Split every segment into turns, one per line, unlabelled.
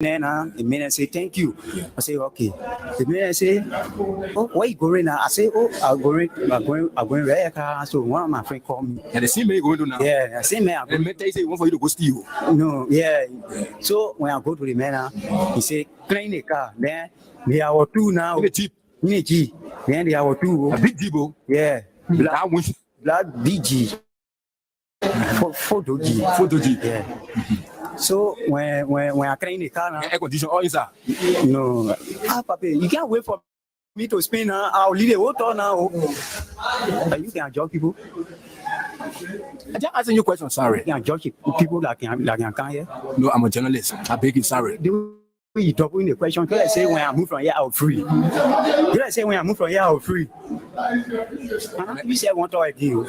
Then the man say thank you. I say okay. The man say, oh, where you going now? I say, oh, I'm going right car. So one of my friend called me.
And the same man you going to now.
Yeah, the same man.
And the say one for you to go steal.
No, yeah. So when I go to the man, he say clean the car. Then there are two now.
In the Jeep.
Then there are two.
A big Debo.
Yeah. Black DG. Photo G. Yeah. So when I clean the car now,
air condition all inside.
No, Papa, you can't wait for me to spin. I'll leave the water now. You can judge people.
I just asking you a question. Sorry.
You can judge people that can come here.
No, I'm a journalist. I beg you. Sorry.
You talk in the question. Can I say when I move from here, I'll free? Can I say when I move from here, I'll free? You said one talk again.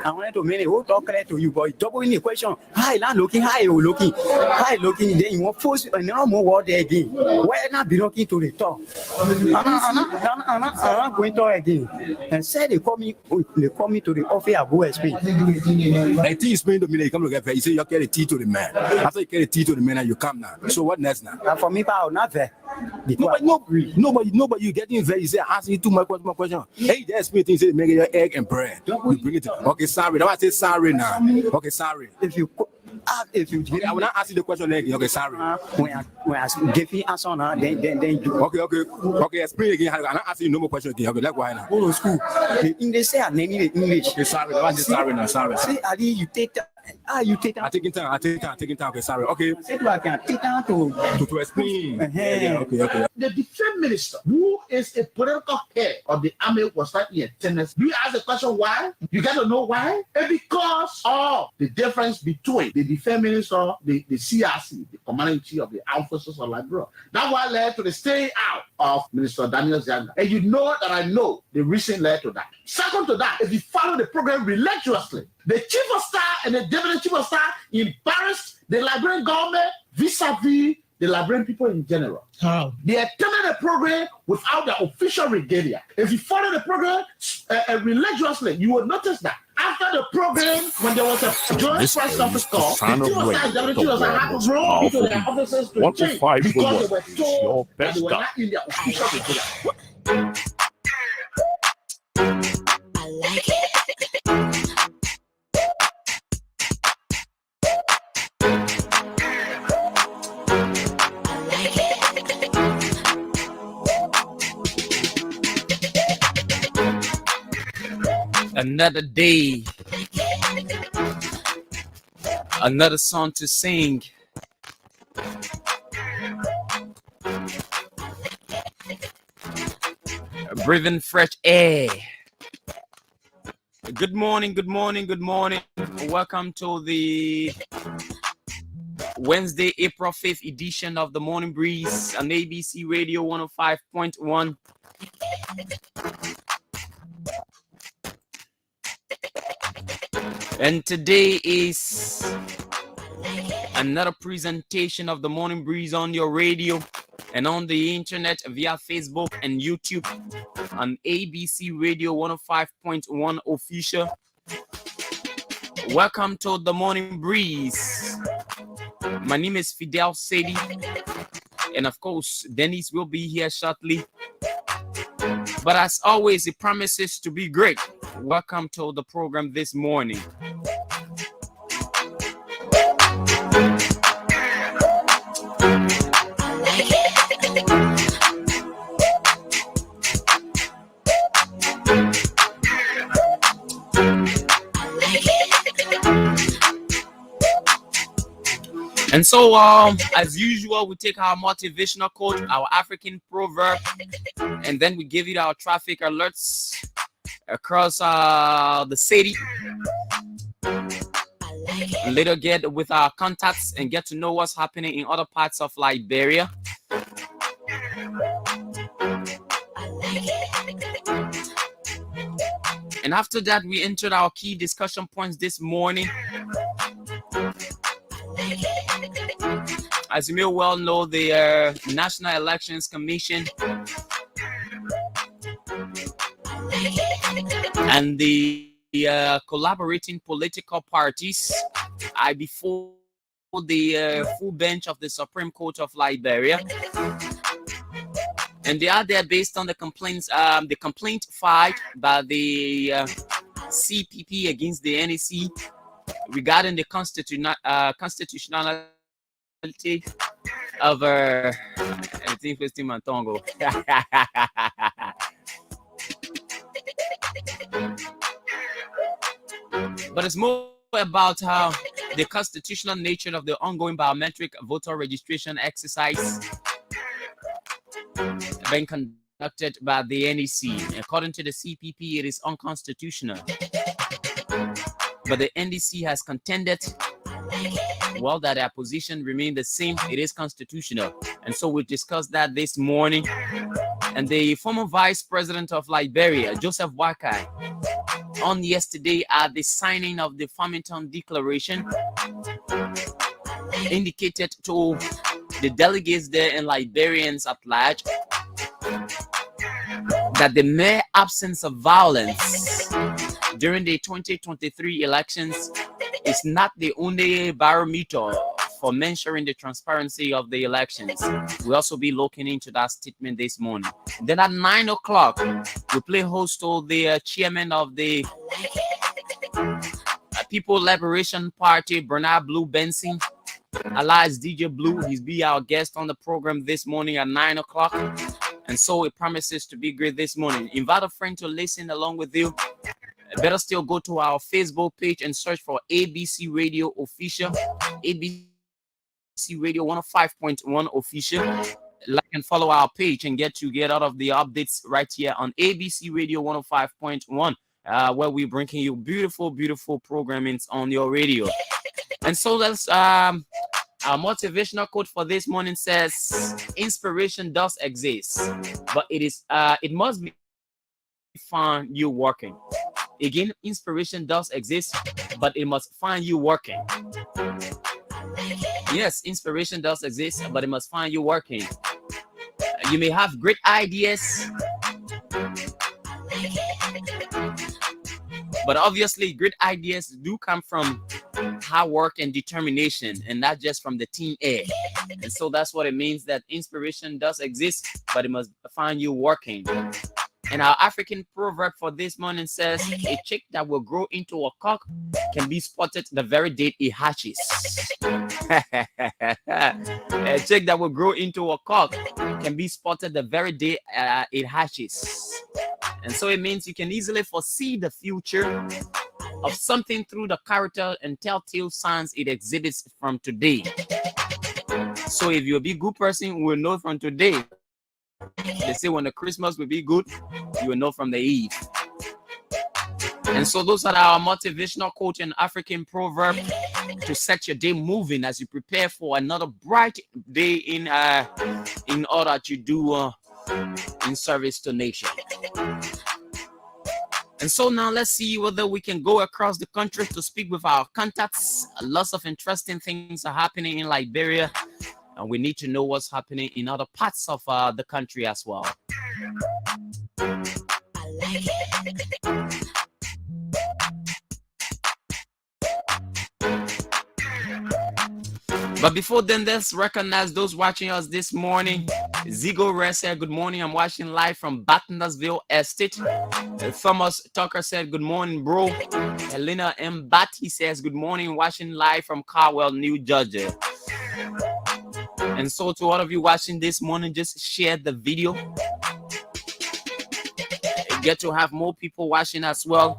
I wanted to make a whole talk clear to you, but you double in the question. Hi, not looking, hi, you looking, hi, looking. Then you want force and no more word again. Why not be looking to the top? I'm not going to talk again. And said they call me to the office. I go explain.
I think you explain to me that you come to get paid. You say you carry the tea to the man. After you carry the tea to the man, and you come now. So what next now?
For me, I'll not there.
Nobody, you getting very. You say asking you too much question. Hey, there's me things. Say make your egg and bread. You bring it. Okay, sorry. Now I say sorry now. Okay, sorry.
If you
okay, I will not ask you the question again. Okay, sorry.
When I give you answer now, then you.
Okay. Explain again. I'm not asking you no more question again. Okay, like why now?
Go to school. The English say I name it English.
Okay, sorry. I say sorry now. Sorry.
See, Ali, you take time. You take time.
I'm taking time. Okay, sorry. Okay.
Say I can take time
to explain. Yeah, okay.
The defense minister, who is a political head of the army, was slightly in Tennessee. Do you ask the question why? You got to know why? And because of the difference between the defense minister, the CRC, the commanding chief of the armed forces of Liberia. That one led to the staying out of Minister Daniel Zanga. And you know that I know the reason led to that. Second to that, if you follow the program religiously, the chief of staff and the deputy chief of staff embarrassed the Liberian government vis-a-vis the Liberian people in general.
How?
They attended the program without the official regalia. If you follow the program religiously, you will notice that after the program, when there was a joint press conference call, the chief of staff and the chief of staff had to roll into their offices to change because they were told that they were not in their official regalia.
I like it.
Another day, another song to sing. Breathing fresh air. Good morning. Welcome to the Wednesday, April 5th edition of the Morning Breeze on ABC Radio 105.1. And today is another presentation of the Morning Breeze on your radio and on the internet via Facebook and YouTube on ABC Radio 105.1 official. Welcome to the Morning Breeze. My name is FIDEL SAYDEE, and of course, Dennis will be here shortly. But as always, it promises to be great. Welcome to the program this morning. And so, as usual, we take our motivational quote, our African proverb, and then we give you our traffic alerts across the city. And later get with our contacts and get to know what's happening in other parts of Liberia. And after that, we entered our key discussion points this morning. As you may well know, the National Elections Commission and the collaborating political parties are before the full bench of the Supreme Court of Liberia. And they are there based on the complaints, the complaint filed by the CPP against the NEC regarding the constitutionality of I think it's Mantongo. But it's more about how the constitutional nature of the ongoing biometric voter registration exercise being conducted by the NEC. According to the CPP, it is unconstitutional. But the NEC has contended, well, that their position remained the same. It is constitutional. And so we discussed that this morning. And the former vice president of Liberia, Joseph Wakai, on yesterday at the signing of the Farmington Declaration, indicated to the delegates there and Liberians at large that the mere absence of violence during the 2023 elections is not the only barometer for measuring the transparency of the elections. We'll also be looking into that statement this morning. Then at 9 o'clock, we play host to the chairman of the People Liberation Party, Bernard Blue Benson, alias DJ Blue. He's be our guest on the program this morning at 9 o'clock. And so it promises to be great this morning. Invite a friend to listen along with you. Better still go to our Facebook page and search for ABC Radio Official, ABC Radio 105.1 Official. Like and follow our page and get out of the updates right here on ABC Radio 105.1, where we're bringing you beautiful, beautiful programmings on your radio. And so let's our motivational quote for this morning says, inspiration does exist, but it must be find you working. Again, inspiration does exist, but it must find you working. Yes, inspiration does exist, but it must find you working. You may have great ideas, but obviously great ideas do come from hard work and determination, and not just from the team air. And so that's what it means, that inspiration does exist, but it must find you working. And our African proverb for this morning says, a chick that will grow into a cock can be spotted the very day it hatches. A chick that will grow into a cock can be spotted the very day it hatches. And so it means you can easily foresee the future of something through the character and telltale signs it exhibits from today. So if you're a big good person, you will know from today. They say when the Christmas will be good, you will know from the Eve. And so those are our motivational quote and African proverb to set your day moving as you prepare for another bright day in all that you do in service to nation. And so now let's see whether we can go across the country to speak with our contacts. Lots of interesting things are happening in Liberia, and we need to know what's happening in other parts of the country as well. But before then, let's recognize those watching us this morning. Zigo Rare said, good morning. I'm watching live from Battersville Estate. Thomas Tucker said, good morning, bro. Helena M. Batty says, good morning. Watching live from Carwell, New Jersey. And so to all of you watching this morning, just share the video. Get to have more people watching as well.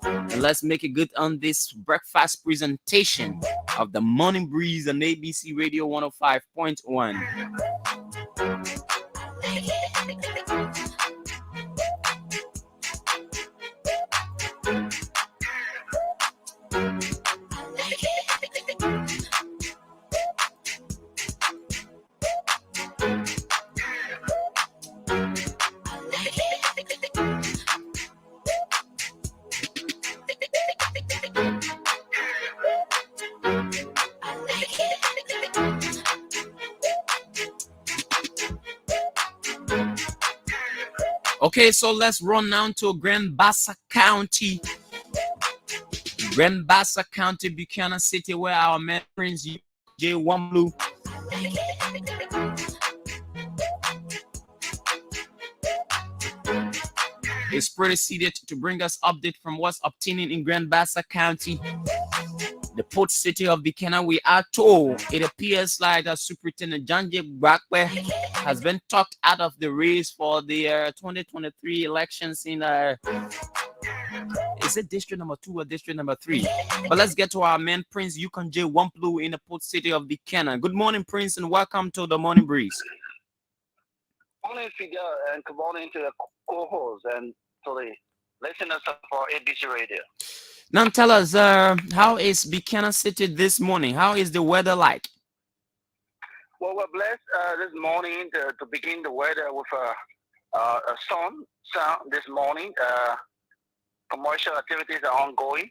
And let's make it good on this breakfast presentation of the Morning Breeze on ABC Radio 105.1. Okay, so let's run now to Grand Bassa County. Grand Bassa County, Buchanan City, where our man Prince J1 Blue. Is pretty seated to bring us update from what's obtaining in Grand Bassa County, the port city of Buchanan. We are told it appears like Superintendent Janje Bakwe has been talked out of the race for the 2023 elections in is it district number 2 or district number 3? But let's get to our man Prince Yukon J Wamplu in the port city of Buchanan. Good morning, Prince, and welcome to the Morning Breeze.
Morning, Fidel, and good morning to the co-hosts and to the listeners of our ABC Radio.
Now tell us, how is Buchanan City this morning? How is the weather like?
Well, we're blessed this morning to begin the weather with a sun this morning. Commercial activities are ongoing.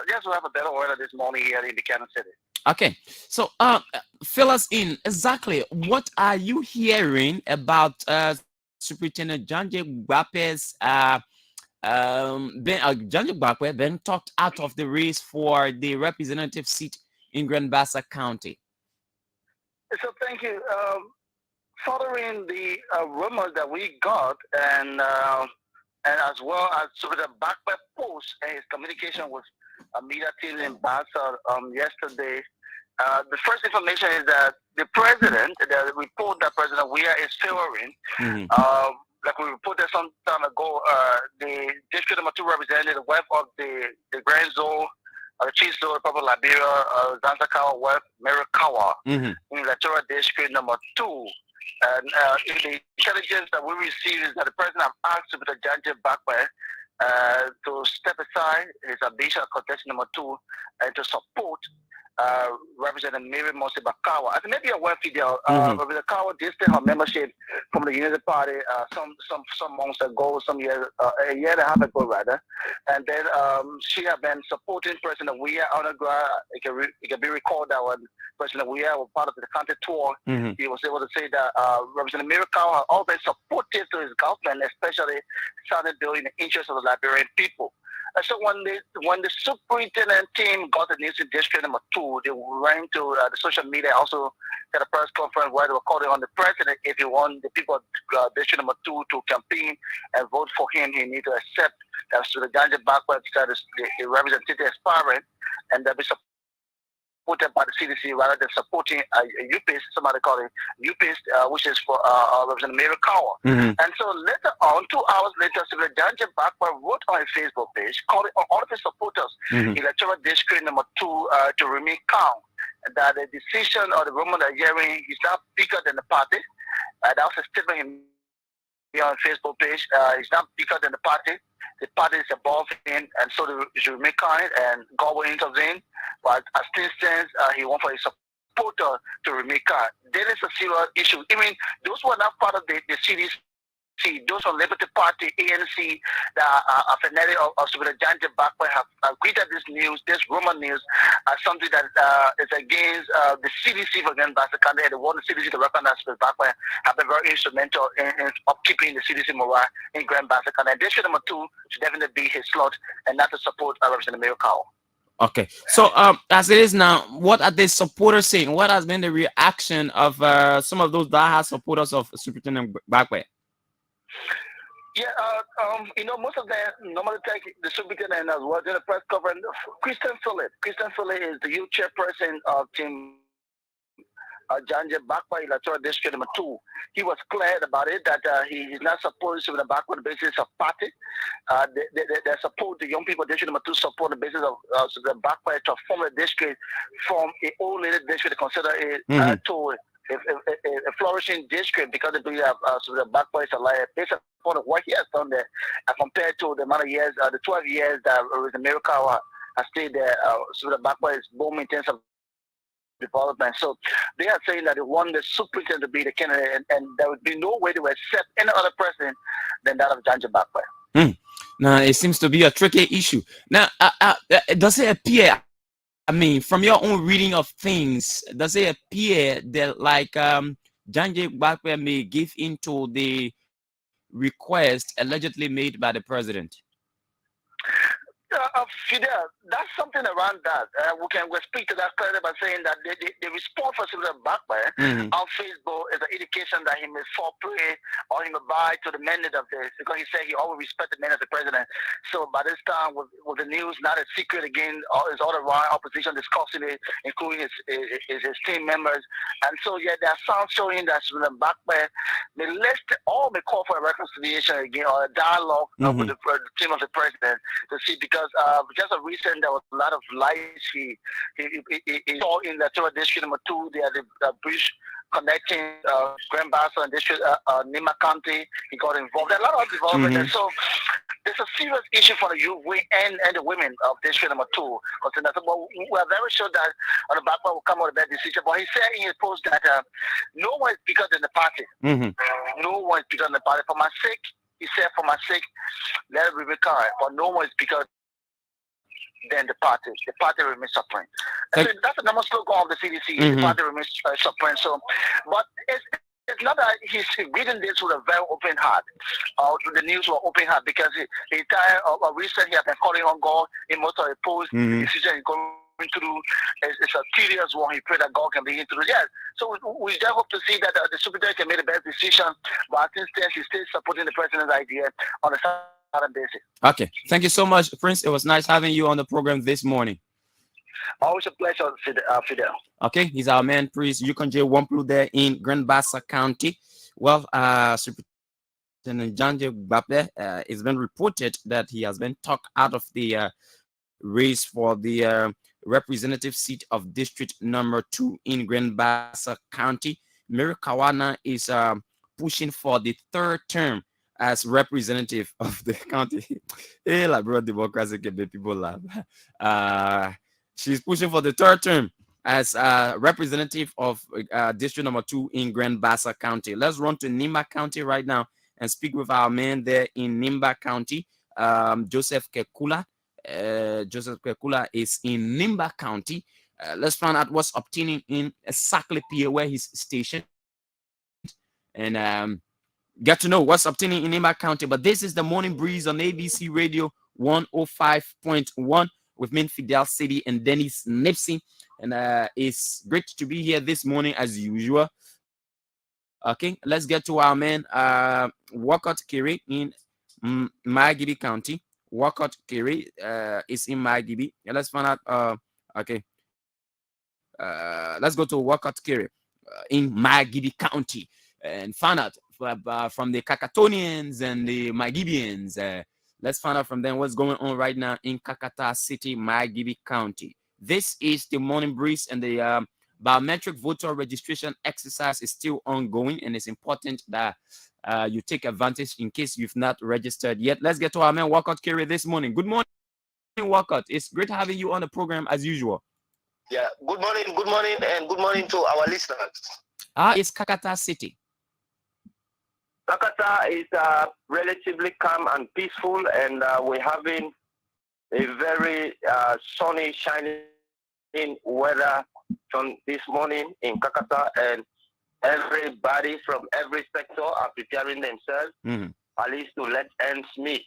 Yes, we have a better weather this morning here in Buchanan City.
Okay, so fill us in exactly. What are you hearing about Superintendent Janje Bakwe's Janje Bakwe been talked out of the race for the representative seat in Grand Bassa County?
So thank you. Following the rumors that we got, and as well as Superintendent Bakwe post and his communication with media team in Bassa yesterday, the first information is that the president, the report that President Weah is favoring, like we reported some time ago, the district number 2 representative west of the Grand Zone, the Chief Zone, Republic of Liberia, Zanzakawa West, Merikawa, in electoral district number 2. And the intelligence that we received is that the president has asked Mr. Janje Bakwe to step aside his ambition of contest number 2 and to support Representative Mary Mosi Bakawa. I think maybe a word Fidel. Representative Bakawa distant her membership from the Unity Party some months ago, some years, a year and a half ago rather. And then she had been supporting President Weah underground. It can be recalled that when President Weah was part of the country tour, he was able to say that Representative Mary Bakawa had always supported to his government, especially Southern bill in the interest of the Liberian people. So when the superintendent team got the news in district number 2, they went to the social media, also had a press conference where they were calling on the president if he want the people of district number 2 to campaign and vote for him. He need to accept that the Janje Bakwe status, the representative aspiring, and that be supported by the CDC rather than supporting a UPIS, somebody call it UPIS, which is for Representative Mary Kawa. And so later on, 2 hours later, Mr. Janje Bakwe wrote on his Facebook page, calling on all of his supporters in electoral district number 2 to remain calm. That the decision or the rumor that hearing is not bigger than the party. That was a statement on Facebook page. It's not bigger than the party. The party is above him, and so they should remain kind, and God will intervene. But as things stands, he wants for his supporter to remain kind. There is a serious issue. I mean, those who are not part of the CDC, those from Liberty Party, ANC, that are fanatic of Superintendent Janje Bakwe have greeted this news, this rumor news, as something that is against the CDC for Grand Bassa County. They want the CDC to recognize Superintendent Bakwe have been very instrumental in upkeeping the CDC morale in Grand Bassa County. And district number 2 should definitely be his slot and not to support Representative Mayor Kao.
Okay, so as it is now, what are the supporters saying? What has been the reaction of some of those diehard supporters of Superintendent Bakwe?
Yeah, most of them normally take the superintendent as well. During the press conference, Christian Phillip is the youth chairperson of Team Janje Bakwe electoral district number 2. He was clear about it that he is not supporting the Bakwe on the basis of party. They support the young people district number 2 support the basis of the Bakwe to form a district from a old lady district to consider it to a flourishing district because they believe the Bakwe is alive based upon what he has done there compared to the amount of years, the 12 years that the Miracle has stayed there. So the Bakwe is booming in terms of development. So they are saying that they want the superintendent to be the candidate, and there would be no way to accept any other president than that of Janje Bakwe.
Now it seems to be a tricky issue. Now, does it appear? I mean, from your own reading of things, does it appear that like Janje Bakwe may give into the request allegedly made by the president?
Fidel, that's something around that. We'll speak to that clearly by saying that the response for Sylvia Backman on Facebook is an indication that he may fall prey or he may buy to the mandate of this, because he said he always respected the mandate of the president. So by this time, with the news not a secret again, his all around opposition discussing it, including his team members. And so, yeah, there are sounds showing that Sylvia Backman may all may call for a reconciliation again or a dialogue with the team of the president to see, because just a recent there was a lot of lies he saw in the Torah District number 2. They had the bridge connecting Grand Bassa and District Nima County. He got involved. There are a lot of involvement there. So there's a serious issue for the youth and the women of District number 2. We are very sure that the Backman will come out with that decision. But he said in his post that no one is bigger than the party. No one is bigger than the party. For my sake, he said, for my sake, let it be recurrent. But no one is bigger than the party. The party remains supreme. So that's the number slogan of the CDC. The party remains supreme. So, but it's not that he's reading this with a very open heart. The news with open heart, because the entire recently he has been calling on God in most of the posts. The decision is going through. It's a serious one. He prayed that God can begin to do. Yes. So we just hope to see that the superintendent can make the best decision. But since then, he's still supporting the president's idea on a Saturday basis.
Okay. Thank you so much, Prince. It was nice having you on the program this morning.
Always a pleasure, Fidel.
Okay, he's our man, Prince Yukonje Wamplu there in Grand Bassa County. Well, Superintendent Janje Bape, it's been reported that he has been talked out of the race for the representative seat of District number 2 in Grand Bassa County. Mary Kawana is pushing for the 3rd term as representative of the county. Hey, like bro, democracy can make people laugh. She's pushing for the 3rd term as representative of District number 2 in Grand Bassa County. Let's run to Nimba County right now and speak with our man there in Nimba County, Joseph Kekula. Joseph Kekula is in Nimba County. Let's find out what's obtaining in Saclipia, where he's stationed, and get to know what's obtaining in Nimba County. But this is the Morning Breeze on ABC Radio 105.1 with me, FIDEL, SAYDEE, and Dennis NIMPSON. And it's great to be here this morning as usual. Okay, let's get to our man, Walcott Kiri in Margibi County. Walcott Kiri is in Margibi. Let's find out. Okay, let's go to Walcott Kiri in Margibi County and find out from the Kakatonians and the Margibians. Let's find out from them what's going on right now in Kakata City, Margibi County. This is the Morning Breeze, and the biometric voter registration exercise is still ongoing, and it's important that you take advantage in case you've not registered yet. Let's get to our man Walcott Kiri this morning. Good morning, Walcott. It's great having you on the program as usual.
Yeah, good morning, and good morning to our listeners.
It's Kakata City.
Kakata is relatively calm and peaceful, and we're having a very sunny, shining weather from this morning in Kakata, and everybody from every sector are preparing themselves at least to let ends meet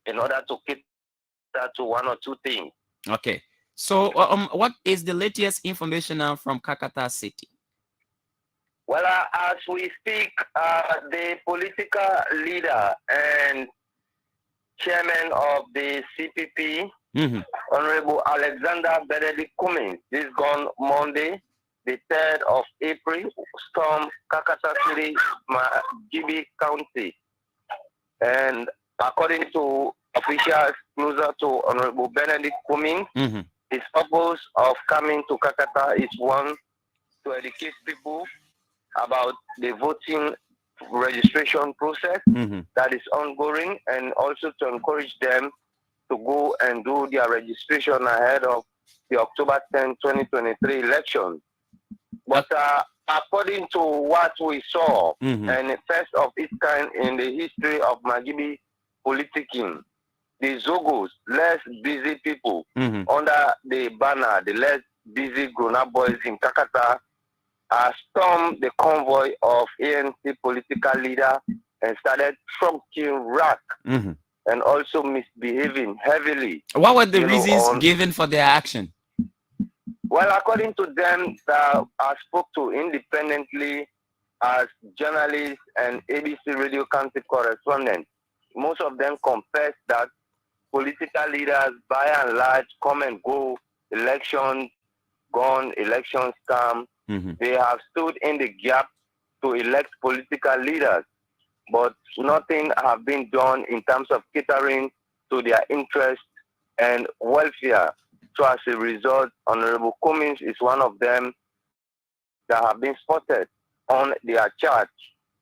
in order to keep that to one or two things.
Okay. So what is the latest information now from Kakata City?
Well, as we speak, the political leader and chairman of the CPP, Honorable Alexander Benedict Cummings, this gone Monday, the 3rd of April, stormed Kakata City, Margibi County. And according to officials closer to Honorable Benedict Cummings, his purpose of coming to Kakata is one, to educate people about the voting registration process that is ongoing, and also to encourage them to go and do their registration ahead of the October 10, 2023 election. But according to what we saw, and first of its kind in the history of Margibi politicking, the Zogos, less busy people, under the banner, the less busy grown-up boys in Kakata, stormed the convoy of ANC political leader and started trunking rack and also misbehaving heavily.
What were the
you know,
reasons given for their action?
Well, according to them that I spoke to independently as journalists and ABC radio county correspondents, most of them confess that political leaders, by and large, come and go, elections gone, elections come. They have stood in the gap to elect political leaders, but nothing have been done in terms of catering to their interests and welfare. So as a result, Honorable Cummings is one of them that have been spotted on their charge.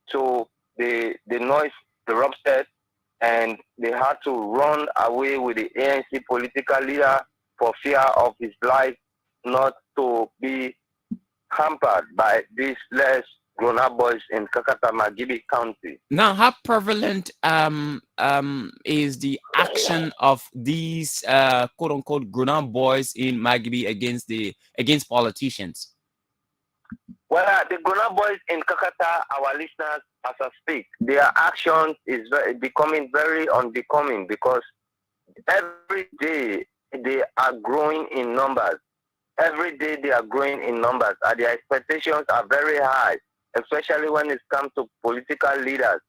So the noise erupted and they had to run away with the ANC political leader for fear of his life not to be hampered by these less grown-up boys in Kakata Magibi County.
Now, how prevalent is the action of these quote-unquote grown-up boys in Magibi against politicians?
Well, the grown-up boys in Kakata, our listeners, as I speak, their action is becoming very unbecoming because every day they are growing in numbers. Every day they are growing in numbers, and their expectations are very high, especially when it comes to political leaders.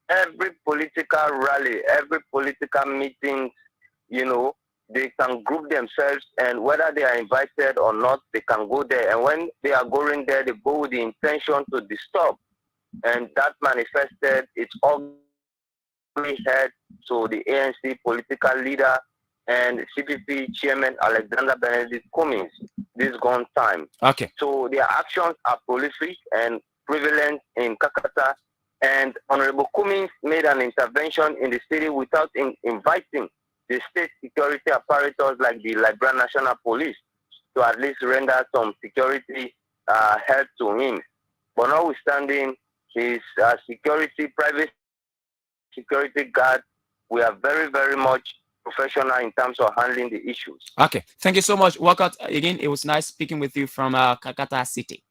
Every political rally, every political meeting, you know, they can group themselves, and whether they are invited or not, they can go there. And when they are going there, they go with the intention to disturb. And that manifested its ugly head to the ANC political leader and CPP chairman Alexander Benedict Cummings this gone time.
Okay.
So their actions are prolific and prevalent in Kakata, and Honorable Cummings made an intervention in the city without inviting the state security apparatus like the Liberia National Police to at least render some security help to him. But notwithstanding his private security guard, we are very, very much professional in terms of handling the issues.
Okay, thank you so much. Walcott, again, it was nice speaking with you from Kakata City.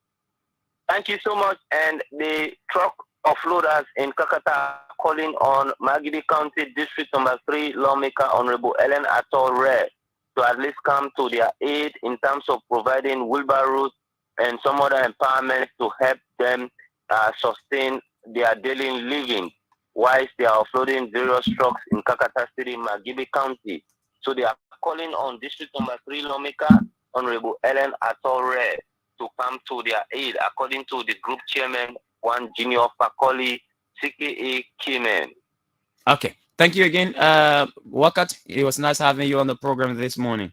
Thank you so much. And the truck offloaders in Kakata calling on Magidi County District Number 3 lawmaker Honorable Ellen Atol to at least come to their aid in terms of providing wheelbarrows and some other empowerment to help them sustain their daily living whilst they are offloading various trucks in Kakata City, Magibi County. So they are calling on District Number 3 lawmaker Honorable Ellen Atol to come to their aid, according to the group chairman, one Junior Fakoli, CKA Kimen.
Okay, thank you again, Walcott. It was nice having you on the program this morning.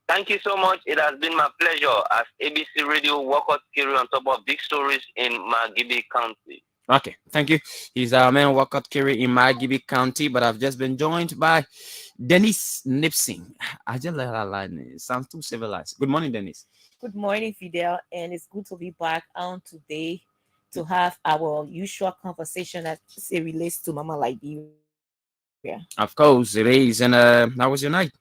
Thank you so much. It has been my pleasure as ABC Radio Walcott Kiri on top of big stories in Magibi County.
Okay, thank you. He's our man Walcott Kiri in Magibi County, but I've just been joined by Dennis NIMPSON. I just let her line. It sounds too civilized. Good morning, Dennis.
Good morning, Fidel, and it's good to be back on today to have our usual conversation as it relates to Mama Liberia.
Of course, it is. And how was your night?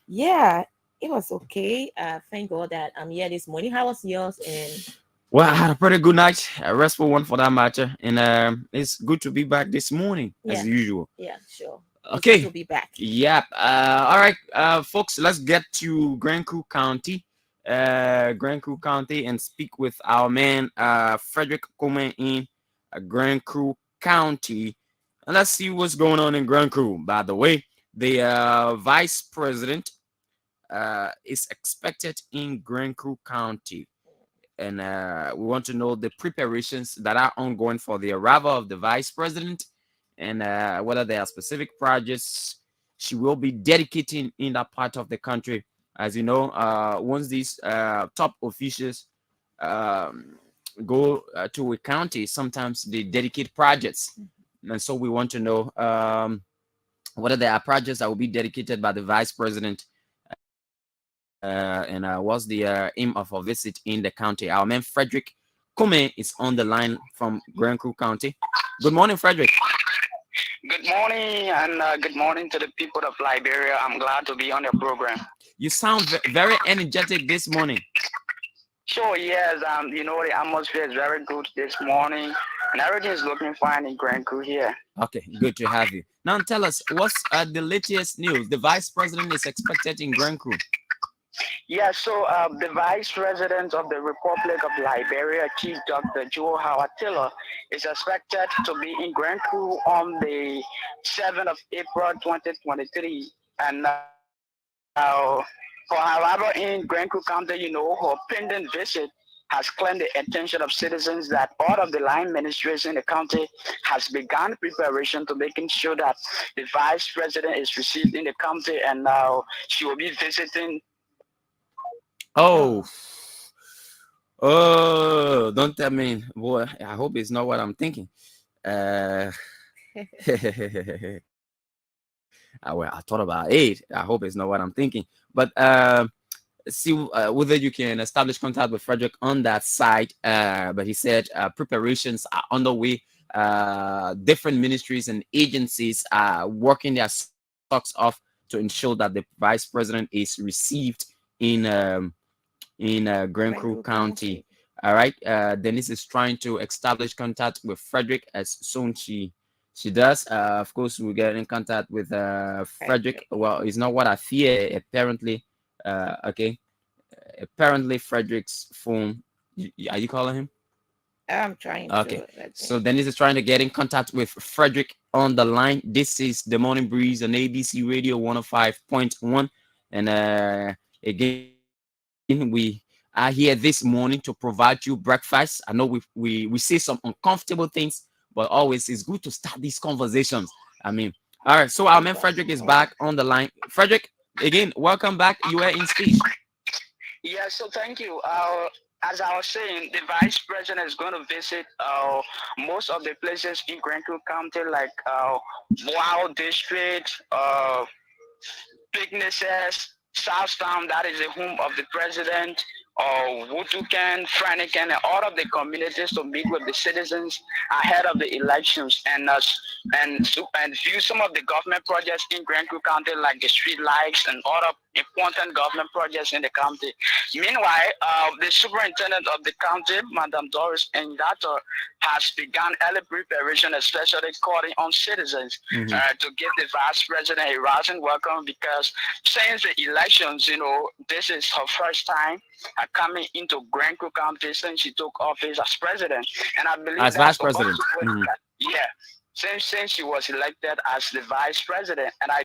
Yeah, it was okay. Thank God that I'm here this morning. How was yours? And
well, I had a pretty good night, a restful one for that matter, and it's good to be back this morning as usual.
Yeah, sure.
Okay,
it's good to be back.
Yep. All right, folks, let's get to Grand Coup County. And speak with our man Frederick Coleman in Grand Coup County, and let's see what's going on in Grand Coup. By the way, the vice president is expected in Grand Coup County, and we want to know the preparations that are ongoing for the arrival of the vice president, and whether there are specific projects she will be dedicating in that part of the country. As you know, once these top officials go to a county, sometimes they dedicate projects. And so we want to know whether there are projects that will be dedicated by the vice president and what's the aim of a visit in the county. Our man Frederick Kume is on the line from Grand Coup County. Good morning, Frederick.
Good morning, and good morning to the people of Liberia. I'm glad to be on your program.
You sound very energetic this morning.
Sure, yes. You know, the atmosphere is very good this morning. And everything is looking fine in Grand Crew here.
Okay, good to have you. Now tell us, what's the latest news? The vice president is expected in Grand Crew.
Yeah, so the Vice President of the Republic of Liberia, Chief Dr. Joe Howard Taylor, is expected to be in Grand Crew on the 7th of April 2023. And however, in Grand Crew County, her pending visit has claimed the attention of citizens that all of the line administration in the county has begun preparation to making sure that the Vice President is received in the county, and now she will be visiting.
Oh, don't tell me, boy. I hope it's not what I'm thinking. Well, I thought about it. I hope it's not what I'm thinking. But see whether you can establish contact with Frederick on that side. But he said preparations are underway. Different ministries and agencies are working their socks off to ensure that the vice president is received in Grand Crew County. All right. Denise is trying to establish contact with Frederick as soon she does. Of course, we'll get in contact with Frederick. Well, it's not what I fear. Apparently, okay. Apparently, Frederick's phone. Are you calling him?
I'm trying.
Okay. So Denise is trying to get in contact with Frederick on the line. This is the Morning Breeze on ABC Radio 105.1, and again, we are here this morning to provide you breakfast. I know we say some uncomfortable things, but always it's good to start these conversations. I mean, all right. So our man Frederick is back on the line. Frederick, again, welcome back. You were in speech.
Yeah, so thank you. As I was saying, the vice president is going to visit most of the places in Grand Crew County, like Wow District, Picnices, Southtown, that is the home of the president, Wutukan, Franican, and all of the communities to meet with the citizens ahead of the elections and view some of the government projects in Grand Crew County, like the street lights and other important government projects in the county. Meanwhile, the superintendent of the county, Madam Doris Engato, has begun early preparation, especially calling on citizens to give the vice president a rousing welcome, because since the elections, this is her first time coming into Grand Crew County since she took office as president, and I believe
as vice president.
Yeah, since she was elected as the vice president, and I.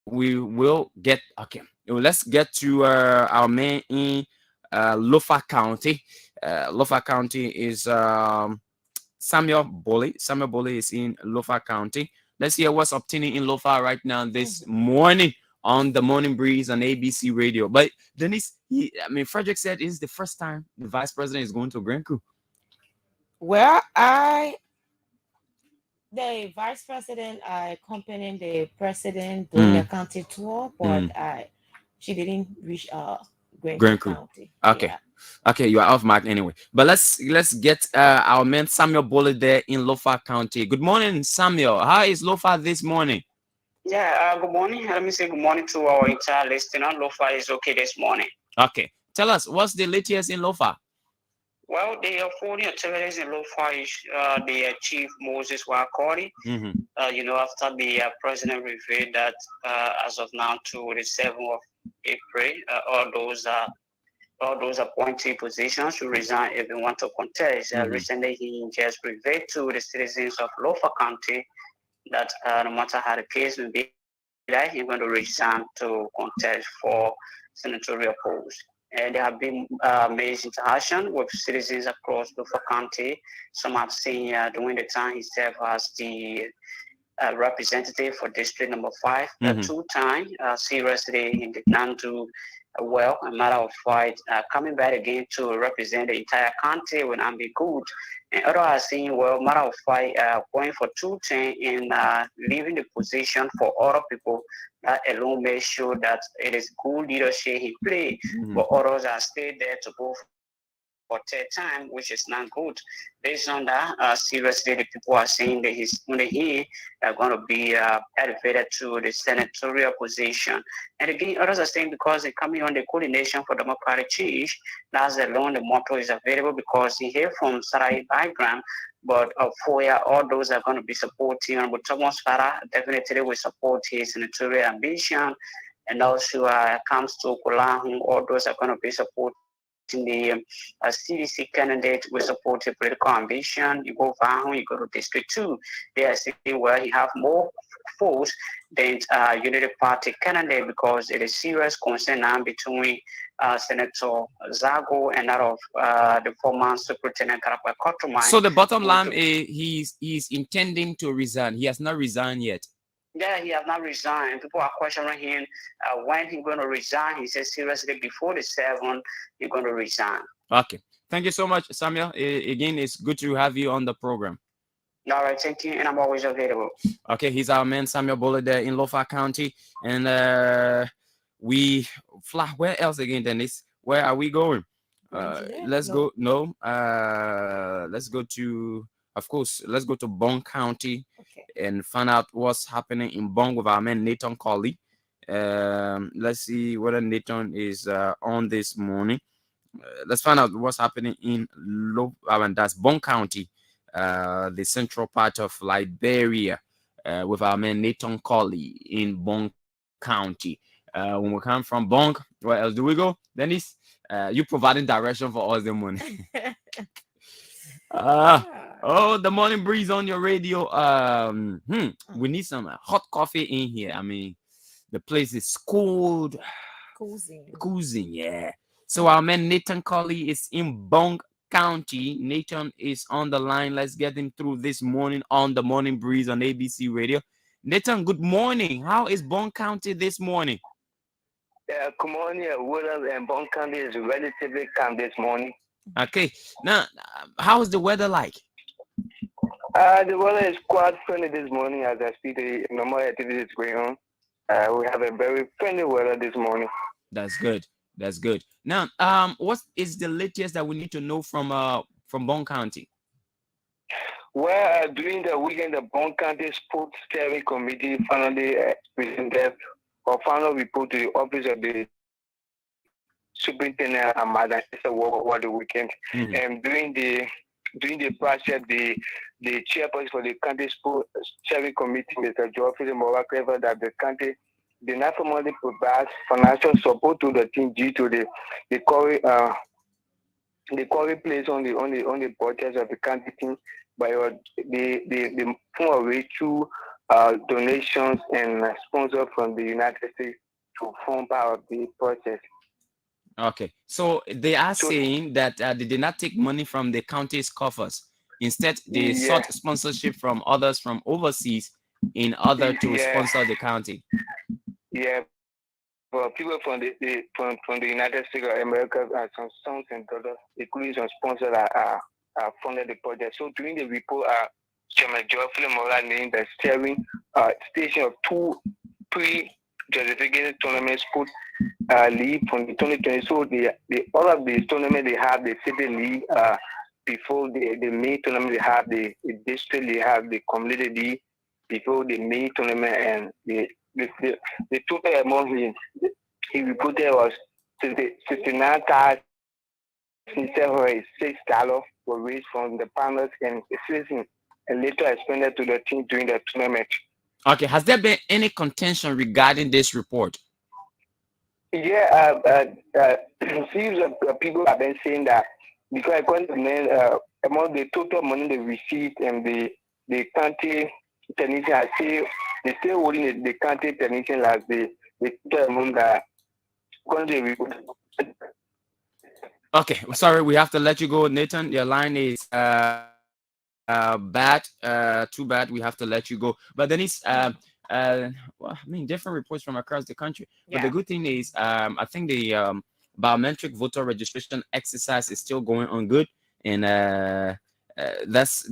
We will get let's get to our man in Lofa County. Lofa County is Samuel Boley. Samuel Boley is in Lofa County. Let's hear what's obtaining in Lofa right now this morning on the Morning Breeze on ABC Radio. But Denise, Frederick said it's the first time the vice president is going to Grand Crew.
Well, the vice president accompanying the president during the county tour, but she didn't reach Grand Crew County.
Okay.
Yeah.
Okay, you are off mark anyway. But let's get our man Samuel Boley there in Lofa County. Good morning, Samuel. How is Lofa this morning?
Yeah, good morning. Let me say good morning to our entire listener. Lofa is okay this morning.
Okay. Tell us, what's the latest in Lofa?
Well, the unfolding activities in Lofa is the Chief Moses Wakori. After the president revealed that as of now to the 7th of April, all those appointed positions to resign if they want to contest. Recently, he just revealed to the citizens of Lofa County that no matter how the case will be, that he's going to resign to contest for senatorial post. And there have been amazing interaction with citizens across Lofa County. Some have seen during the time he served as the representative for district number 5, 2 times. Seriously, he did not do well. A matter of fact, coming back again to represent the entire county will not be good. And others are saying, well, matter of fact, going for 2 times and leaving the position for other people, that alone may show that it is good leadership he played. But others are still there to go for 3rd time, which is not good. Based on that, seriously, the people are saying that he's only he are going to be elevated to the senatorial position. And again, others are saying because they're coming on the coordination for democratic change, that's alone the motto is available because he hails from Sarai background. But for all those are going to be supporting, but Thomas Farah definitely will support his senatorial ambition. And also comes to Kolahu, all those are going to be supporting the CDC candidate will support a political ambition. You go down, you go to District 2. They are sitting where you have more force than Unity Party candidate because it is serious concern now between Senator Zago and that of the former Superintendent Karapwa Kotumai.
So the bottom line is he's intending to resign. He has not resigned yet.
Yeah, he has not resigned. People are questioning him when he's going to resign. He says seriously before the 7th, he's going to resign.
Okay. Thank you so much, Samuel. Again, it's good to have you on the program.
All right, thank you, and I'm always available.
Okay, he's our man, Samuel Bole there in Lofa County. And we fly. Where else again, Dennis? Where are we going? Let's go. No. Let's go to, of course, let's go to Bong County and find out what's happening in Bong with our man Nathan Colley. Let's see whether Nathan is on this morning. Let's find out what's happening in that's Bong County, the central part of Liberia, with our man Nathan Colley in Bong County. When we come from Bong, where else do we go? Dennis, you providing direction for us the morning. Oh, the morning breeze on your radio. We need some hot coffee in here. I mean, the place is cold. Coozing, yeah. So our man Nathan Colley is in Bong County. Nathan is on the line. Let's get him through this morning on the morning breeze on ABC Radio. Nathan, good morning. How is Bong County this morning?
Yeah, good morning. Weather in Bong County is relatively calm this morning.
Okay. Now, how is the weather like?
The weather is quite friendly this morning as I see the normal activities going on. We have a very friendly weather this morning.
That's good. That's good. Now, what is the latest that we need to know from Bong County?
Well, during the weekend, the Bong County Sports Steering Committee finally presented or final report to the office of the superintendent and Madam over the weekend. And during the process, the chairperson for the county sports steering committee, Mr. Geoffrey Mora, claimed that the county did not formally provide financial support to the team due to the quarry placed on the budget of the county team by the form of way through donations and sponsors from the United States to form part of the process.
Okay, so they are saying that they did not take money from the county's coffers. Instead, they sought sponsorship from others from overseas in order to sponsor the county.
Yeah, well, people from the United States of America and some sons and daughters, including some sponsors, are funded the project. So during the report, Chairman Geoffrey Mora named the steering station of 2 pre-designated tournaments put league from the 2020. So all of these tournaments they have the city league before the main tournament they have the district, they have the community league before the main tournament, and the total amount he reported was 69,000 $6 were raised from the partners and assessing and later expanded to the team during the tournament.
Okay, has there been any contention regarding this report?
Yeah, series of people have been saying that because according to men, among the total money they received and the county technician, I say they still holding the county technician as the total amount that according to the report.
Okay, sorry, we have to let you go, Nathan. Your line is bad, too bad. We have to let you go. But then it's well, I mean, different reports from across the country. But the good thing is, I think the biometric voter registration exercise is still going on good, and that's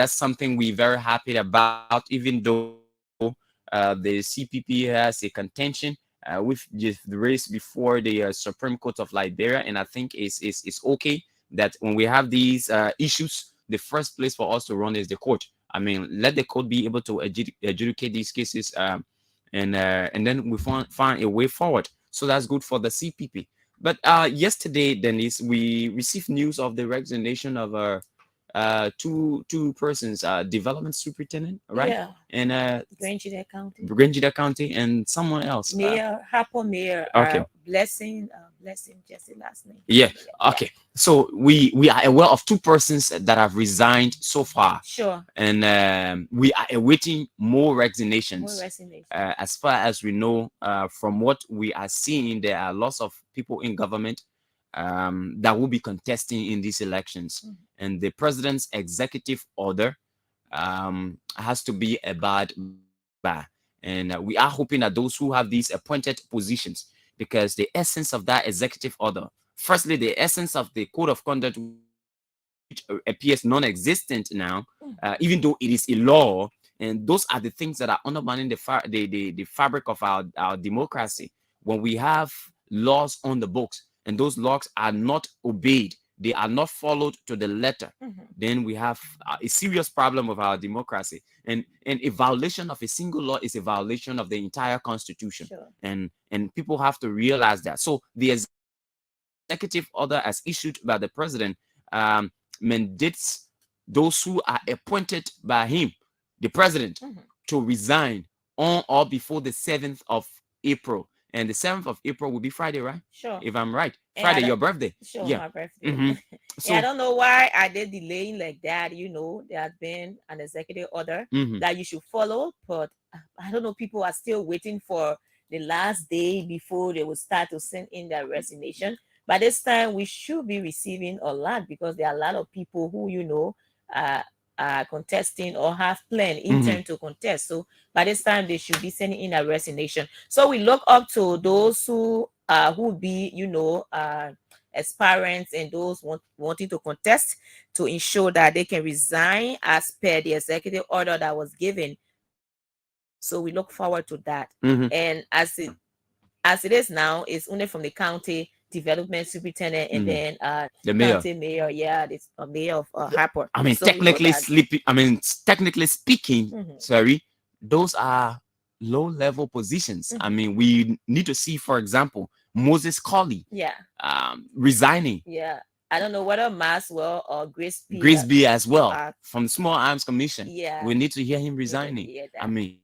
something we're very happy about. Even though the CPP has a contention with just the race before the Supreme Court of Liberia, and I think it's okay that when we have these issues, the first place for us to run is the court. I mean, let the court be able to adjudicate these cases, and then we find a way forward. So that's good for the CPP. But yesterday, Dennis, we received news of the resignation of two persons, development superintendent, right?
Yeah.
And
Grangida County,
and someone else.
Mayor Harper, Mayor.
Okay.
Blessing Jesse last name.
Yeah. Okay. So we are aware of two persons that have resigned so far.
Sure.
And we are awaiting more resignations. As far as we know, from what we are seeing, there are lots of people in government that will be contesting in these elections. And the president's executive order has to be abided by. And we are hoping that those who have these appointed positions, because the essence of that executive order, firstly, the essence of the code of conduct, which appears non-existent now, even though it is a law, and those are the things that are undermining the fabric of our democracy. When we have laws on the books and those laws are not obeyed, they are not followed to the letter, then we have a serious problem with our democracy. And a violation of a single law is a violation of the entire constitution.
Sure.
And people have to realize that. So the executive order as issued by the president mandates those who are appointed by him, the president, to resign on or before the 7th of April. And the 7th of April will be Friday, right?
Sure.
If I'm right. Friday, your birthday.
Sure,
yeah.
my birthday.
So,
I don't know why I did delaying like that. You know, there has been an executive order that you should follow, but I don't know, people are still waiting for the last day before they will start to send in their resignation. By this time, we should be receiving a lot, because there are a lot of people who, you know, are contesting or have planned intent to contest. So by this time, they should be sending in a resignation. So we look up to those who be, you know, aspirants and those wanting to contest, to ensure that they can resign as per the executive order that was given. So we look forward to that. And as it is now, it's only from the county development superintendent and then
the mayor.
County mayor, it's a mayor of Harper.
I mean,
So
technically speaking, sorry, those are low-level positions. I mean, we need to see, for example, Moses Colley resigning.
Yeah. I don't know whether Maswell or
Grisby as well, from the Small Arms Commission.
Yeah.
We need to hear him resigning. I mean,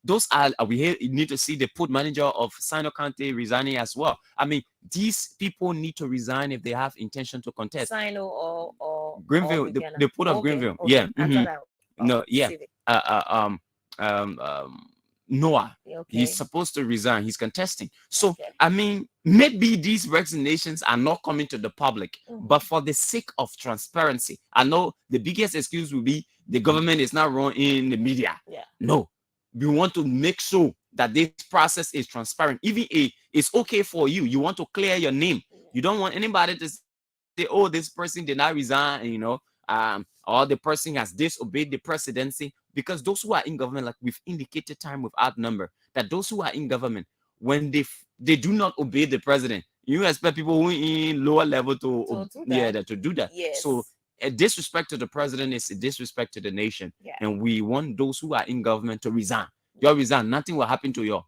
those are we need to see the port manager of Sino County resigning as well. I mean, these people need to resign if they have intention to contest.
Sino or
Greenville, the port of Greenville.
Okay.
Noah, he's supposed to resign. He's contesting. So I mean, maybe these resignations are not coming to the public, but for the sake of transparency, I know the biggest excuse will be the government is not run in the media. No. We want to make sure that this process is transparent. Even if it's okay for you, you want to clear your name. You don't want anybody to say, oh, this person did not resign, you know, or the person has disobeyed the presidency. Because those who are in government, like we've indicated time without number, that those who are in government, when they do not obey the president, you expect people who are in lower level to do that.
Yes.
So a disrespect to the president is a disrespect to the nation. And we want those who are in government to resign. You resign, nothing will happen to you.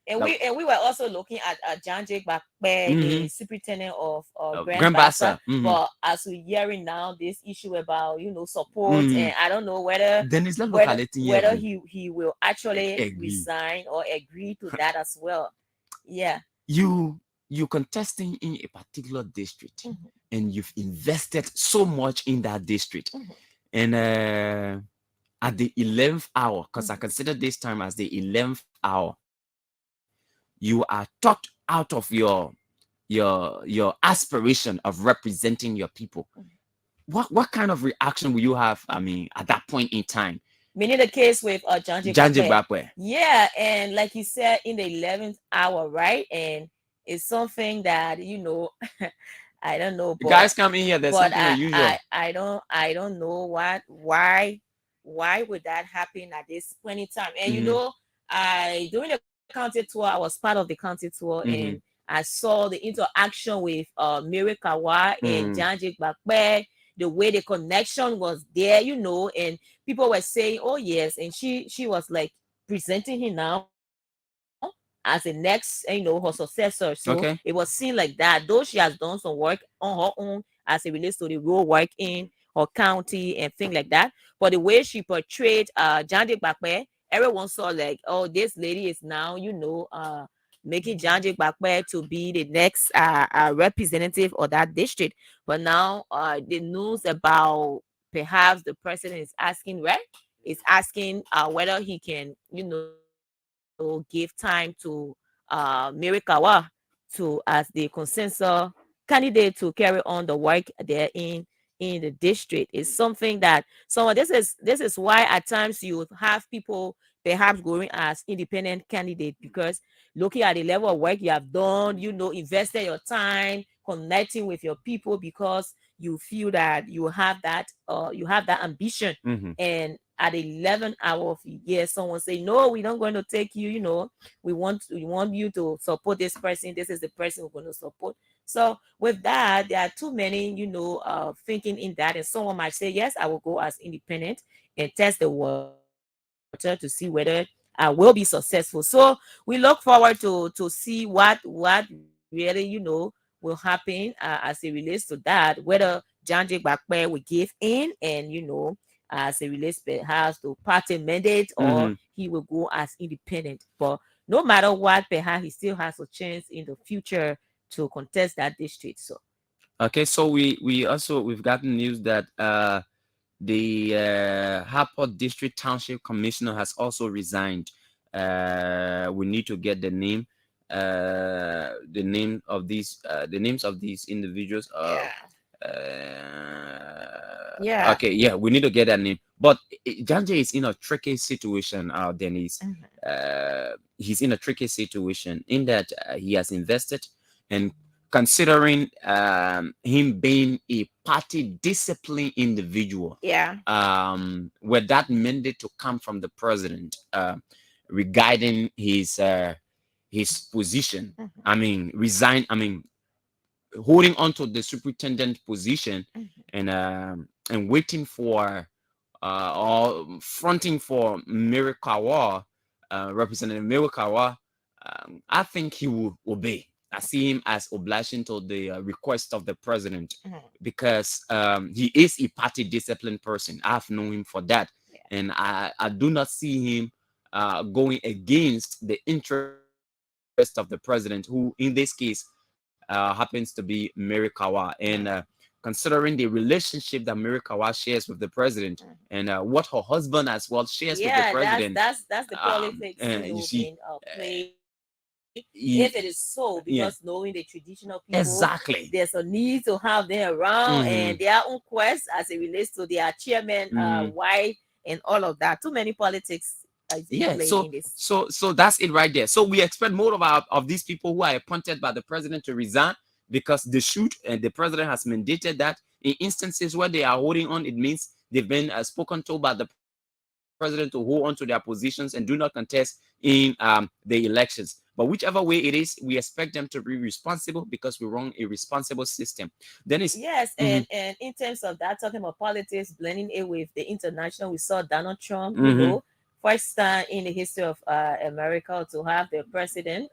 And we were also looking at Janjik Bakpe, the superintendent of Grand Bassa. But as we're hearing now, this issue about support, and I don't know whether he will actually resign or agree to that as well. Yeah.
You contesting in a particular district, and you've invested so much in that district, and at the 11th hour, because I consider this time as the 11th hour, you are talked out of your aspiration of representing your people. What kind of reaction will you have, I mean, at that point in time?
Meaning the case with Janjik Bakpe. Yeah, and like you said, in the 11th hour, right? And it's something that I don't know.
But, guys come in here. There's something unusual.
I don't know why would that happen at this point in time? And during the county tour, I was part of the county tour, and I saw the interaction with Mary Kawa and Janjik Bakpe. The way the connection was there, and people were saying, "Oh yes," and she was like presenting him now as the next, her successor. So it was seen like that. Though she has done some work on her own as it relates to the road work in her county and things like that. But the way she portrayed Janjik Bakpe, everyone saw like, oh, this lady is now, making Janjik Bakpe to be the next representative of that district. But now the news about perhaps the president is asking, right? Is asking whether he can, give time to Mary Kawa to as the consensus candidate to carry on the work there in the district. Is something that this is why at times you have people perhaps going as independent candidate, because looking at the level of work you have done, invested your time connecting with your people, because you feel that you have that ambition. And at 11 hour of the year, someone say, no, we're not going to take you, we want you to support this person. This is the person we're going to support. So with that, there are too many, thinking in that. And someone might say, yes, I will go as independent and test the water to see whether I will be successful. So we look forward to see what really, will happen as it relates to that, whether Janjik Bakpe will give in and, as it relates perhaps to party mandate, or he will go as independent. But no matter what, perhaps he still has a chance in the future to contest that district. So
okay, so we've gotten news that the Harport District Township Commissioner has also resigned. We need to get the name of these the names of these individuals. Okay, yeah, we need to get that name. But Janje is in a tricky situation, Denise. He's in a tricky situation in that he has invested, and considering him being a party disciplined individual, where that mandate to come from the president regarding his position, I mean, resign, I mean, holding on to the superintendent position, and waiting for or fronting for Mary Kawa, Representative Mary Kawa, I think he will obey. I see him as obliging to the request of the president, because he is a party disciplined person. I've known him for that, and I do not see him going against the interest of the president, who in this case happens to be Mary Kawa. And considering the relationship that Mary Kawa shares with the president, and what her husband as well shares with the president,
that's the politics being played. If it is so, because knowing the traditional people, there's a need to have them around and their own quest as it relates to their chairman wife and all of that. Too many politics.
So that's it right there. So we expect more of these people who are appointed by the president to resign, because they should, and the president has mandated that. In instances where they are holding on, it means they've been spoken to by the president to hold on to their positions and do not contest in the elections. But whichever way it is, we expect them to be responsible, because we run a responsible system. Then it's
and in terms of that, talking about politics, blending it with the international, we saw Donald Trump, first time in the history of America to have the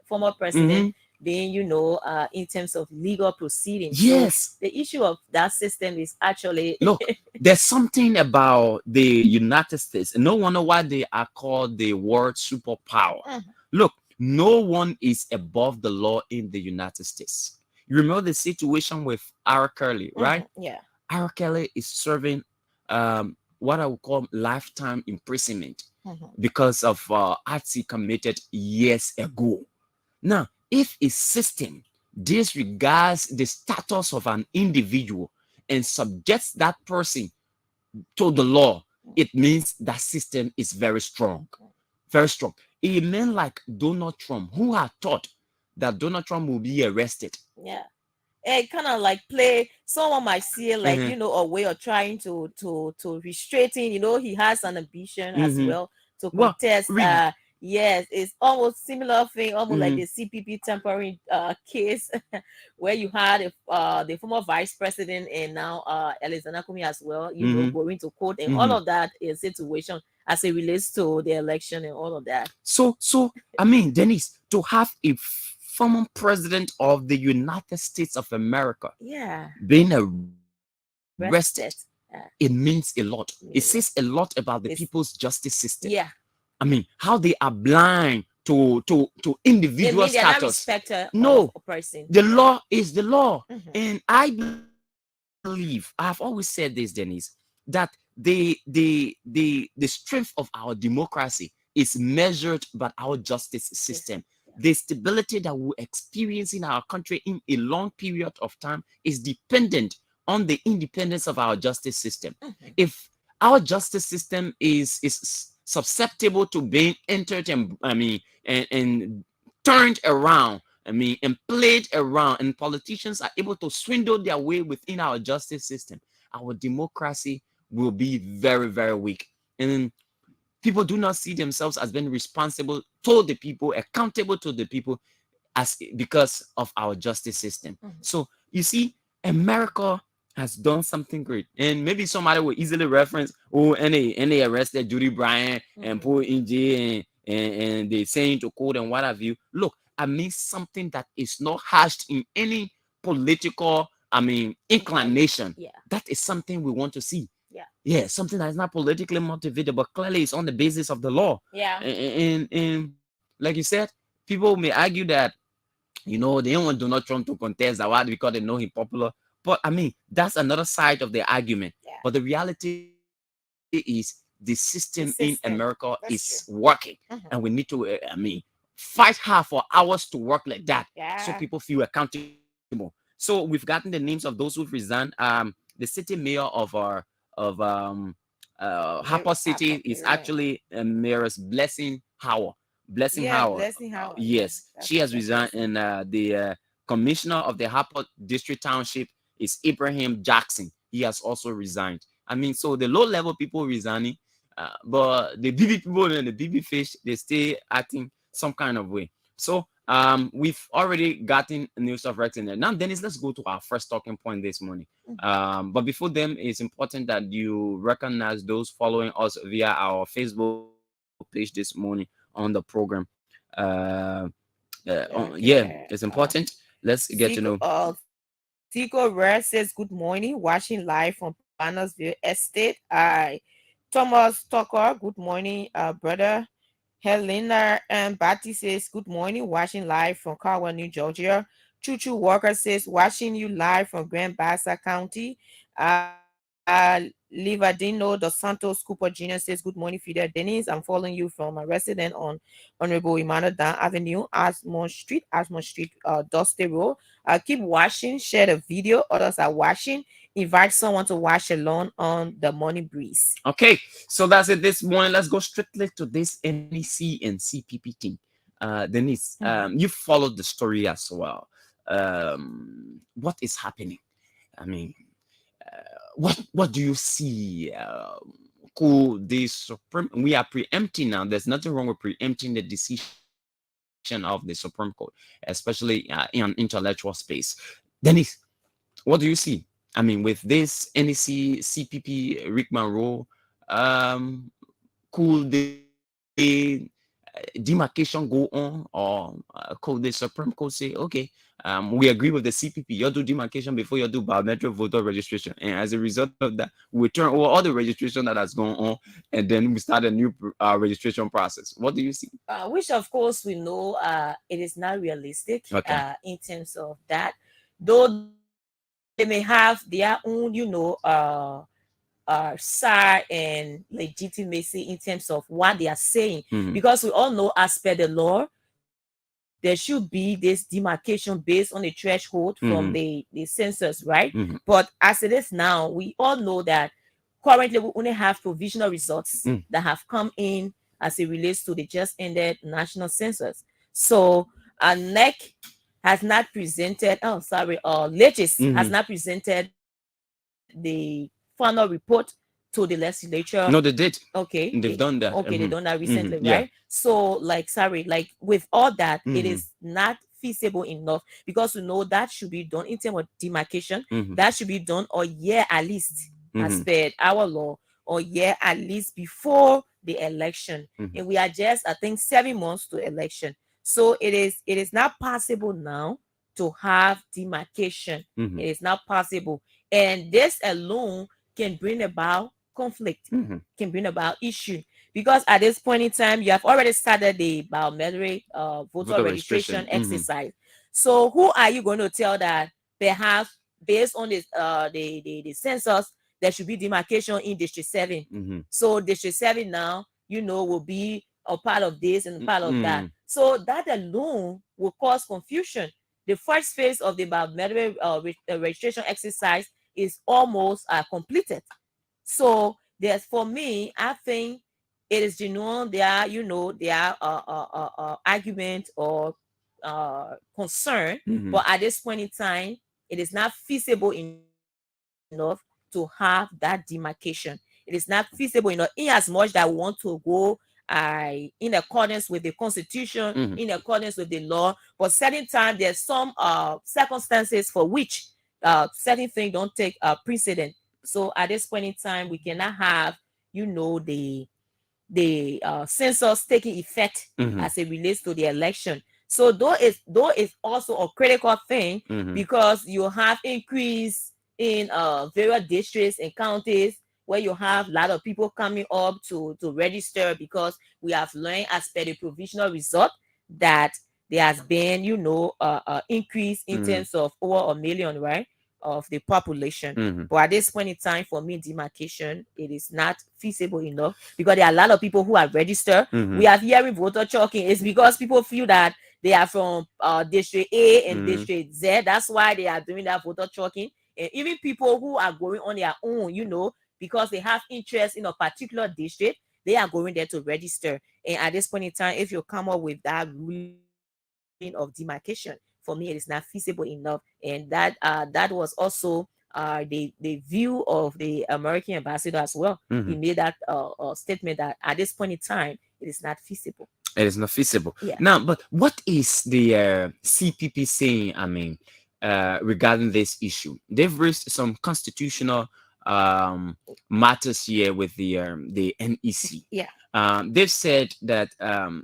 former president, being, in terms of legal proceedings.
Yes.
So the issue of that system is actually
look. There's something about the United States. No wonder why they are called the world superpower. Look, no one is above the law in the United States. You remember the situation with R. Kelly, right?
Yeah.
R. Kelly is serving what I would call lifetime imprisonment because of acts he committed years ago. Now, if a system disregards the status of an individual and subjects that person to the law, it means that system is very strong. Very strong. A man like Donald Trump, who had thought that Donald Trump will be arrested.
Yeah. It kind of like someone might see it like, a way of trying to restrain him. He has an ambition as well to contest. Yes, it's almost similar thing, almost like the CPP tampering case where you had the former vice president and now Alexander Kumi as well, going to court, and all of that is situation as it relates to the election and all of that.
So I mean, Denise, to have a former president of the United States of America being arrested, it means a lot. It says a lot about the people's justice system.
Yeah.
I mean, how they are blind to individual status.
No,
the law is the law. And I believe, I've always said this, Denise, that the strength of our democracy is measured by our justice system. The stability that we experience in our country in a long period of time is dependent on the independence of our justice system. If our justice system is susceptible to being entered and turned around, and played around, and politicians are able to swindle their way within our justice system, our democracy will be very, very weak. And people do not see themselves as being responsible to the people, accountable to the people, because of our justice system. So you see, America has done something great, and maybe somebody will easily reference, and they arrested Judy Bryant and put in jail, and they saying to court and what have you. Look, I mean, something that is not hashed in any political inclination. That is something we want to see. Something that is not politically motivated, but clearly it's on the basis of the law. And like you said, people may argue that they don't want Donald Trump to contest that because they know he's popular. But I mean, that's another side of the argument. But the reality is the system in America is working, and we need to fight hard for hours to work like that, so people feel accountable. So we've gotten the names of those who've resigned. The city mayor of Harper City is actually Mayor's Blessing Howard. Blessing Howard. Yes, she has resigned, and the commissioner of the Harper District Township is Abraham Jackson. He has also resigned. I mean, so the low-level people resigning, but the BB people and the BB fish, they stay acting some kind of way. So we've already gotten news of Rex in there. Now, Dennis, let's go to our first talking point this morning. But before them, it's important that you recognize those following us via our Facebook page this morning on the program. It's important. Let's get to know.
Tico Rare says, good morning, watching live from Bannersville Estate. Thomas Tucker, good morning, brother. Helena and Batty says, good morning, watching live from Caldwell, New Georgia. Choo Walker says, watching you live from Grand Bassa County. Livadino Dos Santos Cooper Jr. says, good morning, Fidel Dennis. I'm following you from a resident on Honorable Emmanuel Dan Avenue, Asmont Street, Dusty Road. Keep watching, share the video. Others are watching. Invite someone to watch alone on the Morning Breeze.
Okay, so that's it this morning. Let's go strictly to this NEC and CPP thing. Denise, you followed the story as well. What is happening? I mean, what do you see? Could the Supreme? We are preempting now. There's nothing wrong with preempting the decision of the Supreme Court, especially in intellectual space. Denise, what do you see? I mean, with this NEC, CPP, Rick Monroe, could the demarcation go on, or the Supreme Court say, okay, we agree with the CPP, you do demarcation before you do biometric voter registration, and as a result of that, we turn over all the registration that has gone on, and then we start a new registration process. What do you see?
Which of course we know it is not realistic.
Okay.
In terms of that, though they may have their own, side and legitimacy in terms of what they are saying, because we all know, as per the law, there should be this demarcation based on the threshold from the census, right? But as it is now, we all know that currently we only have provisional results that have come in as it relates to the just ended national census. So NEC has not presented, Legis has not presented the final report to the legislature.
No, they did.
Okay.
They've done that.
Okay, they've done that recently,
Yeah.
right? So, with all that, it is not feasible enough, because we know that should be done in terms of demarcation. That should be done a year at least, as per our law, or year at least before the election. And we are just, I think, 7 months to election. So it is not possible now to have demarcation. It is not possible. And this alone can bring about conflict, can bring about issue. Because at this point in time, you have already started the biometric voter registration exercise. So who are you going to tell that perhaps based on the census, there should be demarcation in District 7? So District 7 now, will be a part of this and part of that. So that alone will cause confusion. The first phase of the biometric registration exercise is almost completed. So there's, for me, I think it is genuine. Their argument or concern, but at this point in time, it is not feasible enough to have that demarcation. It is not feasible enough, in as much that we want to go in accordance with the Constitution, in accordance with the law. But certain times, there's some circumstances for which certain things don't take precedent. So at this point in time, we cannot have, the census taking effect as it relates to the election. So though it's also a critical thing, because you have increase in various districts and counties where you have a lot of people coming up to register, because we have learned, as per the provisional result, that there has been, increase in terms of over 1 million, right, of the population. But at this point in time, for me, demarcation, it is not feasible enough, because there are a lot of people who are registered. We are hearing voter chalking. It's because people feel that they are from District A and District Z. That's why they are doing that voter chalking. And even people who are going on their own, because they have interest in a particular district, they are going there to register. And at this point in time, if you come up with that ruling of demarcation, for me, it is not feasible enough. And that was also the view of the American ambassador as well. He made that statement that at this point in time, it is not feasible.
It is not feasible.
Yeah.
Now, but what is the CPP saying, regarding this issue? They've raised some constitutional matters here with the NEC.
Yeah.
They've said that,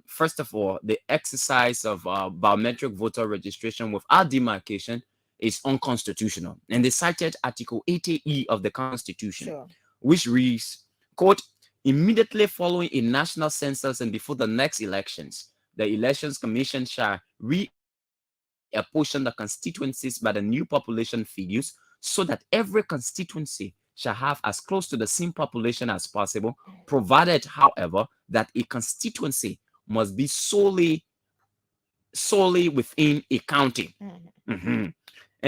first of all, the exercise of biometric voter registration without demarcation is unconstitutional. And they cited Article 80E of the Constitution, which reads, quote, immediately following a national census and before the next elections, the Elections Commission shall reapportion the constituencies by the new population figures, so that every constituency shall have as close to the same population as possible, provided, however, that a constituency must be solely within a county. And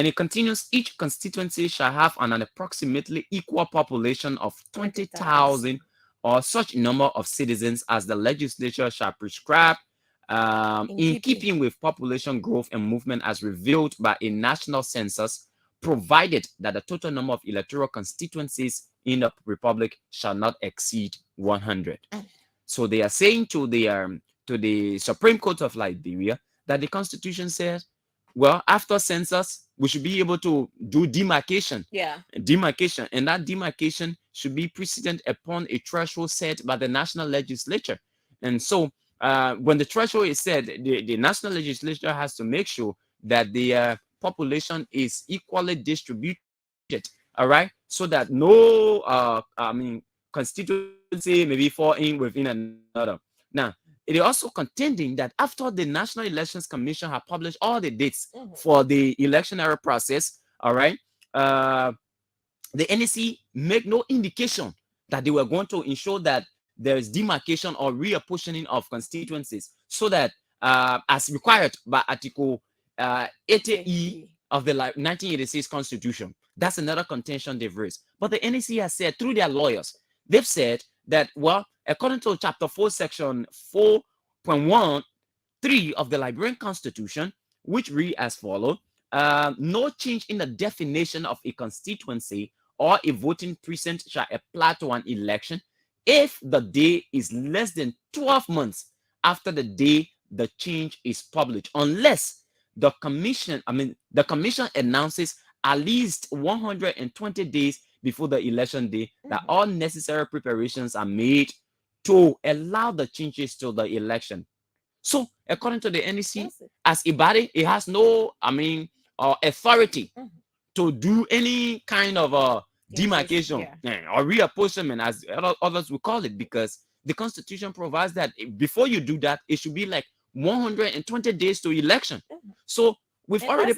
it continues, each constituency shall have an approximately equal population of 20,000 or such number of citizens as the legislature shall prescribe, in keeping with population growth and movement as revealed by a national census, provided that the total number of electoral constituencies in the republic shall not exceed 100. So they are saying to the Supreme Court of Liberia that the Constitution says, well, after census, we should be able to do demarcation. Demarcation, and that demarcation should be precedent upon a threshold set by the national legislature. And so when the threshold is set, the national legislature has to make sure that the population is equally distributed, all right, so that no constituency maybe fall in within another. Now, it is also contending that after the National Elections Commission have published all the dates for the electionary process, all right, the NEC make no indication that they were going to ensure that there is demarcation or reapportioning of constituencies, so that as required by Article 80E of the 1986 Constitution. That's another contention they've raised. But the NEC has said through their lawyers, they've said that, well, according to Chapter 4, Section 4.13 of the Liberian Constitution, which read as follows: no change in the definition of a constituency or a voting precinct shall apply to an election if the day is less than 12 months after the day the change is published, unless the commission announces at least 120 days before the election day that all necessary preparations are made to allow the changes to the election. So, according to the NEC, as a body, it has no, authority to do any kind of demarcation or reapportionment, as others will call it, because the Constitution provides that before you do that, it should be like 120 days to election. So we've already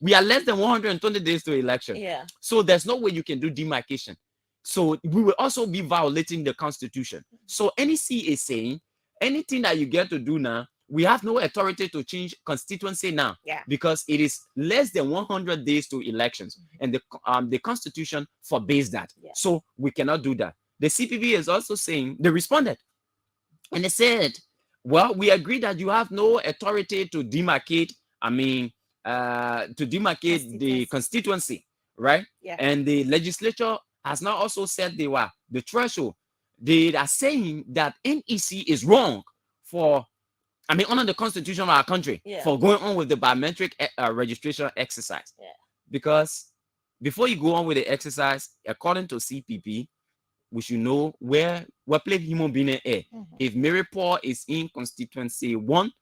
we are less than 120 days to election. So there's no way you can do demarcation. So we will also be violating the Constitution. So NEC is saying anything that you get to do now, we have no authority to change constituency now, because it is less than 100 days to elections, and the Constitution forbids that. So we cannot do that. The CPP is also saying, they responded, and they said, well, we agree that you have no authority to demarcate, the constituency, right? And the legislature has now also said the threshold. They are saying that NEC is wrong for, under the Constitution of our country, for going on with the biometric registration exercise. Because before you go on with the exercise, according to CPP, we should know where place human being is. If Miripur is in constituency 1,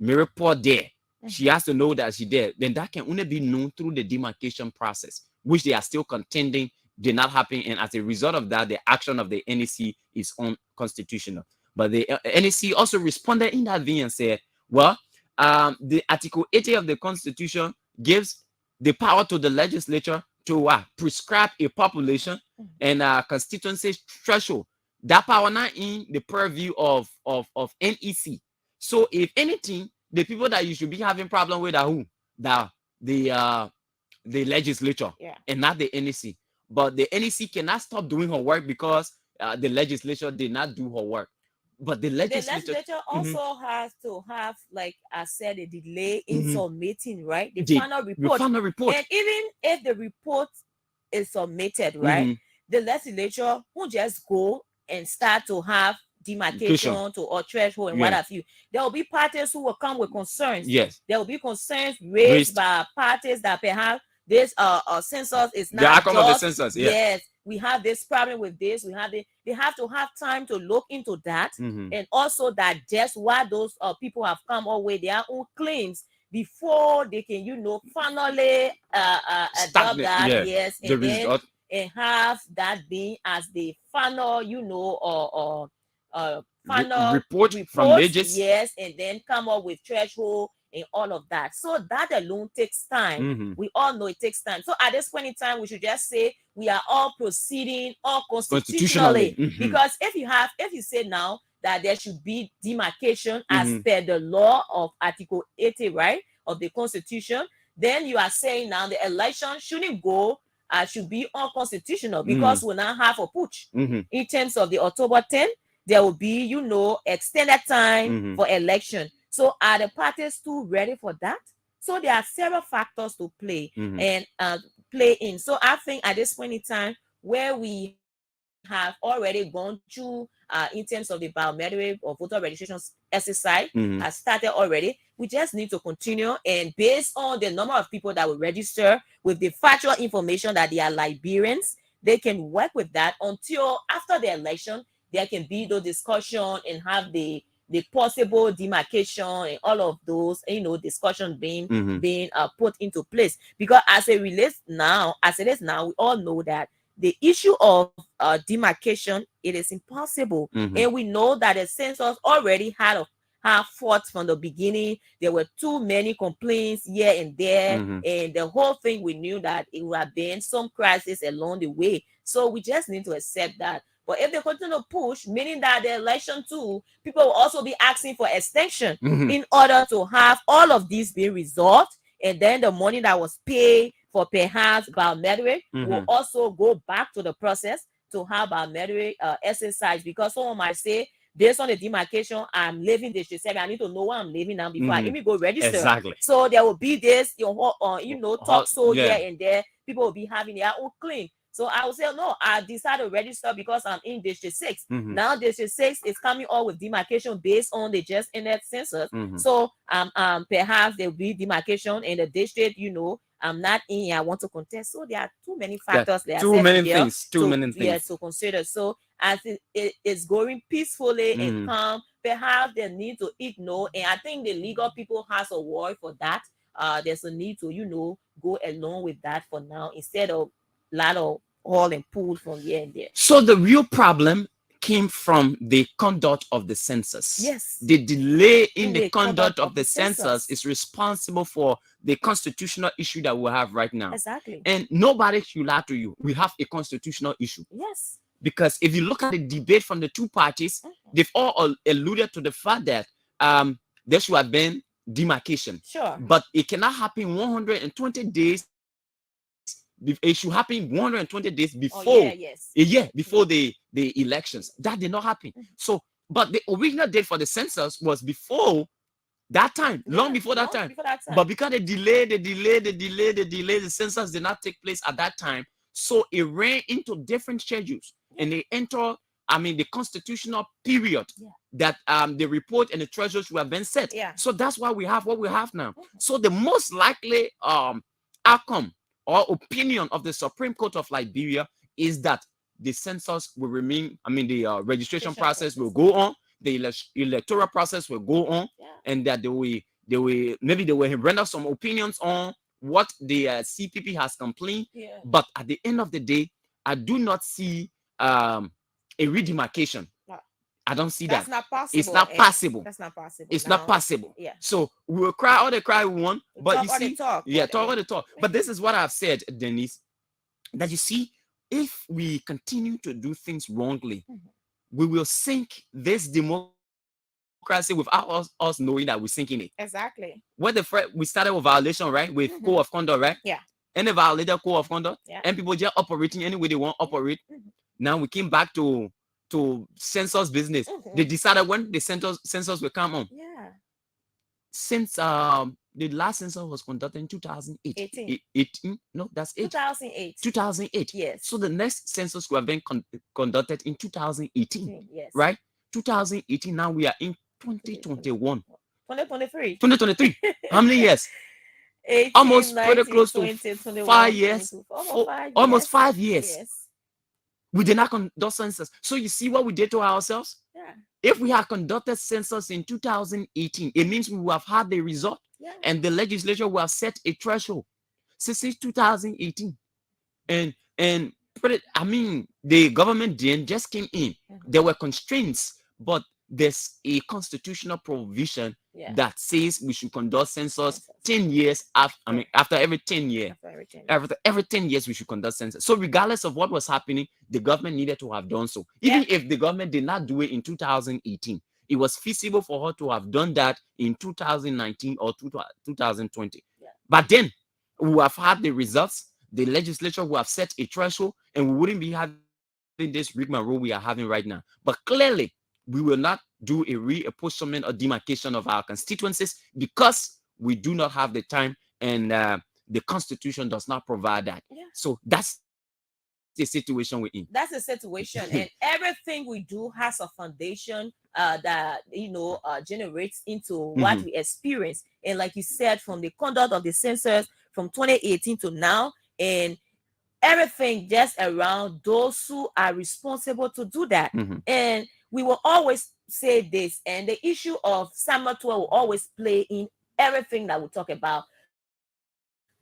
Miripur there, she has to know that she's there. Then that can only be known through the demarcation process, which they are still contending did not happen. And as a result of that, the action of the NEC is unconstitutional. But the NEC also responded in that vein and said, well, the Article 80 of the Constitution gives the power to the legislature to prescribe a population and constituency threshold. That power not in the purview of NEC. So if anything, the people that you should be having problem with are who? The legislature, and not the NEC. But the NEC cannot stop doing her work because the legislature did not do her work. But the legislature
also has to have, like I said, a delay in submitting, right? The final report. And even if the report is submitted, right, the legislature won't just go and start to have demarcation to or threshold and what have you. There will be parties who will come with concerns. There will be concerns raised by parties that perhaps this census is not
the outcome
just,
of the census.
Yes, we have this problem with this. They have to have time to look into that, and also that just why those people have come up with their own claims before they can, finally adopt that. And then and have that being as the final, final
report from Legis.
And then come up with threshold and all of that. So that alone takes time. We all know it takes time. So at this point in time, we should just say we are all proceeding all constitutionally. Because if you say now that there should be demarcation as per the law of Article 80, right, of the Constitution, then you are saying now the election shouldn't go, should be unconstitutional, because we'll now have a putsch in terms of the October 10th. There will be, extended time for election. So are the parties too ready for that? So there are several factors to play and play in. So I think at this point in time, where we have already gone through in terms of the biometric or voter registration exercise has started already, we just need to continue, and based on the number of people that will register with the factual information that they are Liberians, they can work with that until after the election. there can be no discussion and have the possible demarcation and all of those, discussion being put into place. Because as it is now, we all know that the issue of demarcation, it is impossible. And we know that the census already have fought from the beginning. There were too many complaints here and there, and the whole thing, we knew that it would have been some crisis along the way. So we just need to accept that. But if they continue to push, meaning that the election too, people will also be asking for extension in order to have all of these be resolved. And then the money that was paid for perhaps biometric will also go back to the process to have biometric exercise. Because someone might say, based on the demarcation, I'm living District 7. I need to know where I'm living now before I even go register.
Exactly.
So there will be this, talk here and there. People will be having their own claim. So I will say, no, I decided to register because I'm in District 6. Now District 6 is coming up with demarcation based on the just ended census. So perhaps there will be demarcation in the district, I'm not in, I want to contest. So there are too many factors.
Too many things
to consider. So as it is going peacefully and calm, perhaps they need to ignore. And I think the legal people has a word for that. There's a need to, go along with that for now, instead of a lot of all and pull from here and there.
So the real problem came from the conduct of the census.
Yes.
The delay in the conduct of the census is responsible for the constitutional issue that we have right now.
Exactly.
And nobody should lie to you. We have a constitutional issue.
Yes.
Because if you look at the debate from the two parties, they've all alluded to the fact that there should have been demarcation.
Sure.
But it cannot happen 120 days. It should happen 120 days before before the elections. That did not happen. So, but the original date for the census was before that time, long before that time. But because they delayed, the census did not take place at that time. So it ran into different schedules, and they enter, the constitutional period that the report and the treasures were been set. So that's why we have what we have now. So the most likely outcome or opinion of the Supreme Court of Liberia is that the census will remain, the registration process will go on, the electoral process will go on, and that they will render some opinions on what the CPP has complained. But at the end of the day, I do not see a redemarcation. I don't see
That's
that.
not possible.
It's not possible.
That's not possible.
It's not possible. So we'll cry all the cry we want, but you see, talk all the talk. But this is what I've said, Denise, that you see, if we continue to do things wrongly, we will sink this democracy without us knowing that we're sinking it.
Exactly.
We started with violation, right? With code of conduct, right?
Yeah.
Any violated code of conduct, and people just operating any way they want to operate. Now we came back to census business. They decided when the census will come on.
Yeah.
Since the last census was conducted in 2008. 18? No, that's 8.
2008.
2008.
Yes.
So the next census will have been conducted in 2018.
Yes.
Right? 2018. Now we are in 2021.
2023.
2023. How many years?
18,
almost
19,
pretty close
20,
to
21,
5 years.
22,
Almost 5 years.
Yes.
We did not conduct census. So you see what we did to ourselves?
Yeah.
If we had conducted census in 2018, it means we would have had the result, and the legislature will have set a threshold since 2018. And the government then just came in. There were constraints, but there's a constitutional provision that says we should conduct census 10 years after every 10 years. Every 10 years we should conduct census. So regardless of what was happening, the government needed to have done so. Even if the government did not do it in 2018, it was feasible for her to have done that in 2019 or 2020. But then we will have had the results. The legislature will have set a threshold, and we wouldn't be having this rigmarole we are having right now. But clearly, we will not do a reapportionment or demarcation of our constituencies because we do not have the time, and the Constitution does not provide that. So that's the situation we're in.
That's the situation. And everything we do has a foundation that generates into what we experience. And like you said, from the conduct of the census from 2018 to now, and everything just around those who are responsible to do that. And we will always say this, and the issue of Samuel 12 will always play in everything that we talk about.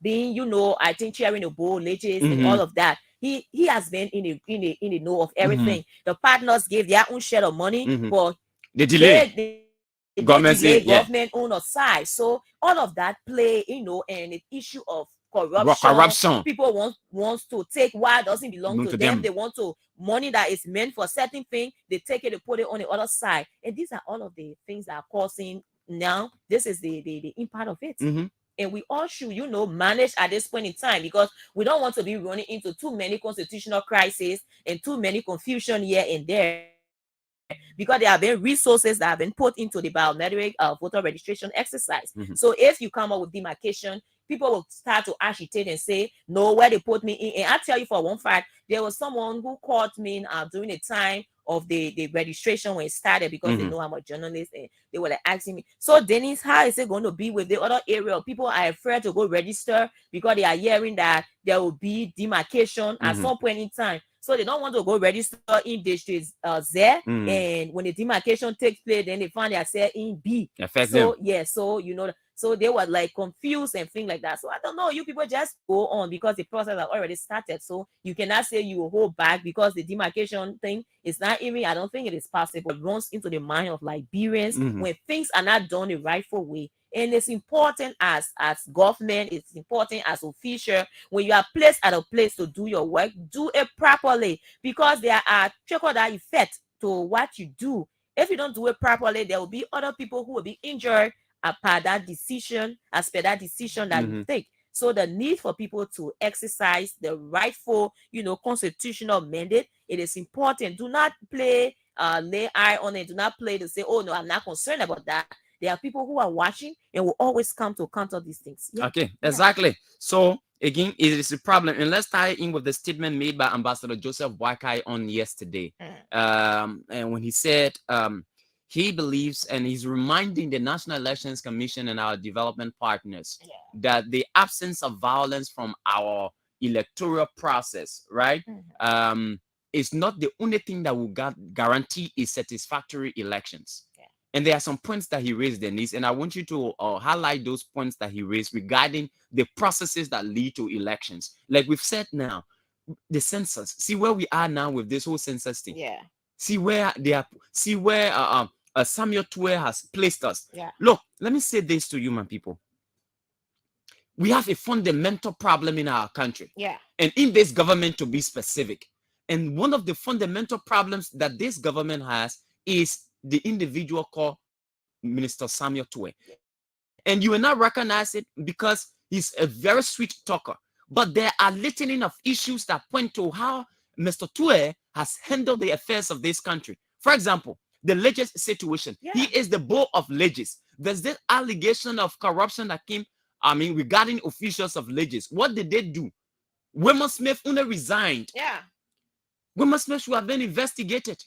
Being, I think sharing a bowl, leches, and all of that. He has been in the know of everything. The partners gave their own share of money, but
the delay.
Government on the side. So all of that play, and the issue of corruption. People wants to take what doesn't belong to them. They want to money that is meant for a certain thing. They take it and put it on the other side. And these are all of the things that are causing now. This is the impact of it. And we all should, manage at this point in time, because we don't want to be running into too many constitutional crises and too many confusion here and there. Because there have been resources that have been put into the biometric voter registration exercise. So if you come up with demarcation, people will start to agitate and say, no, where they put me in. And I tell you for one fact, there was someone who called me during the time of the registration when it started, because they know I'm a journalist, and they were like asking me, so Dennis, how is it going to be with the other area? People are afraid to go register because they are hearing that there will be demarcation at some point in time. So they don't want to go register in district Z. And when the demarcation takes place, then they find themselves in B. So they were like confused and things like that. So I don't know, you people just go on, because the process has already started. So you cannot say you will hold back, because the demarcation thing is not even, I don't think it is possible. It runs into the mind of Liberians when things are not done the rightful way. And it's important as government, it's important as official, when you are placed at a place to do your work, do it properly, because there are trickle-down effect to what you do. If you don't do it properly, there will be other people who will be injured as per that decision that you take. So the need for people to exercise the rightful, constitutional mandate, it is important. Do not lay eye on it. Do not play to say, oh no, I'm not concerned about that. There are people who are watching and will always come to counter these things.
Exactly. So again, it is a problem. And let's tie in with the statement made by Ambassador Joseph Boakai on yesterday. And when he said he believes, and he's reminding the National Elections Commission and our development partners that the absence of violence from our electoral process, right, is not the only thing that will guarantee a satisfactory elections. And there are some points that he raised, Denise, and I want you to highlight those points that he raised regarding the processes that lead to elections. Like we've said now, the census. See where we are now with this whole census thing. See where they are. See where Samuel 12 has placed us. Look, let me say this to you, my people. We have a fundamental problem in our country. And in this government, to be specific. And one of the fundamental problems that this government has is the individual called Minister Samuel 12. And you will not recognize it because he's a very sweet talker. But there are litany of issues that point to how Mr. 12 has handled the affairs of this country. For example, the Leges situation. He is the bull of Leges. There's this allegation of corruption that came, regarding officials of Leges. What did they do? Wilma Smith only resigned. Wilma Smith should have been investigated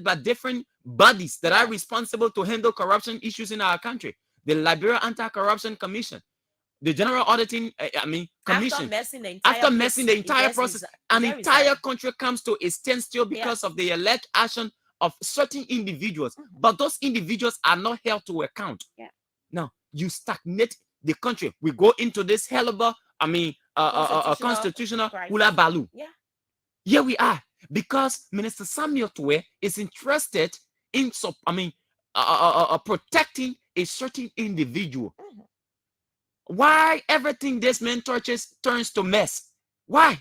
by different bodies that are responsible to handle corruption issues in our country. The Liberia Anti-Corruption Commission, the General Auditing Commission. After messing the entire process, an entire country comes to a standstill because of the alleged action of certain individuals. But those individuals are not held to account. Now, you stagnate the country. We go into this hellable, constitutional hula baloo. Here we are. Because Minister Samuel 12 is interested in protecting a certain individual. Why everything this man touches turns to mess? Why?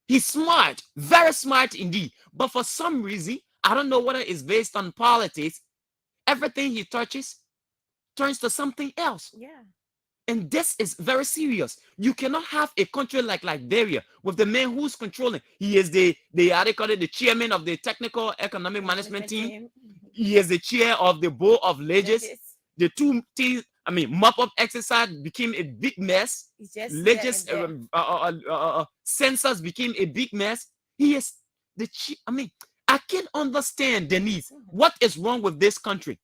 He's smart, very smart indeed. But for some reason, I don't know whether it's based on politics, everything he touches turns to something else. And this is very serious. You cannot have a country like Liberia with the man who's controlling. He is the chairman of the technical economic management team. He is the chair of the board of Leges. The two teams, mop-up exercise became a big mess. Leges census became a big mess. He is the chief. I can't understand, Denise. What is wrong with this country?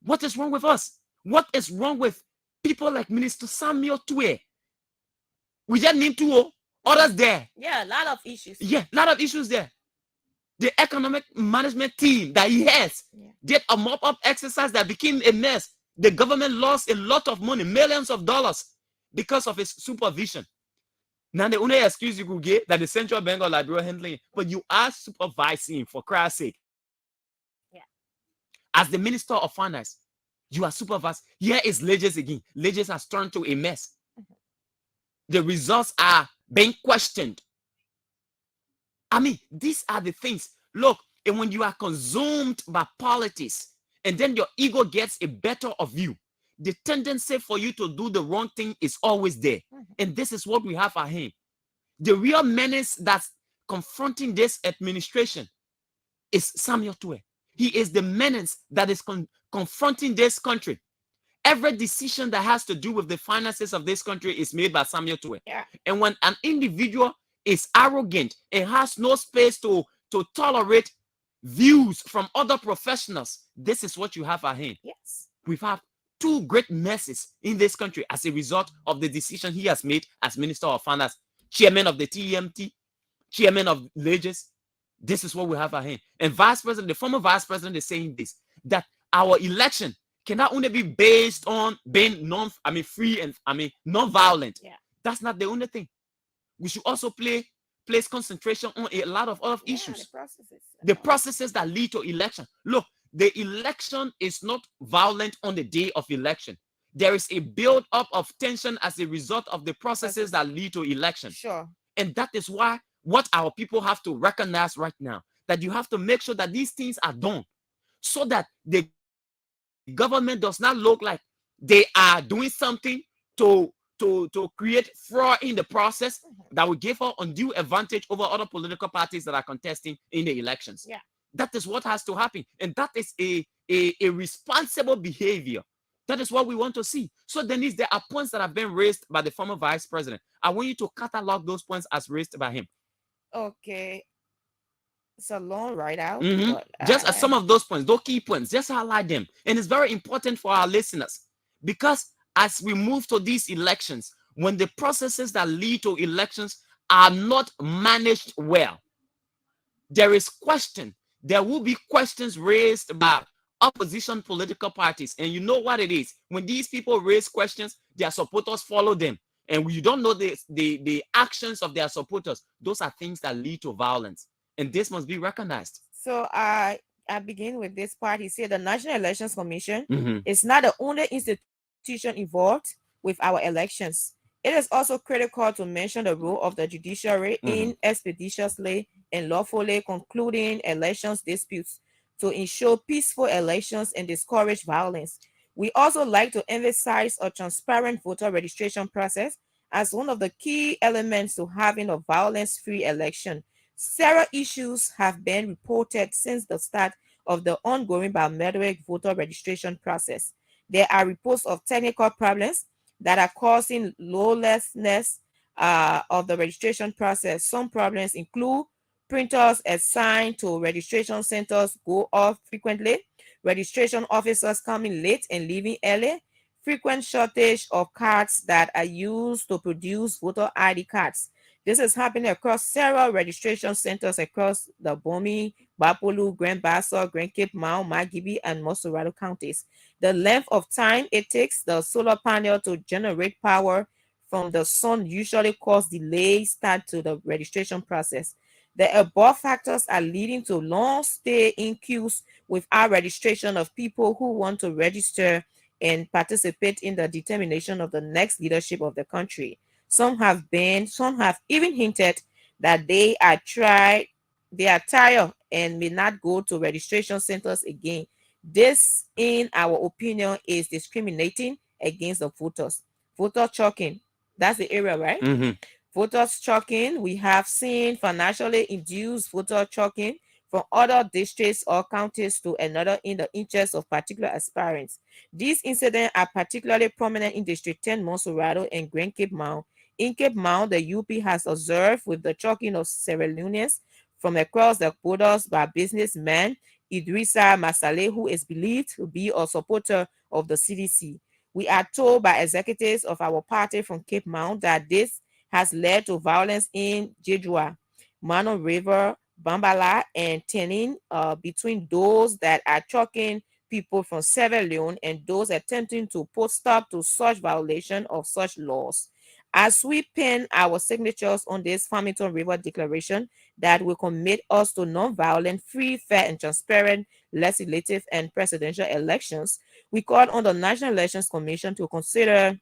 What is wrong with us? What is wrong with people like Minister Samuel 12? We just need to others there.
Yeah, a lot of issues.
Yeah, a lot of issues there. The economic management team that he has did a mop-up exercise that became a mess. The government lost a lot of money, millions of dollars, because of his supervision. Now, the only excuse you could get that the Central Bank of Liberia handling, but you are supervising, for Christ's sake.
Yeah.
As the Minister of Finance, you are supervising. Here is Legis again. Legis has turned to a mess. The results are being questioned. I mean, these are the things. Look, and when you are consumed by politics, and then your ego gets a better of you, the tendency for you to do the wrong thing is always there. And this is what we have at hand. The real menace that's confronting this administration is Samuel Tue. He is the menace that is confronting this country. Every decision that has to do with the finances of this country is made by Samuel Tue.
Yeah.
And when an individual is arrogant and has no space to tolerate views from other professionals, this is what you have at hand.
Yes.
We've had two great messes in this country as a result of the decision he has made as Minister of Finance, chairman of the TMT, chairman of Legis. This is what we have at hand. And Vice President, the former Vice President, is saying this, that our election cannot only be based on being free and non-violent.
Yeah.
That's not the only thing. We should also place concentration on a lot of other issues. The processes that lead to election. Look, the election is not violent on the day of election. There is a build-up of tension as a result of the processes that lead to election.
Sure.
And that is why what our people have to recognize right now, that you have to make sure that these things are done so that the government does not look like they are doing something to create fraud in the process that will give her undue advantage over other political parties that are contesting in the elections.
Yeah.
That is what has to happen. And that is a responsible behavior. That is what we want to see. So, Denise, there are points that have been raised by the former Vice President. I want you to catalog those points as raised by him.
Okay. It's a long write out.
Just some of those points, those key points, just highlight them. And it's very important for our listeners because as we move to these elections, when the processes that lead to elections are not managed well, there is question. There will be questions raised by opposition political parties. And you know what it is. When these people raise questions, their supporters follow them. And you don't know the actions of their supporters. Those are things that lead to violence. And this must be recognized.
So I begin with this part. He said the National Elections Commission is not the only institution involved with our elections. It is also critical to mention the role of the judiciary in expeditiously and lawfully concluding elections disputes to ensure peaceful elections and discourage violence. We also like to emphasize a transparent voter registration process as one of the key elements to having a violence-free election. Several issues have been reported since the start of the ongoing biometric voter registration process. There are reports of technical problems that are causing lawlessness of the registration process. Some problems include printers assigned to registration centers go off frequently, registration officers coming late and leaving early, frequent shortage of cards that are used to produce voter ID cards. This is happening across several registration centers across the Bomi, Bapolu, Grand Bassa, Grand Cape Mount, Magibi, and Mosorado counties. The length of time it takes the solar panel to generate power from the sun usually cause delays start to the registration process. The above factors are leading to long stay in queues without registration of people who want to register and participate in the determination of the next leadership of the country. Some have even hinted that they are tired and may not go to registration centers again. This, in our opinion, is discriminating against the voters. Voter choking, that's the area, right? Voters choking, we have seen financially induced voter choking from other districts or counties to another in the interest of particular aspirants. These incidents are particularly prominent in District 10, Mosorado, and Grand Cape Mount. In Cape Mount, the UP has observed with the choking of Sierra Leoneans from across the borders by businessman Idrissa Masale, who is believed to be a supporter of the CDC. We are told by executives of our party from Cape Mount that this has led to violence in Jejua, Mano River, Bambala, and Tenin between those that are choking people from Sierra Leone and those attempting to put stop to such violation of such laws. As we pen our signatures on this Farmington River Declaration that will commit us to non-violent, free, fair, and transparent legislative and presidential elections, we call on the National Elections Commission to consider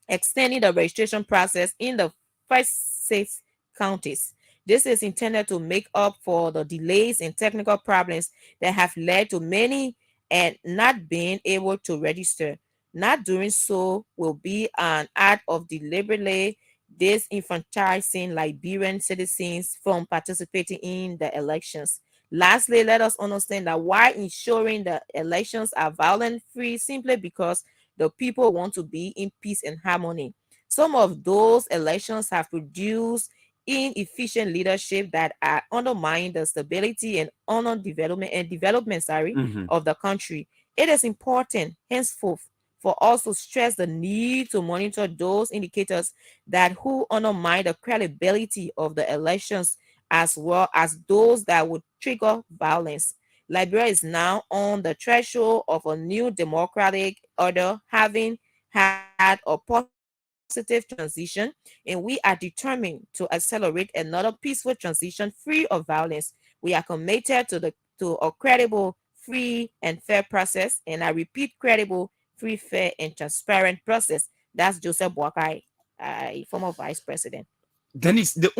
extending the registration process in the first 6 counties. This is intended to make up for the delays and technical problems that have led to many and not being able to register. Not doing so will be an act of deliberately disenfranchising Liberian citizens from participating in the elections. Lastly, let us understand that while ensuring the elections are violence-free simply because the people want to be in peace and harmony, some of those elections have produced inefficient leadership that are undermining the stability and development of the country. It is important henceforth for us to stress the need to monitor those indicators that who undermine the credibility of the elections as well as those that would trigger violence. Liberia is now on the threshold of a new democratic order, having had a positive transition, and we are determined to accelerate another peaceful transition free of violence. We are committed to a credible, free, and fair process, and I repeat, credible, free, fair, and transparent process. That's Joseph Boakai, former vice president.
Dennis, the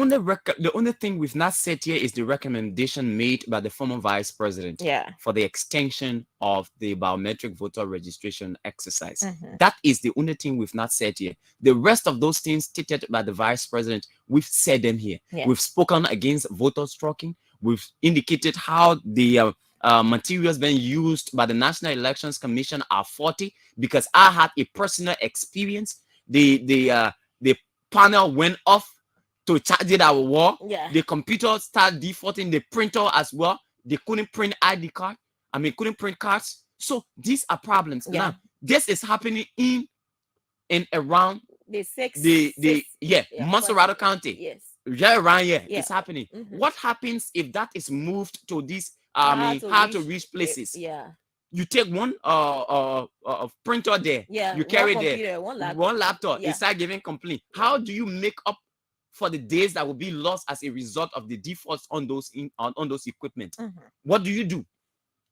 only thing we've not said here is the recommendation made by the former vice president for the extension of the biometric voter registration exercise. That is the only thing we've not said here. The rest of those things stated by the vice president, we've said them here. We've spoken against voter stalking. We've indicated how the materials being used by the National Elections Commission are faulty, because I had a personal experience. The panel went off to charge it our wall. The computer started defaulting, the printer as well. They couldn't print ID card. Couldn't print cards. So these are problems. Now, this is happening in and around Monserrato County. Around here, it's happening. What happens if that is moved to these hard to reach places? You take one printer there, you carry there, one laptop, you start giving complaint. How do you make up for the days that will be lost as a result of the defaults on those equipment? What do you do?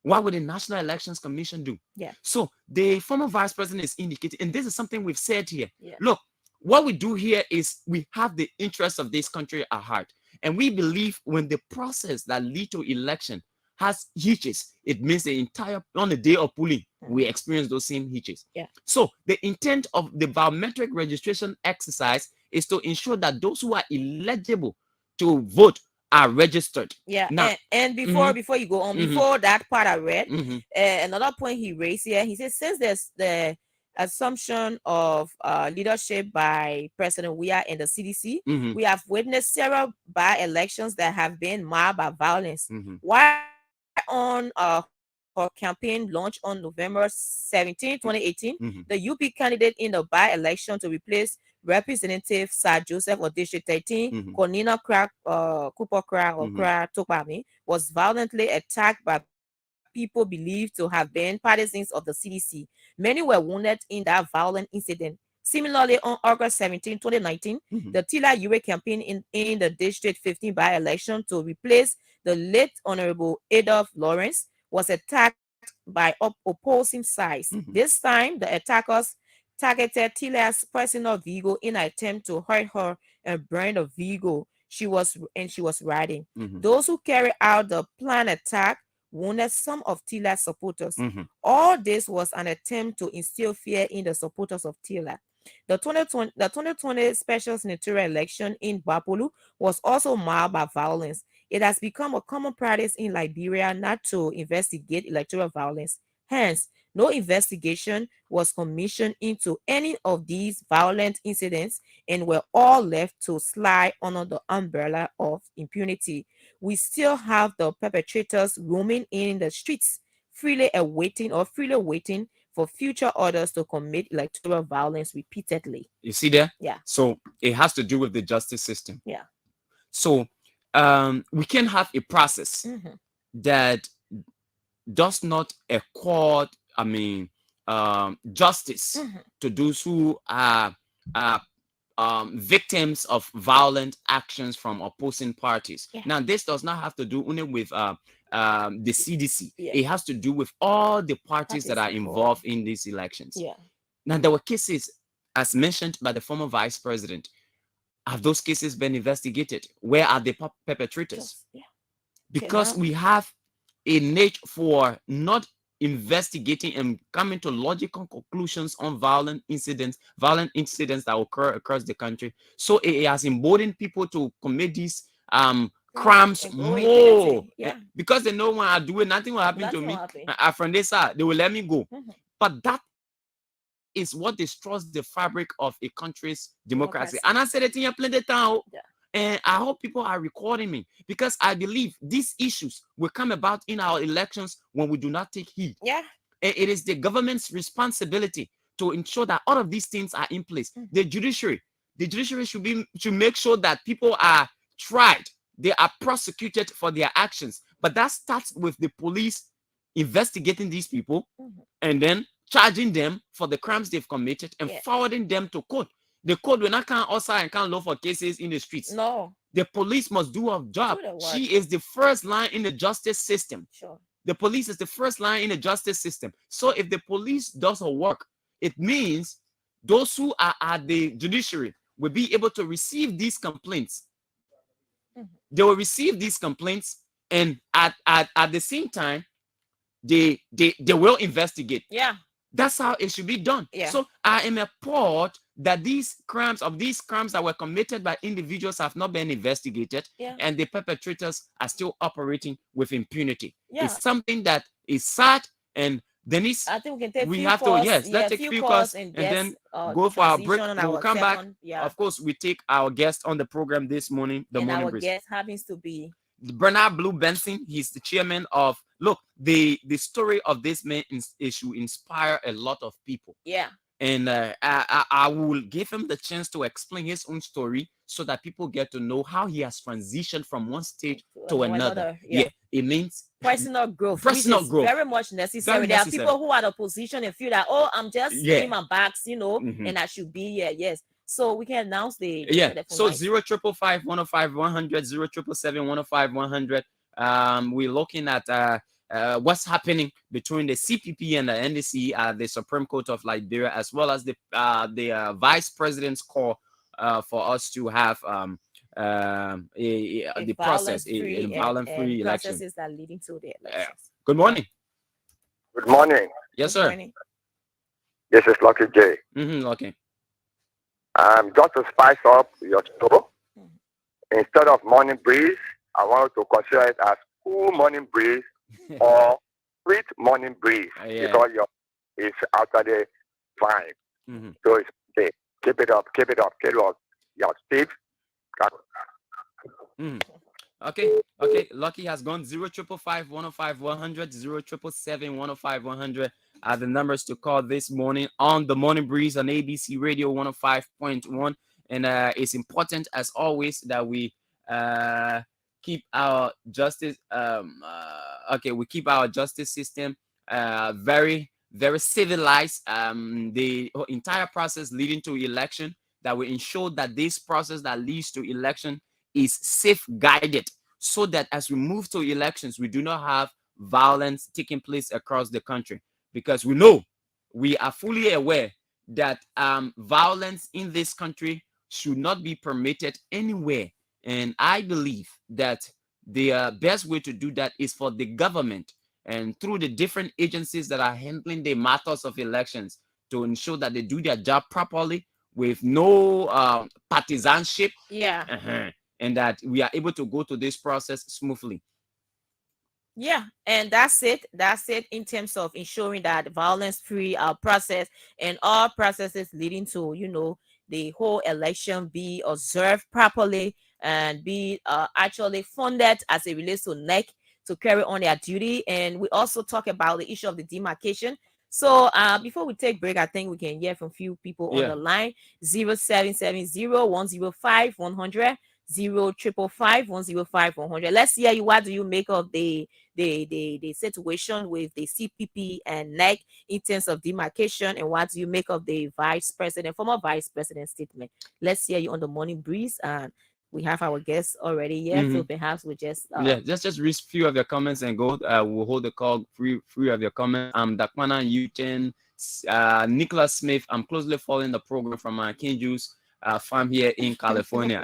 What would the National Elections Commission do? So the former vice president is indicating, and this is something we've said here. Look, what we do here is we have the interests of this country at heart, and we believe when the process that lead to election has hitches, it means the entire on the day of polling we experience those same hitches. So the intent of the biometric registration exercise is to ensure that those who are eligible to vote are registered.
Now, and before you go on, before that part I read, another point he raised here, he says since there's the assumption of leadership by President Weah and the CDC, we have witnessed several by-elections that have been marred by violence. Why on her campaign launched on November 17, 2018, the UP candidate in the by-election to replace Representative Sir Joseph of District 13, Konina Cooper Tokpami, was violently attacked by people believed to have been partisans of the CDC. Many were wounded in that violent incident. Similarly, on August 17, 2019, the Tila Ure campaign in the District 15 by-election to replace the late Honorable Adolph Lawrence was attacked by opposing sides. This time, the attackers targeted Tila's personal vehicle in an attempt to hurt her and burn the vehicle she was riding. Those who carried out the planned attack wounded some of Tila's supporters. All this was an attempt to instill fear in the supporters of Tila. The 2020 special senatorial election in Bapolu was also marred by violence. It has become a common practice in Liberia not to investigate electoral violence. Hence, no investigation was commissioned into any of these violent incidents, and were all left to slide under the umbrella of impunity. We still have the perpetrators roaming in the streets, freely waiting for future orders to commit electoral violence repeatedly.
You see there?
Yeah.
So it has to do with the justice system.
Yeah.
So we can have a process that does not accord, justice to those who are victims of violent actions from opposing parties.
Yeah.
Now, this does not have to do only with the CDC.
Yeah.
It has to do with all the parties that are involved in these elections.
Yeah.
Now, there were cases, as mentioned by the former vice president. Have those cases been investigated? Where are the perpetrators?
Yeah.
Because we have a need for not investigating and coming to logical conclusions on violent incidents that occur across the country. So it has emboldened people to commit these crimes more.
Yeah.
Because they know when I do it, nothing will happen to me. From this side, they will let me go. But that is what destroys the fabric of a country's democracy. And I said it in your plenty town. And I hope people are recording me, because I believe these issues will come about in our elections when we do not take heed.
Yeah.
And it is the government's responsibility to ensure that all of these things are in place. The judiciary should make sure that people are tried, they are prosecuted for their actions. But that starts with the police investigating these people and then charging them for the crimes they've committed and forwarding them to court. The court will not come outside and can't look for cases in the streets.
No.
The police must do a job. She is the first line in the justice system.
Sure.
The police is the first line in the justice system. So if the police does her work, it means those who are at the judiciary will be able to receive these complaints. They will receive these complaints, and at the same time, they will investigate.
Yeah.
That's how it should be done.
Yeah.
So I am appalled that these crimes that were committed by individuals have not been investigated, and the perpetrators are still operating with impunity.
Yeah.
It's something that is sad. And Denise,
I think we can take
let's take few calls and then go for our break. We will come back. Of course, we take our guest on the program this morning.
Our guest happens to be
Bernard Blue Benson. He's the chairman of, look, the story of this man issue inspire a lot of people.
Yeah.
And I will give him the chance to explain his own story so that people get to know how he has transitioned from one stage to another. Yeah. It means
personal growth.
Personal growth.
Very much necessary. There are people who are in a position and feel that, oh, I'm just in my box, and I should be here. Yes. So we can announce the
so 0555 105 100 0777 105 100. We're looking at what's happening between the CPP and the NDC at the Supreme Court of Liberia, as well as the vice president's call for us to have the process, a violent-free election.
Processes that are leading to the elections.
Good morning.
Good morning.
Yes, sir.
This is Lucky J.
Lucky.
Just to spice up your show, instead of morning breeze, I want to consider it as cool morning breeze or sweet morning breeze, because it's after the 5. So it's okay. Keep it up. Your Steve.
Okay. Lucky has gone 0555 105 100 0777 105 100 are the numbers to call this morning on the Morning Breeze on ABC Radio 105.1. And it's important, as always, that we keep our justice we keep our justice system very, very civilized. The entire process leading to election, that will ensure that this process that leads to election is safe guided, so that as we move to elections, we do not have violence taking place across the country. Because we are fully aware that violence in this country should not be permitted anywhere. And I believe that the best way to do that is for the government, and through the different agencies that are handling the matters of elections, to ensure that they do their job properly with no partisanship.
Yeah.
And that we are able to go to this process smoothly.
Yeah, and that's it in terms of ensuring that violence-free process and all processes leading to the whole election be observed properly and be actually funded as it relates to NEC to carry on their duty. And we also talk about the issue of the demarcation. So before we take break, I think we can hear from few people on the line. 0770-105-100, 0555-105-100. Let's hear you. What do you make of the situation with the CPP and NEC in terms of demarcation, and what do you make of the former vice president statement? Let's hear you on the morning breeze, and we have our guests already here, so perhaps we just
just read a few of your comments and go. We'll hold the call free of your comments. Dakwana Yuchen, Nicholas Smith. I'm closely following the program from King Juice farm here in California.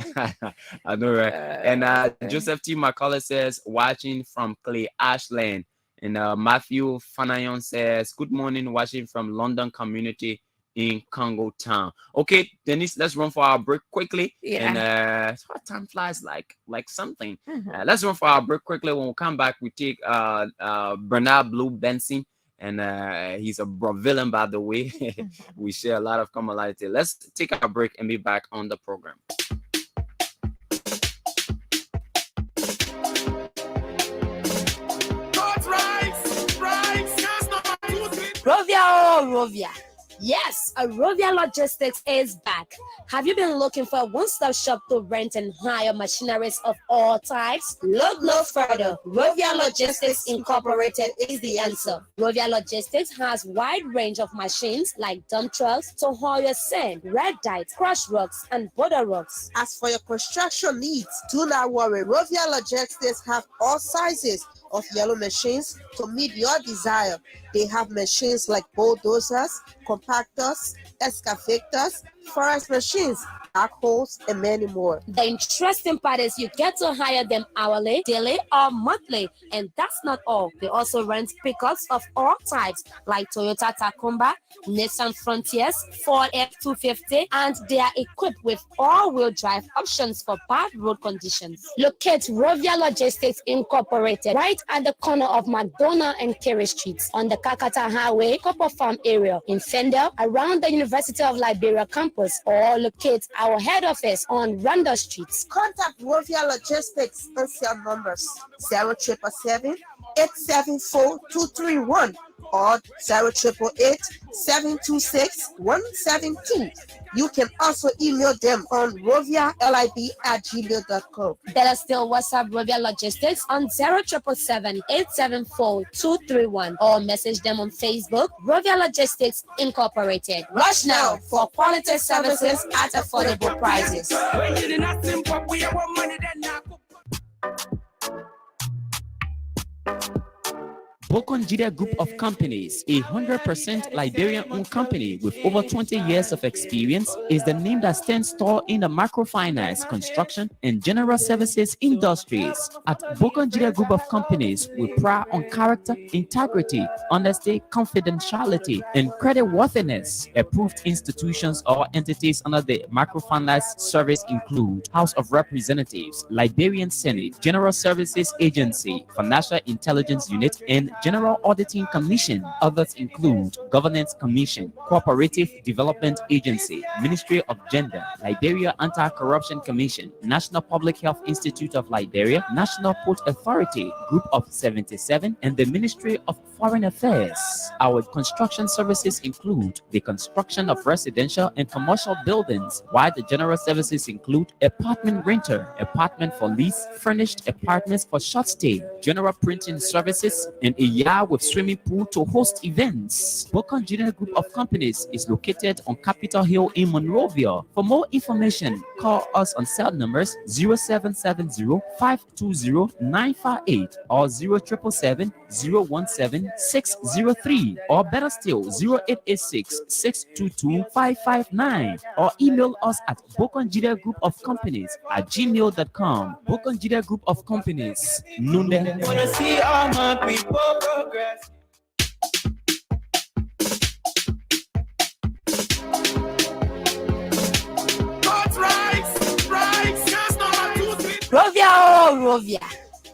I know, right? And Joseph T. McCullough says watching from Clay Ashland. And Matthew Fanayon says good morning, watching from London community in Congo Town. Okay, Denise, let's run for our break quickly. And what time flies like something. Let's run for our break quickly. When we come back, we take Bernard Blue Benson, and he's a villain, by the way. We share a lot of commonality. Let's take our break and be back on the program.
Rovia. Yes, Rovia Logistics is back. Have you been looking for a one-stop shop to rent and hire machineries of all types? Look no further. Rovia Logistics Incorporated is the answer. Rovia Logistics has wide range of machines like dump trucks to haul your sand, red dye, crush rocks, and border rocks.
As for your construction needs, do not worry. Rovia Logistics have all sizes of yellow machines to meet your desire. They have machines like bulldozers, compactors, excavators, forest machines, backhoes, and many more.
The interesting part is you get to hire them hourly, daily, or monthly. And that's not all. They also rent pickups of all types like Toyota Tacoma, Nissan Frontiers, Ford F-250, and they are equipped with all-wheel drive options for bad road conditions. Locate Rovia Logistics Incorporated right at the corner of McDonough and Kerry Streets on the Kakata Highway, Copper Farm area in Fendel, around the University of Liberia campus, or locate our head office on Randall Street.
Contact Rovia Logistics and cell numbers 0777-874-231 or 0888-726-172. You can also email them on rovialib@gmail.com.
Better still, WhatsApp Rovia Logistics on 0777-874-231 or message them on Facebook, Rovia Logistics Incorporated. Rush now for quality services at affordable prices.
Bokonjida Group of Companies, a 100% Liberian-owned company with over 20 years of experience, is the name that stands tall in the microfinance, construction, and general services industries. At Bokonjida Group of Companies, we pride on character, integrity, honesty, confidentiality, and creditworthiness. Approved institutions or entities under the microfinance service include House of Representatives, Liberian Senate, General Services Agency, Financial Intelligence Unit, and General Auditing Commission. Others include Governance Commission, Cooperative Development Agency, Ministry of Gender, Liberia Anti-Corruption Commission, National Public Health Institute of Liberia, National Port Authority, Group of 77, and the Ministry of Foreign Affairs. Our construction services include the construction of residential and commercial buildings, while the general services include apartment renter, apartment for lease, furnished apartments for short stay, general printing services, and a yard with swimming pool to host events. Bokonjida Group of Companies is located on Capitol Hill in Monrovia. For more information, call us on cell numbers 0770-520-958 or 0777-017-603, or better still 0886-622-559, or email us at bokonjida@gmail.com. Bokonjida Group of Companies. Nunde.
Wanna see all my people progress.
Rovia.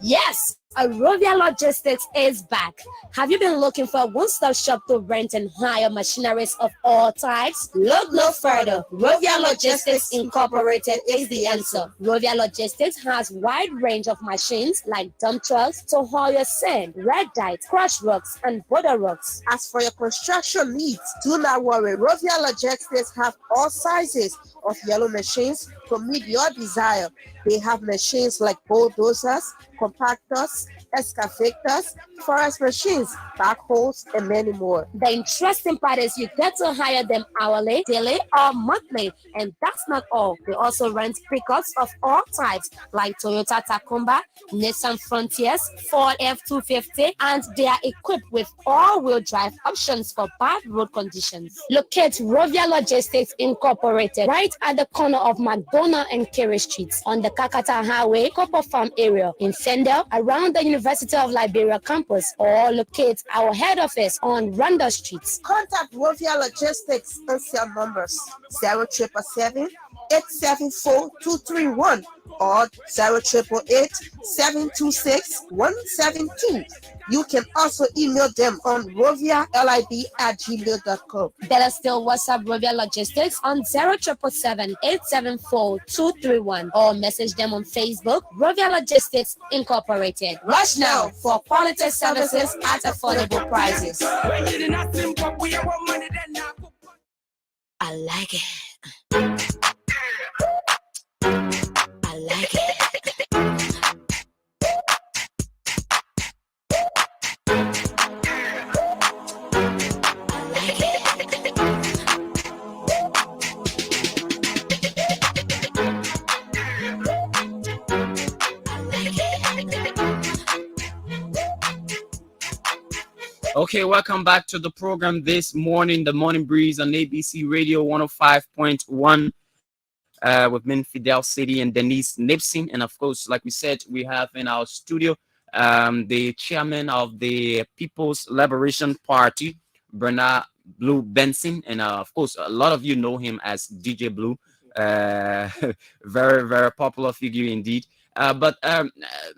Yes, Arovia Logistics is back. Have you been looking for a one-stop shop to rent and hire machineries of all types? Look no further. Rovia Logistics Incorporated is the answer. Rovia Logistics has wide range of machines like dump trucks to haul your sand, red dye, crush rocks, and border rocks.
As for your construction needs, do not worry. Rovia Logistics have all sizes of yellow machines to meet your desire. They have machines like bulldozers, compactors, excavators, forest machines, backhoes, and many more.
The interesting part is you get to hire them hourly, daily, or monthly. And that's not all. They also rent pickups of all types like Toyota Tacoma, Nissan Frontiers, Ford F-250, and they are equipped with all-wheel drive options for bad road conditions. Locate Rovia Logistics Incorporated right at the corner of McDonough and Kerry Streets on the Kakata Highway, Copper Farm area in Fendel, around the University of Liberia campus, or locate our head office on Randa Street.
Contact Rovia Logistics and cell numbers 0777-874-231 or 0888-726-172. You can also email them on rovialib@gmail.com.
Better still, WhatsApp Rovia Logistics on 0777-874-231 or message them on Facebook, Rovia Logistics Incorporated. Rush now for quality services at affordable prices.
I like it. I like it.
Okay, welcome back to the program this morning, the Morning Breeze on ABC Radio 105.1 with me, FIDEL, SAYDEE, and DENNISE, NIMPSON. And of course, like we said, we have in our studio the chairman of the People's Liberation Party, Bernard Blue Benson. And of course, a lot of you know him as DJ Blue. Very, very popular figure indeed. But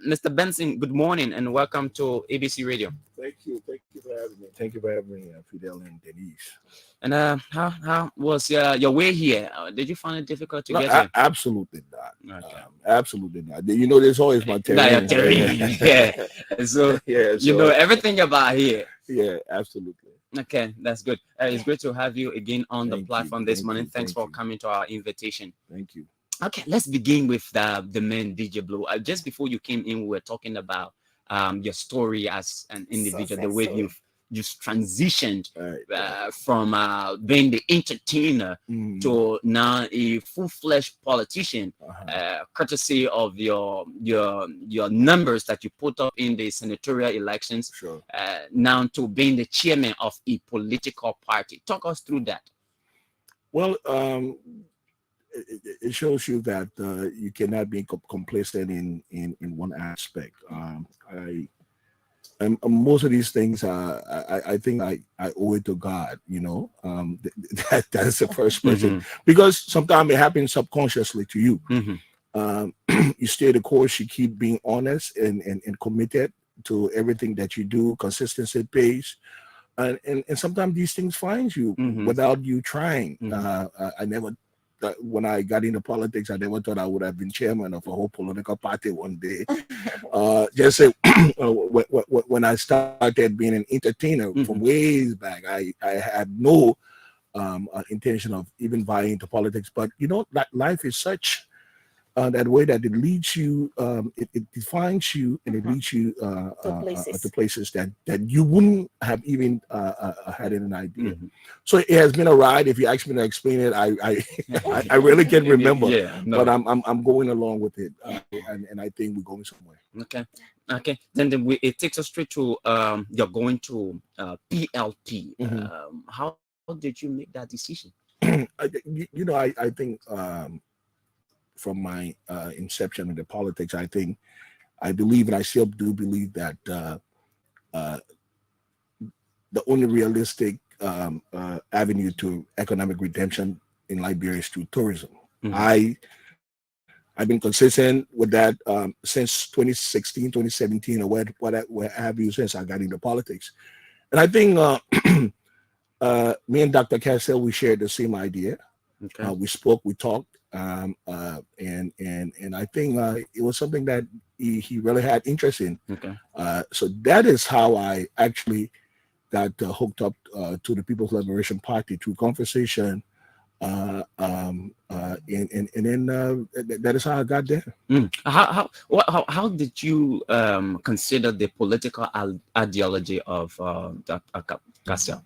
Mr. Benson, good morning and welcome to ABC Radio.
Thank you for having me. Thank you for having me, FIDEL and DENNISE.
And how was your way here? Did you find it difficult to get here?
Absolutely not.
Okay.
Absolutely not. You know, there's always my terrain.
Yeah. So
yeah,
you know everything about here.
Yeah, absolutely.
Okay, that's good. It's great to have you again on the platform this morning. Thanks for coming to our invitation.
Thank you.
Okay, let's begin with the man DJ Blue. Just before you came in, we were talking about your story as an individual, the way you've just transitioned from being the entertainer to now a full-fledged politician, courtesy of your numbers that you put up in the senatorial elections.
Sure.
Now to being the chairman of a political party. Talk us through that.
Well, it shows you that you cannot be complacent in one aspect. And most of these things, I think I owe it to God. You know, that's the first person, because sometimes it happens subconsciously to you. You stay the course, you keep being honest and committed to everything that you do. Consistency pays. And sometimes these things find you without you trying. I never. When I got into politics, I never thought I would have been chairman of a whole political party one day. Just say, when I started being an entertainer from ways back, I had no intention of even vying into politics. But you know, that life is such that way that it leads you, it defines you, and it leads you to places that you wouldn't have even had an idea. So it has been a ride. If you ask me to explain it, I really can't remember. But I'm going along with it, and I think we're going somewhere.
Okay. Then it takes us straight to you're going to PLP. How did you make that decision?
You know, I think. From my inception into politics, I believe, and I still do believe, that the only realistic avenue to economic redemption in Liberia is through tourism. I I've been consistent with that since 2016, 2017, or where have you, since I got into politics. And I think me and Dr. Cassell, we shared the same idea.
Okay.
We spoke, we talked, and I think it was something that he really had interest in.
Okay.
So that is how I actually got hooked up to the People's Liberation Party through conversation. And then that is how I got there.
How did you consider the political ideology of Dr. Cassell?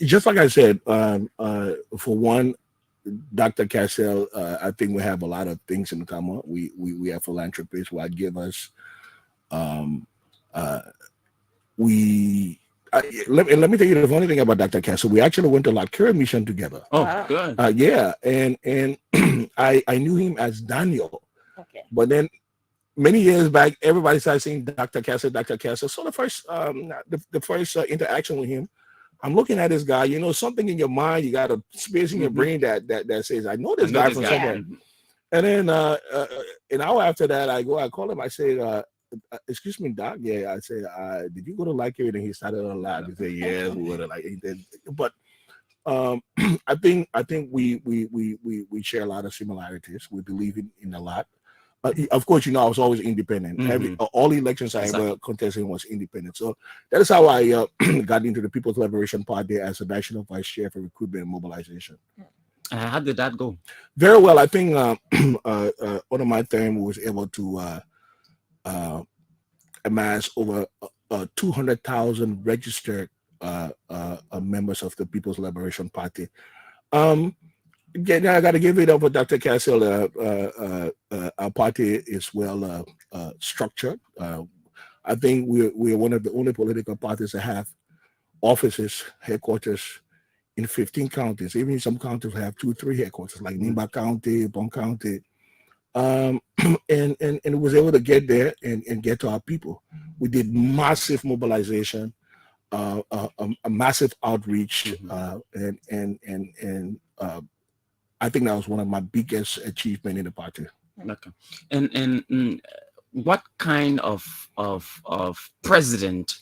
Just like I said, for one, Dr. Cassell, I think we have a lot of things in common. We have philanthropists who give us. Let me tell you the funny thing about Dr. Cassell. We actually went to La Cure mission together.
Oh, good.
Yeah, and I knew him as Daniel.
Okay.
But then many years back, everybody started saying Dr. Cassell, Dr. Cassell. So the first interaction with him, I'm looking at this guy. You know, something in your mind, you got a space in your brain that says, I know this guy from somewhere. And then an hour after that, I call him. I say, excuse me, Doc. Yeah, I say, did you go to like it? And he started to laugh. He said, yeah, we would have like it. But I think we share a lot of similarities. We believe in a lot. Of course, you know, I was always independent. All the elections I ever contested was independent. So that is how I got into the People's Liberation Party as a national vice chair for recruitment and mobilization.
How did that go?
Very well. I think under my term, we was able to amass over 200,000 registered members of the People's Liberation Party. Again, I got to give it up for Dr. Cassell. Our party is well structured. I think we're one of the only political parties that have offices, headquarters in 15 counties. Even some counties have 2-3 headquarters, like Nimba County, Bon County. And was able to get there and get to our people. We did massive mobilization, a massive outreach, and I think that was one of my biggest achievements in the party.
Okay. And what kind of president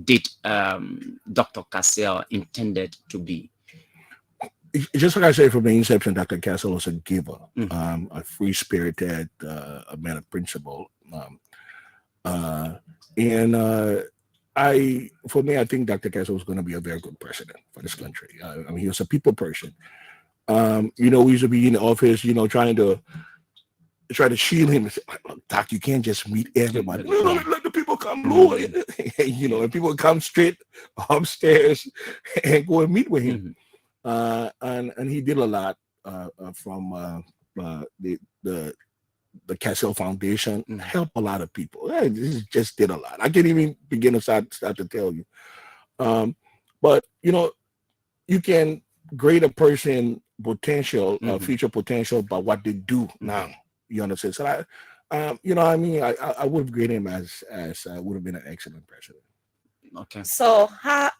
did Dr. Cassell intended to be?
Just like I said from the inception, Dr. Cassell was a giver, a free-spirited, a man of principle. For me, I think Dr. Cassell was going to be a very good president for this country. I mean, he was a people person. You know, we used to be in the office, you know, try to shield him and say, Doc, you can't just meet everybody. No, let the people come, Lord. You know, and people would come straight upstairs and go and meet with him. And he did a lot from the Cassell Foundation, helped a lot of people. He just did a lot. I can't even begin to start to tell you. But you know, you can grade a person potential, future potential, by what they do now. You understand? So you know, I mean, I would have graded him as would have been an excellent president.
Okay.
So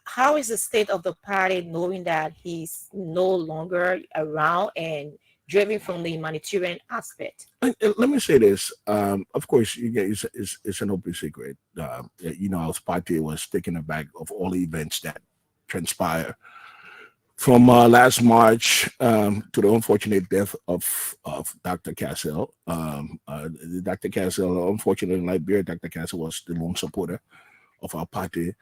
how is the state of the party knowing that he's no longer around and driven from the humanitarian aspect?
Let me say this. Of course, it's an open secret. You know, our party was taken aback of all the events that transpire from last March to the unfortunate death of Dr. Cassell. Dr. Cassell, unfortunately, in Liberia, Dr. Cassell was the lone supporter of our party.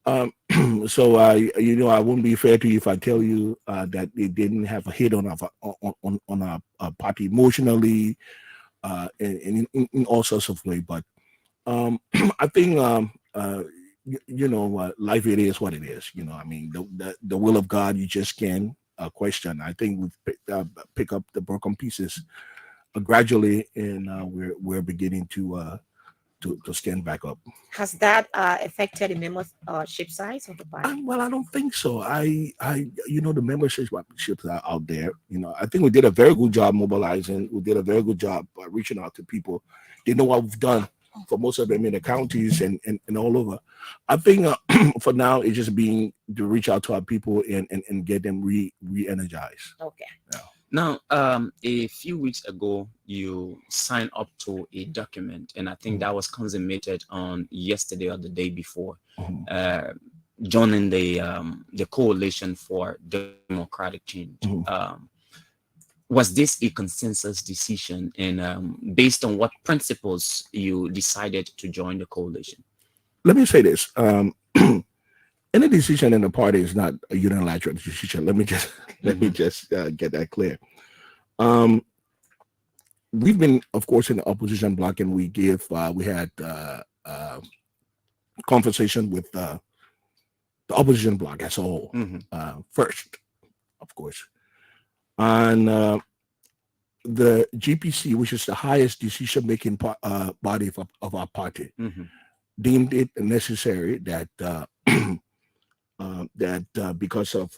So you know, I wouldn't be fair to you if I tell you that they didn't have a hit on our party emotionally, and in all sorts of ways. But I think you know, life, it is what it is. You know, I mean, the will of God, you just can't question. I think we pick up the broken pieces gradually, and we're beginning to stand back up.
Has that affected the membership size of the party?
Well, I don't think so. You know, the memberships are out there. You know, I think we did a very good job mobilizing. We did a very good job reaching out to people. They know what we've done for most of them in the counties and all over. I think for now, it's just being to reach out to our people and get them re-energized.
Okay.
Yeah.
Now, a few weeks ago, you signed up to a document, and I think that was consummated on yesterday or the day before, joining the Coalition for Democratic Change. Was this a consensus decision, and based on what principles you decided to join the coalition?
Let me say this. Any decision in the party is not a unilateral decision. Let me just get that clear. We've been, of course, in the opposition bloc, and we had conversation with the opposition bloc as a whole first, of course, and the GPC, which is the highest decision-making body of our party, deemed it necessary that because of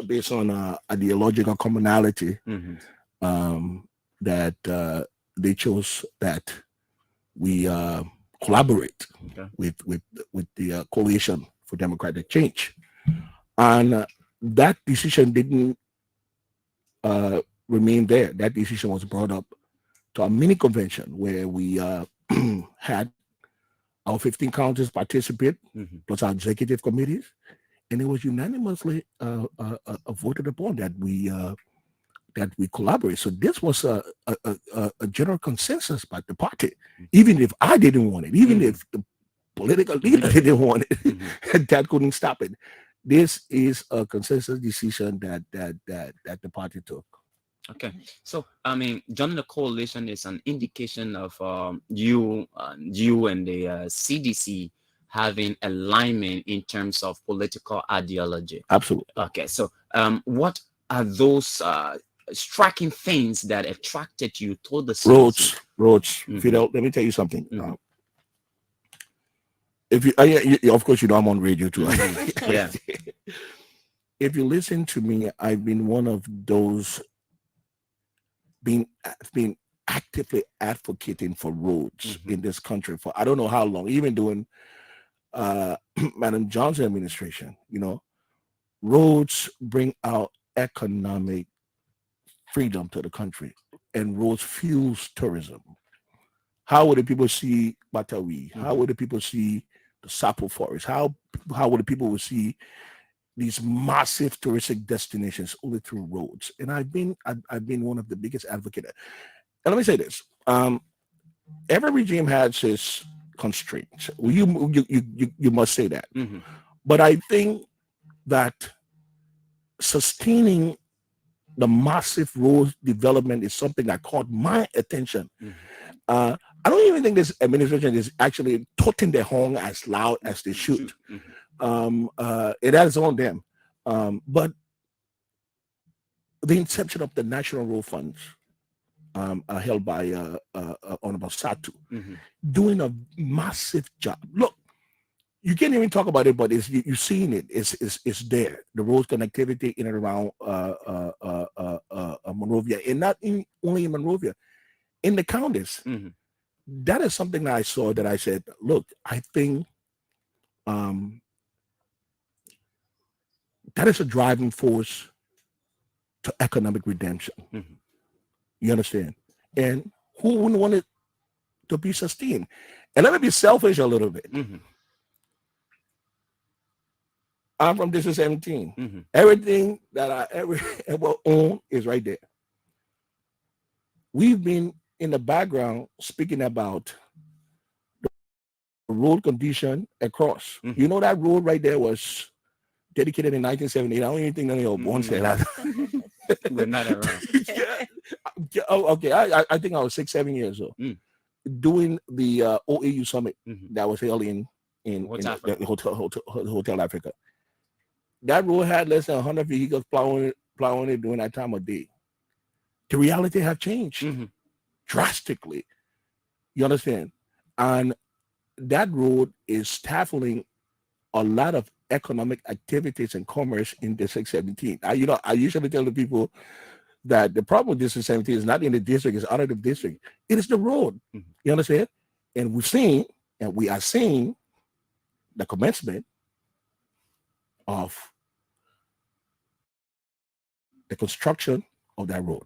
based on ideological commonality, that they chose that we collaborate with the Coalition for Democratic Change, and that decision didn't remain there. That decision was brought up to a mini convention where we had our 15 counties participate, plus our executive committees, and it was unanimously voted upon that we collaborate. So this was a general consensus by the party, even if I didn't want it, even if the political leader didn't want it, that couldn't stop it. This is a consensus decision that the party took.
Okay, so I mean, joining the coalition is an indication of you and the CDC having alignment in terms of political ideology.
Absolutely.
Okay, so what are those striking things that attracted you to the CDC?
Roads. Fidel, let me tell you something. If you, of course, you know I'm on radio too.
Yeah.
If you listen to me, I've been one of those being actively advocating for roads in this country for I don't know how long, even during Madam Johnson administration. You know, roads bring out economic freedom to the country, and roads fuels tourism. How would the people see Batawi? How would the people see the Sapo Forest? How would the people see these massive touristic destinations only through roads? And I've been one of the biggest advocates. And let me say this: every regime has its constraints. You must say that. But I think that sustaining the massive road development is something that caught my attention. I don't even think this administration is actually tooting their horn as loud as they should. It has on them. But the inception of the National Road Funds held by Honorable Satu, doing a massive job. Look, you can't even talk about it, but you're seeing it. It's there. The road connectivity in and around Monrovia, and not only in Monrovia, in the counties. That is something that I saw that I said, look, I think that is a driving force to economic redemption. You understand? And who wouldn't want it to be sustained? And let me be selfish a little bit. I'm from District 17. Everything that I ever own is right there. We've been in the background speaking about the road condition across. You know, that road right there was dedicated in 1978. I don't even think none of your born said that.
We're not around.
Okay. I think I was 6-7 years old. Doing the OAU summit that was held in Hotel Africa. That road had less than 100 vehicles plowing it during that time of day. The reality have changed drastically. You understand? And that road is stifling a lot of economic activities and commerce in District 17. I usually tell the people that the problem with District 17 is not in the district, it's out of the district. It is the road. You understand? And we are seeing the commencement of the construction of that road.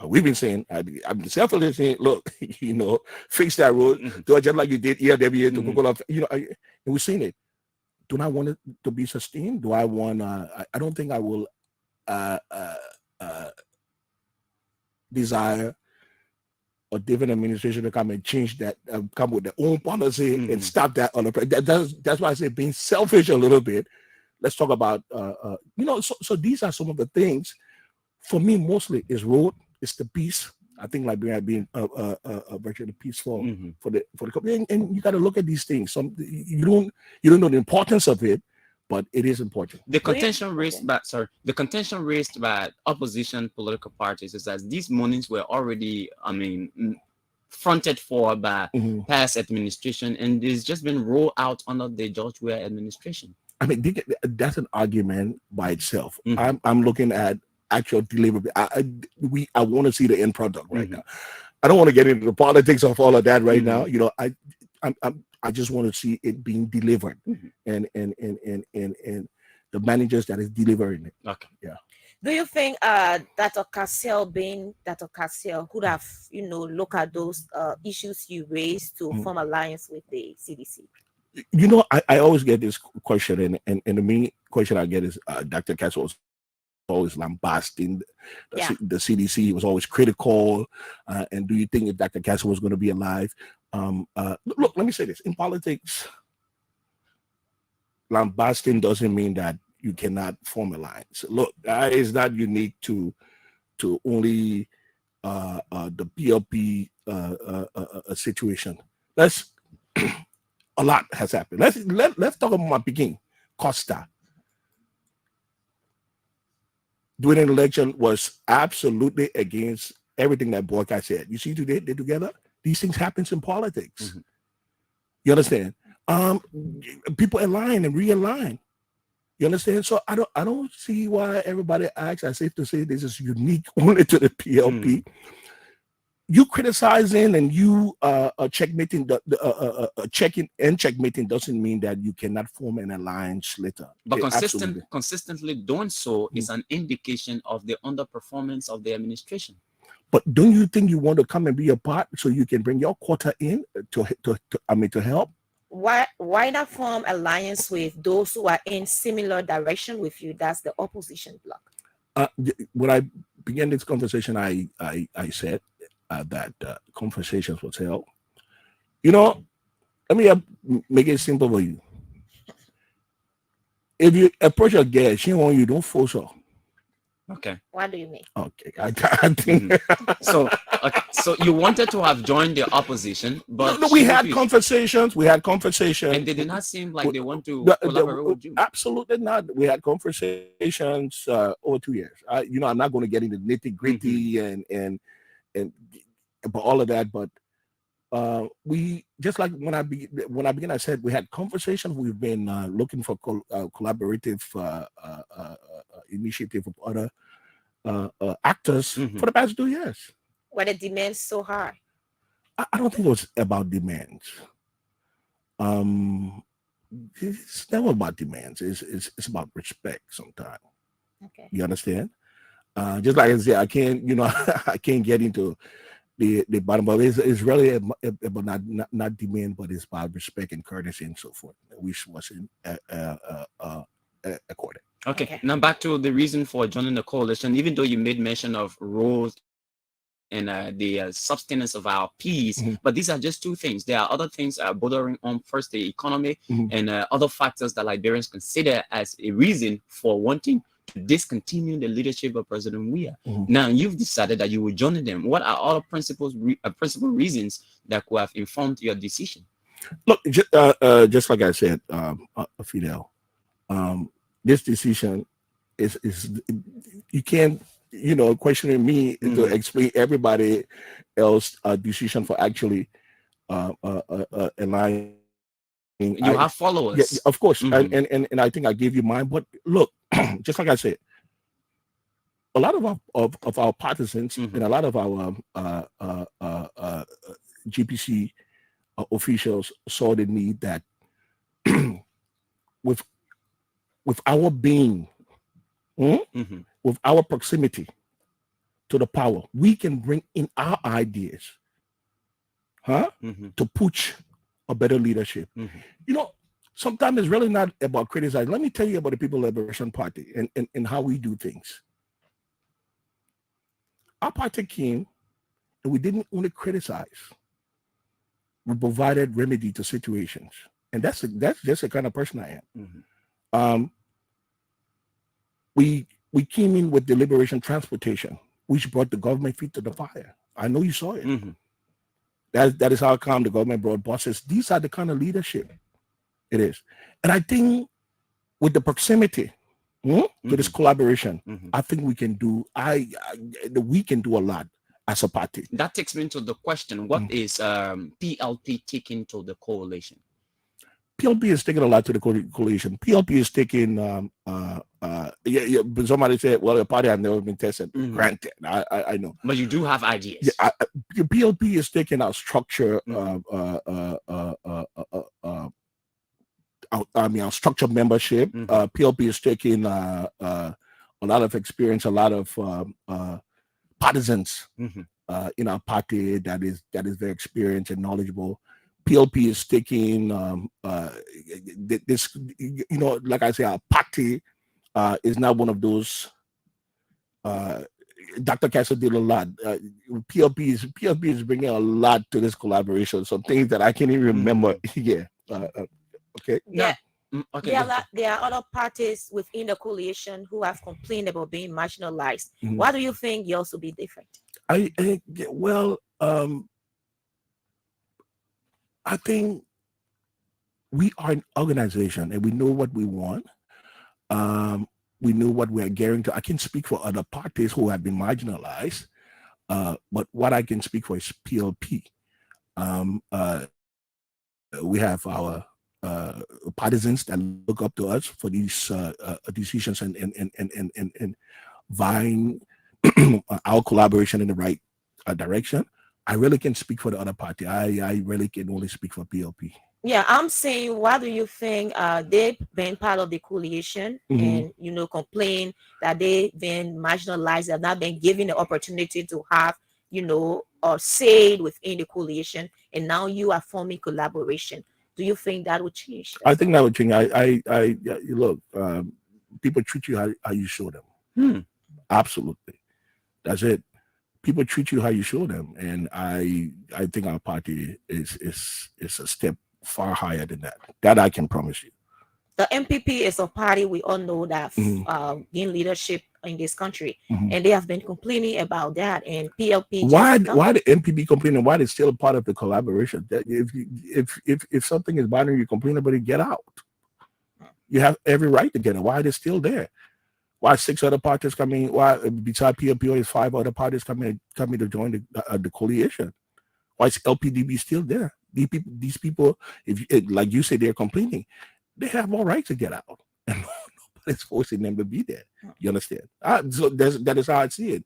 We've been saying, I'm selfishly saying, look, fix that road, do it just like you did ERWA to Google up, and we've seen it. Do I want it to be sustained? Do I want? I don't think I will desire a different administration to come and change that, come with their own policy and stop that on the. That's why I say being selfish a little bit. Let's talk about, so these are some of the things. For me, mostly is road, it's the peace. I think Liberia being virtually peaceful for the country, and you got to look at these things. You don't know the importance of it, but it is important.
The contention raised by opposition political parties is that these monies were already, fronted for by past administration, and it's just been rolled out under the George Weah administration.
I mean, that's an argument by itself. I'm looking at actual delivery. I want to see the end product right now. I don't want to get into the politics of all of that right now. I just want to see it being delivered and the managers that is delivering it.
Okay.
Yeah.
Do you think Dr. Cassell being Dr. Cassell could have, look at those issues you raised to form alliance with the CDC?
I always get this question, and the main question I get is Dr. Cassell was always lambasting the CDC. He was always critical. And do you think if Dr. Cassell was going to be alive? Look, let me say this. In politics, lambasting doesn't mean that you cannot form alliance. Look, that is not unique to only the PLP situation. A lot has happened. Let's talk about my beginning. Costa. During an election was absolutely against everything that Borka said. You see, today they're together. These things happens in politics. You understand? People align and realign. You understand? So I don't see why everybody acts as if to say this is unique only to the PLP. You criticizing and you checkmating checking and checkmating doesn't mean that you cannot form an alliance later.
But consistently doing so is an indication of the underperformance of the administration.
But don't you think you want to come and be a part so you can bring your quota in to help?
Why not form alliance with those who are in similar direction with you? That's the opposition bloc.
When I began this conversation, I said that conversations was held. Let me make it simple for you. If you approach a girl, she want you, don't force her.
Okay.
What do you mean?
Okay, I think
so. So you wanted to have joined the opposition, but
no, we had conversations.
And they did not seem like they want to collaborate with you.
Absolutely not. We had conversations over 2 years. I'm not going to get into nitty gritty and about all of that, but we just like when I began, I said we had conversations. We've been looking for collaborative initiative of other actors for the past 2 years.
Were the demands so high?
I don't think it was about demands. It's never about demands. It's about respect sometimes.
Okay.
You understand? Just like I said, I can't I can't get into the bottom, but it's really about not demand, but it's about respect and courtesy and so forth, which wasn't accorded.
Okay. Now back to the reason for joining the coalition. Even though you made mention of roles and the sustenance of our peace, but these are just two things. There are other things bordering on first the economy and other factors that Liberians consider as a reason for wanting to discontinue the leadership of President Weah. Now you've decided that you will join them. What are other principal reasons that could have informed your decision?
Look, just like I said, Fidel, this decision is you can't questioning me to explain everybody else decision for actually aligning.
You have followers.
Yeah, of course, and I think I gave you mine. But look, just like I said, a lot of our partisans and a lot of our GPC officials saw the need that with our being with our proximity to the power, we can bring in our ideas, to push a better leadership. You know, sometimes it's really not about criticizing. Let me tell you about the People Liberation Party and how we do things. Our party came and we didn't only criticize. We provided remedy to situations. And that's just the kind of person I am. We came in with the Liberation Transportation, which brought the government feet to the fire. I know you saw it. That is how come the government brought buses. These are the kind of leadership it is. And I think with the proximity to this collaboration, I think we can do we can do a lot as a party.
That takes me to the question, what is PLP taking to the coalition?
PLP is taking a lot to the coalition. PLP is taking but somebody said, well, a party I've never been tested. Granted, I know.
But you do have ideas.
Yeah, PLP is taking our structure, our structured membership. PLP is taking a lot of experience, a lot of partisans in our party that is very experienced and knowledgeable. PLP is taking this, you know, like I say, our party is not one of those. Dr. Castle did a lot. PLP is bringing a lot to this collaboration. Some things that I can't even remember. Yeah. Okay.
Yeah.
Okay.
There are other parties within the coalition who have complained about being marginalized. Why do you think yours will be different?
I think we are an organization and we know what we want. We know what we are gearing to. I can speak for other parties who have been marginalized, but what I can speak for is PLP. We have our partisans that look up to us for these decisions and vying our collaboration in the right direction. I really can speak for the other party. I really can only speak for PLP.
Yeah, I'm saying, why do you think they've been part of the coalition and, you know, complain that they've been marginalized, have not been given the opportunity to have, you know, or say within the coalition, and now you are forming collaboration? Do you think that would change?
I think that would change. I look, people treat you how you show them. Absolutely. That's it. People treat you how you show them, and I think our party is a step far higher than that. That I can promise you.
The MPP is a party we all know that gained leadership in this country, and they have been complaining about that. And PLP.
Why the MPP complaining? Why they still a part of the collaboration? That if something is bothering you, complain about it. Get out. You have every right to get it. Why are they still there? Why 6 other parties coming? Why besides PLP is 5 other parties coming to join the coalition? Why is LPDB still there? These people, if like you say, they're complaining. They have all right to get out, and nobody's forcing them to be there. You understand? So that is how I see it.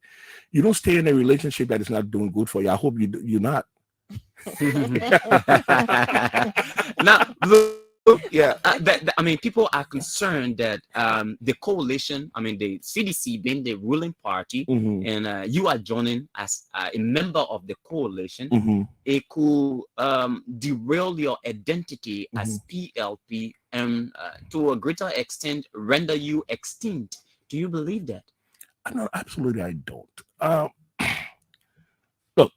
You don't stay in a relationship that is not doing good for you. I hope you're not.
Now, yeah, I mean, people are concerned that the coalition, I mean, the CDC being the ruling party, and you are joining as a member of the coalition, it could derail your identity as PLP and to a greater extent render you extinct. Do you believe that?
No, absolutely, I don't. Look,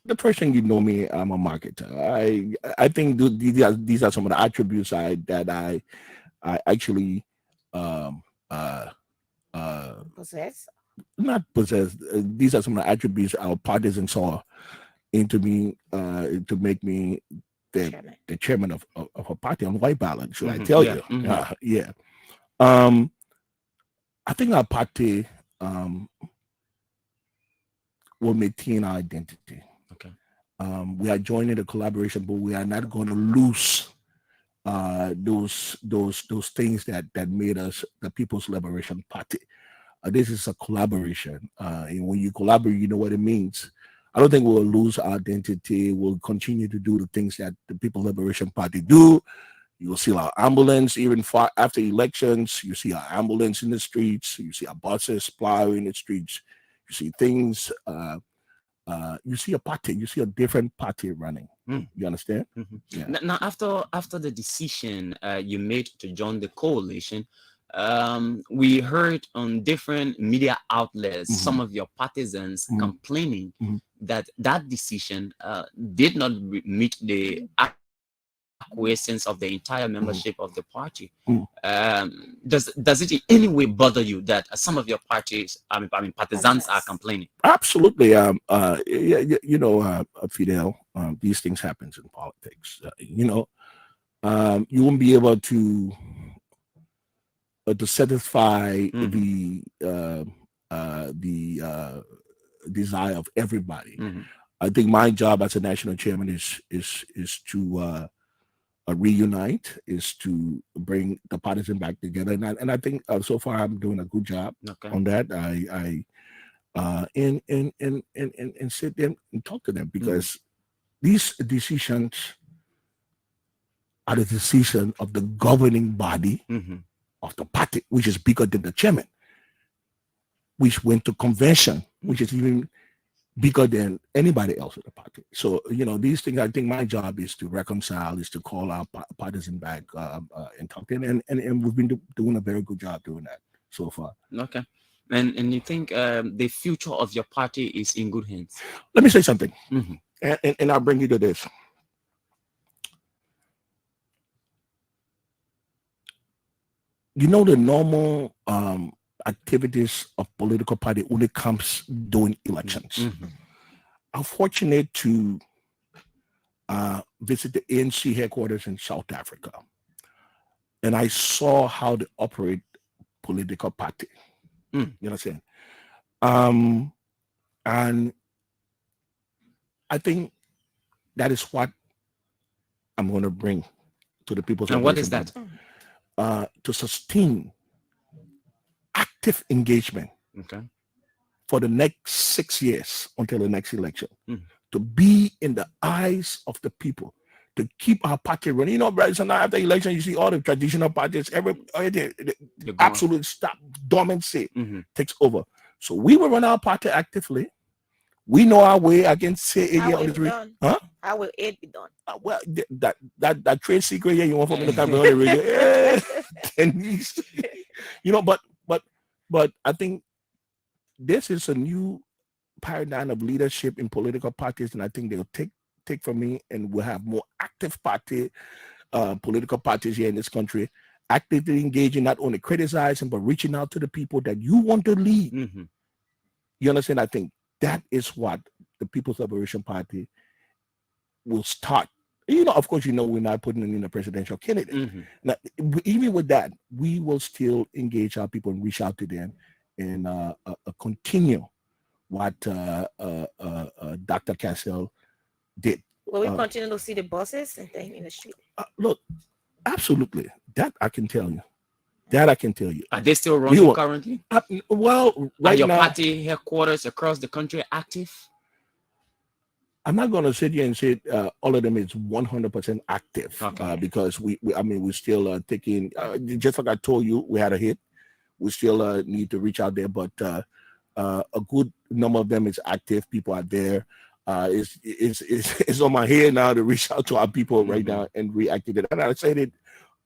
the first thing you know me, I'm a marketer. I think these are some of the attributes that I actually
possess.
Not possess. These are some of the attributes our partisans saw into me to make me the chairman of a party on white ballot. Should I tell you? Yeah. I think our party will maintain our identity.
Okay.
We are joining the collaboration, but we are not going to lose those things that made us the People's Liberation Party. This is a collaboration, and when you collaborate, you know what it means. I don't think we'll lose our identity. We'll continue to do the things that the People's Liberation Party do. You will see our ambulance even far after elections. You see our ambulance in the streets. You see our buses plowing the streets. You see things. You see a party. You see a different party running. You understand? Yeah.
Now, after the decision you made to join the coalition, we heard on different media outlets some of your partisans complaining that decision did not meet the acquiescence of the entire membership of the party. Does it in any way bother you that some of your parties, partisans, are complaining?
Absolutely. Fidel, these things happens in politics. You won't be able to satisfy the desire of everybody. I think my job as a national chairman is to reunite, is to bring the partisan back together, and I think so far I'm doing a good job on that. I sit there and talk to them, because these decisions are the decision of the governing body of the party, which is bigger than the chairman, which went to convention, which is even bigger than anybody else in the party. So, these things, I think my job is to reconcile, is to call our partisan back and talk to them. And we've been doing a very good job doing that so far.
Okay. And you think the future of your party is in good hands?
Let me say something. And I'll bring you to this. The normal activities of political party only comes during elections. I'm fortunate to visit the ANC headquarters in South Africa, and I saw how they operate political party. You know what I'm saying? And I think that is what I'm going to bring to the people.
And what is that?
To sustain active engagement for the next 6 years until the next election, to be in the eyes of the people, to keep our party running. Brother, so now after election, you see all the traditional parties, the absolute dormancy takes over. So we will run our party actively. We know our way against SAYDEE on the street.
How will it be done?
Well, that trade secret here, you want for me to come on the radio? Denise. But I think this is a new paradigm of leadership in political parties, and I think they'll take from me, and we'll have more active political parties here in this country, actively engaging, not only criticizing, but reaching out to the people that you want to lead. You understand? I think that is what the People's Liberation Party will start. Of course, we're not putting in a presidential candidate. Now, even with that, we will still engage our people and reach out to them and continue what Dr. Cassell did.
Will we continue to see the buses and things in the street?
Look, absolutely. That I can tell you. Are
they still running currently?
Well, right
Are your
now,
party headquarters across the country active?
I'm not going to sit here and say all of them is 100% active, because we're still taking, just like I told you, we had a hit. We still need to reach out there, but a good number of them is active. People are there. It's on my head now to reach out to our people right now and reactivate it. And I said it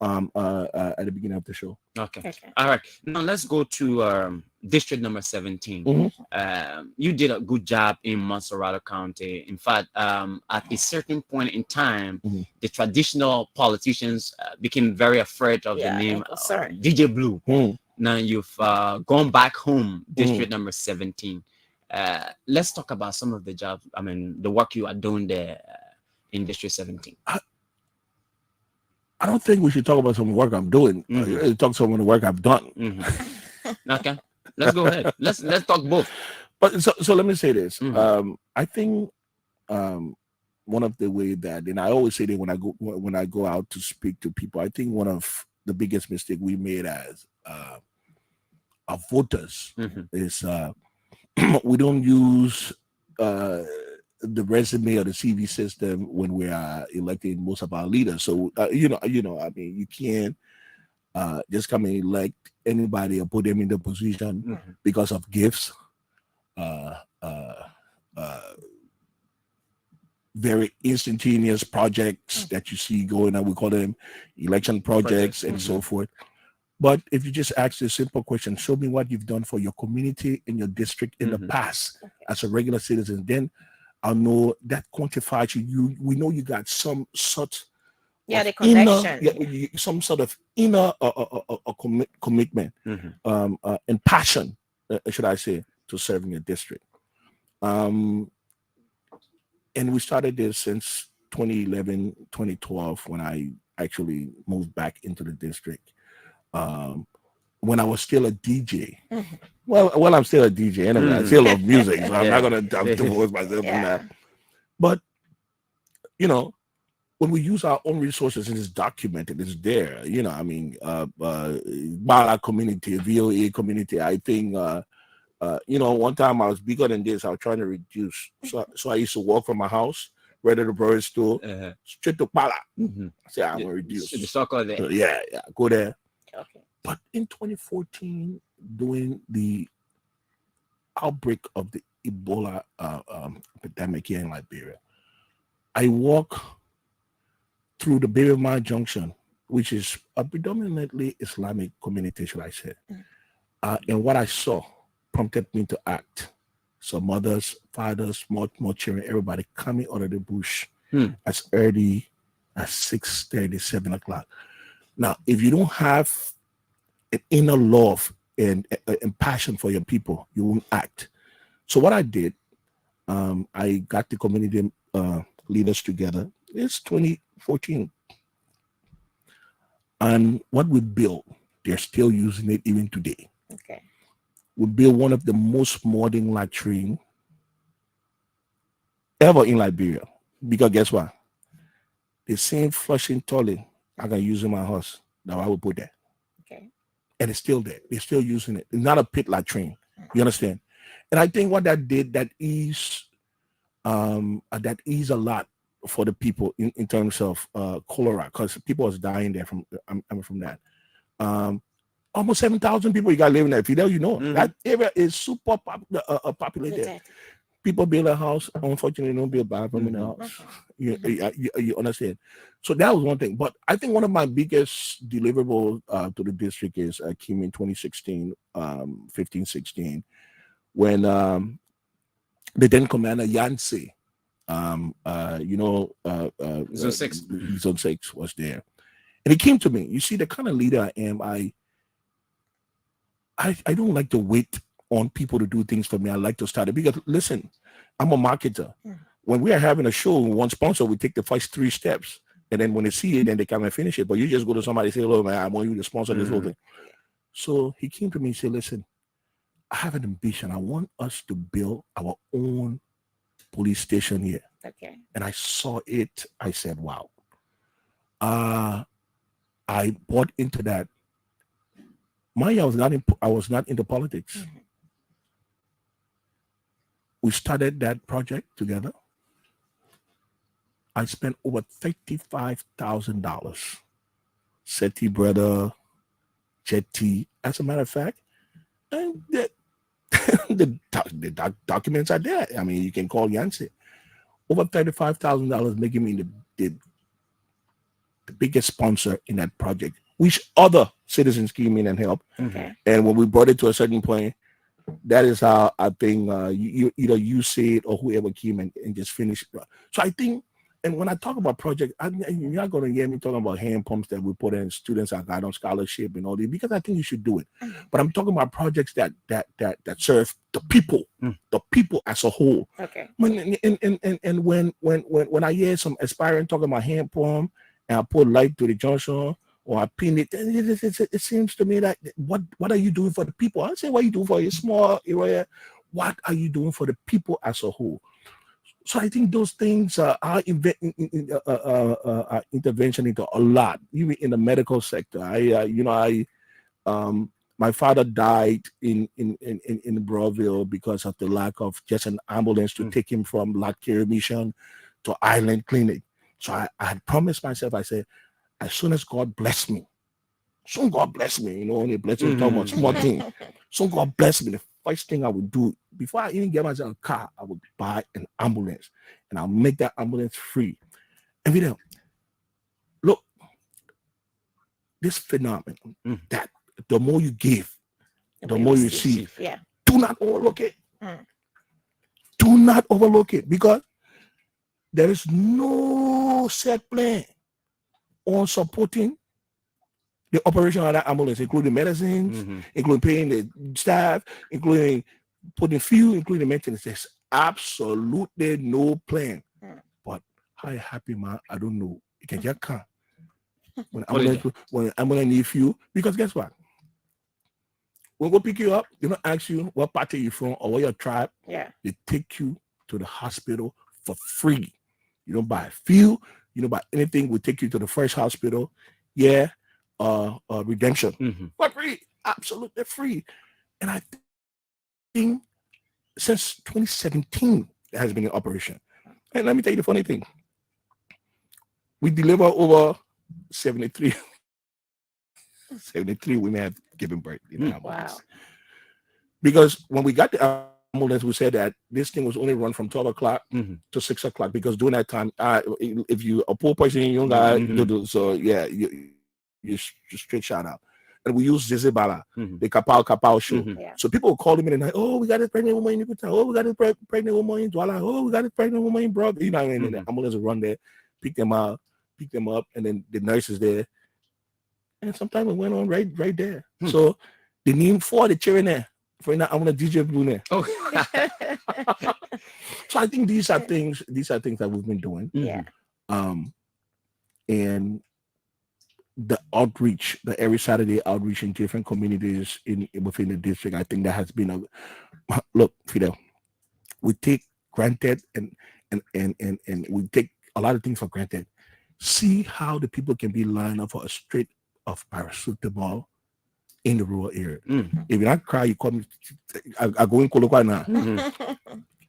at the beginning of the show.
Okay. All right. Now let's go to district number 17. You did a good job in Monserrate County. In fact, at a certain point in time, the traditional politicians became very afraid of the name DJ Blue. Now you've gone back home, district number 17. Let's talk about some of the jobs, the work you are doing there in district 17.
I don't think we should talk about some work I'm doing. Talk some of the work I've done.
Okay, let's go ahead. Let's talk both.
But so let me say this. I think one of the way that, and I always say that when I go out to speak to people, I think one of the biggest mistake we made as voters is we don't use the resume or the CV system when we are electing most of our leaders. So I mean, you can't just come and elect anybody or put them in the position because of gifts. Very instantaneous projects that you see going on. We call them election projects and so forth. But if you just ask a simple question, show me what you've done for your community in your district in the past as a regular citizen, then I'll know that quantifies you. We know you got some sort
the connection.
Some sort of inner commitment and passion, should I say, to serving your district. And we started this since 2011, 2012, when I actually moved back into the district. When I was still a DJ. Well, I'm still a DJ anyway. I still love music, so I'm not going to divorce myself from that. But, you know, when we use our own resources and it's documented, it's there. You know, I mean, Bala community, VOA community, I think, you know, one time I was bigger than this. I was trying to reduce. So I used to walk from my house, right to the brewery store, straight to Bala. Say, I'm going to reduce.
The circle there.
So, yeah, go there.
Okay.
But in 2014, during the outbreak of the Ebola epidemic here in Liberia, I walked through the Birima Junction, which is a predominantly Islamic community, should I say. And what I saw prompted me to act. So mothers, fathers, more children, everybody coming out of the bush as early as 6:30, 7 o'clock. Now, if you don't have an inner love and passion for your people, you won't act. So what I did, I got the community leaders together. It's 2014. And what we built, they're still using it even today.
Okay.
We built one of the most modern latrine ever in Liberia. Because guess what? The same flushing toilet I can use in my house, now I will put there.
Okay.
And it's still there. They're still using it. It's not a pit latrine. You understand? And I think what that did, that ease a lot for the people in terms of cholera, because people was dying there from that. Almost 7,000 people you got living there. Fidel, you know, that area is super populated. People build a house, unfortunately, don't build a bathroom in the house. You understand? So that was one thing. But I think one of my biggest deliverables to the district is came in 2016, 15, 16, when the then commander Yancey, Zone 6 was there. And he came to me. You see, the kind of leader I am, I don't like to wait on people to do things for me. I like to start it because, listen, I'm a marketer. When we are having a show, one sponsor, we take the first 3 steps. And then when they see it, then they come and finish it. But you just go to somebody and say, "Hello, man, I want you to sponsor this whole thing." So he came to me and said, "Listen, I have an ambition. I want us to build our own police station here."
Okay.
And I saw it. I said, "Wow." I bought into that. I was not into politics. We started that project together. I spent over $35,000. SETI brother, Jetty. As a matter of fact, and the documents are there. I mean, you can call Yancey. Over $35,000, making me the biggest sponsor in that project, which other citizens came in and helped.
Okay.
And when we brought it to a certain point, that is how I think either you say it or whoever came and just finished. So I think, and when I talk about project, you're not going to hear me talking about hand pumps that we put in students that got on scholarship and all that, because I think you should do it. But I'm talking about projects that serve the people as a whole.
Okay.
When I hear some aspiring talking about hand pump and I put light to the junction, or I pin it, it seems to me that what are you doing for the people? I say, what are you doing for a small area? What are you doing for the people as a whole? So I think those things are intervention into a lot, even in the medical sector. my father died in Broadville because of the lack of just an ambulance to take him from La Care Mission to Island Clinic. So I had promised myself, I said, as soon as God bless me, soon God bless me, you know, only blessing Thomas, small thing. Soon God bless me. The first thing I would do before I even get myself a car, I would buy an ambulance and I'll make that ambulance free. And video, look, this phenomenon that the more you give, the more you receive.
Yeah.
Do not overlook it. Do not overlook it, because there is no set plan on supporting the operation of that ambulance, including medicines, including paying the staff, including putting fuel, including maintenance. There's absolutely no plan. But how happy, man, I don't know. You can just come. When ambulance need fuel, because guess what? When we pick you up, they don't ask you what party you're from or what your tribe.
Yeah.
They take you to the hospital for free. You don't buy fuel, you don't buy anything. We take you to the first hospital. Yeah. Redemption. For free. Absolutely free. And I think since 2017 it has been in operation. And let me tell you the funny thing. We deliver over 73 women have given birth in the ambulance.
Wow.
Because when we got the ambulance, we said that this thing was only run from 12 o'clock to 6 o'clock, because during that time, if you a poor person, you don't got so yeah, you straight shout out. And we use Zizibala, the Kapao show. So people will call him in and like, oh, we got a pregnant woman in Nikuta. Oh, we got a pregnant woman in Douala. Oh, we got a pregnant woman in Broad. You know, and the ambulance will run there, pick them up, and then the nurse is there. And sometimes it went on right there. So the name for the children there. For now, I'm gonna DJ Blue there. So I think these are things that we've been doing.
Yeah.
And the outreach, the every Saturday outreach in different communities within the district, I think that has been a look, Fidel. We take granted and we take a lot of things for granted. See how the people can be lined up for a strip of paracetamol in the rural area. If you not cry, you call me. I go in Kolokwa now.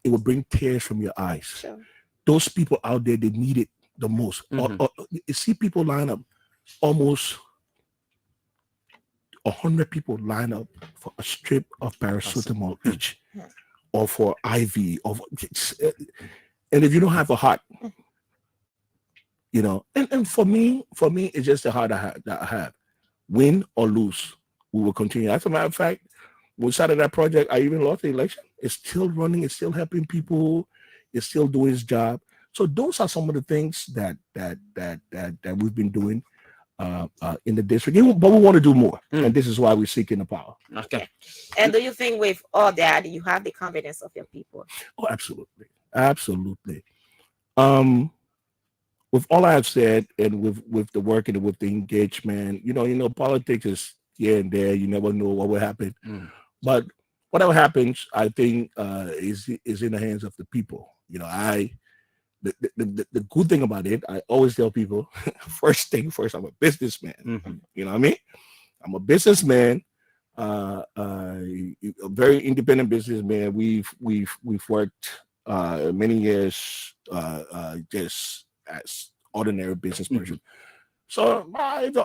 It will bring tears from your eyes.
Sure.
Those people out there, they need it the most. Or you see people line up, almost 100 people line up for a strip of paracetamol each, or for IV, and if you don't have a heart, you know, and for me, it's just the heart that I have. Win or lose, we will continue. As a matter of fact, when we started that project, I even lost the election. It's still running. It's still helping people. It's still doing its job. So those are some of the things that we've been doing in the district. But we want to do more, and this is why we're seeking the power.
Okay. And do you think with all that you have the confidence of your people?
Oh, absolutely, absolutely. With all I have said, and with the work and with the engagement, you know, politics is here and there. You never know what will happen, but whatever happens, I think is in the hands of the people. You know, the good thing about it, I always tell people, first thing first, I'm a businessman. You know what I mean? I'm a businessman, a very independent businessman. We've worked many years just as ordinary business person. So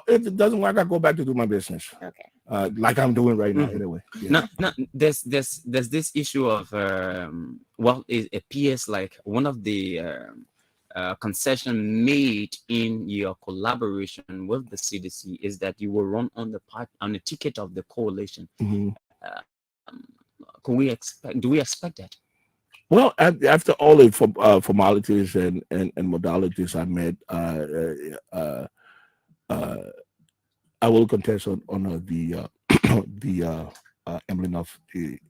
if it doesn't work, I go back to do my business.
Okay.
Like I'm doing right now, anyway. Yeah.
Now, there's this issue of it appears like one of the concession made in your collaboration with the CDC is that you will run on the ticket of the coalition. Do we expect that?
Well, after all the formalities and modalities I met, I will contest on the emblem of the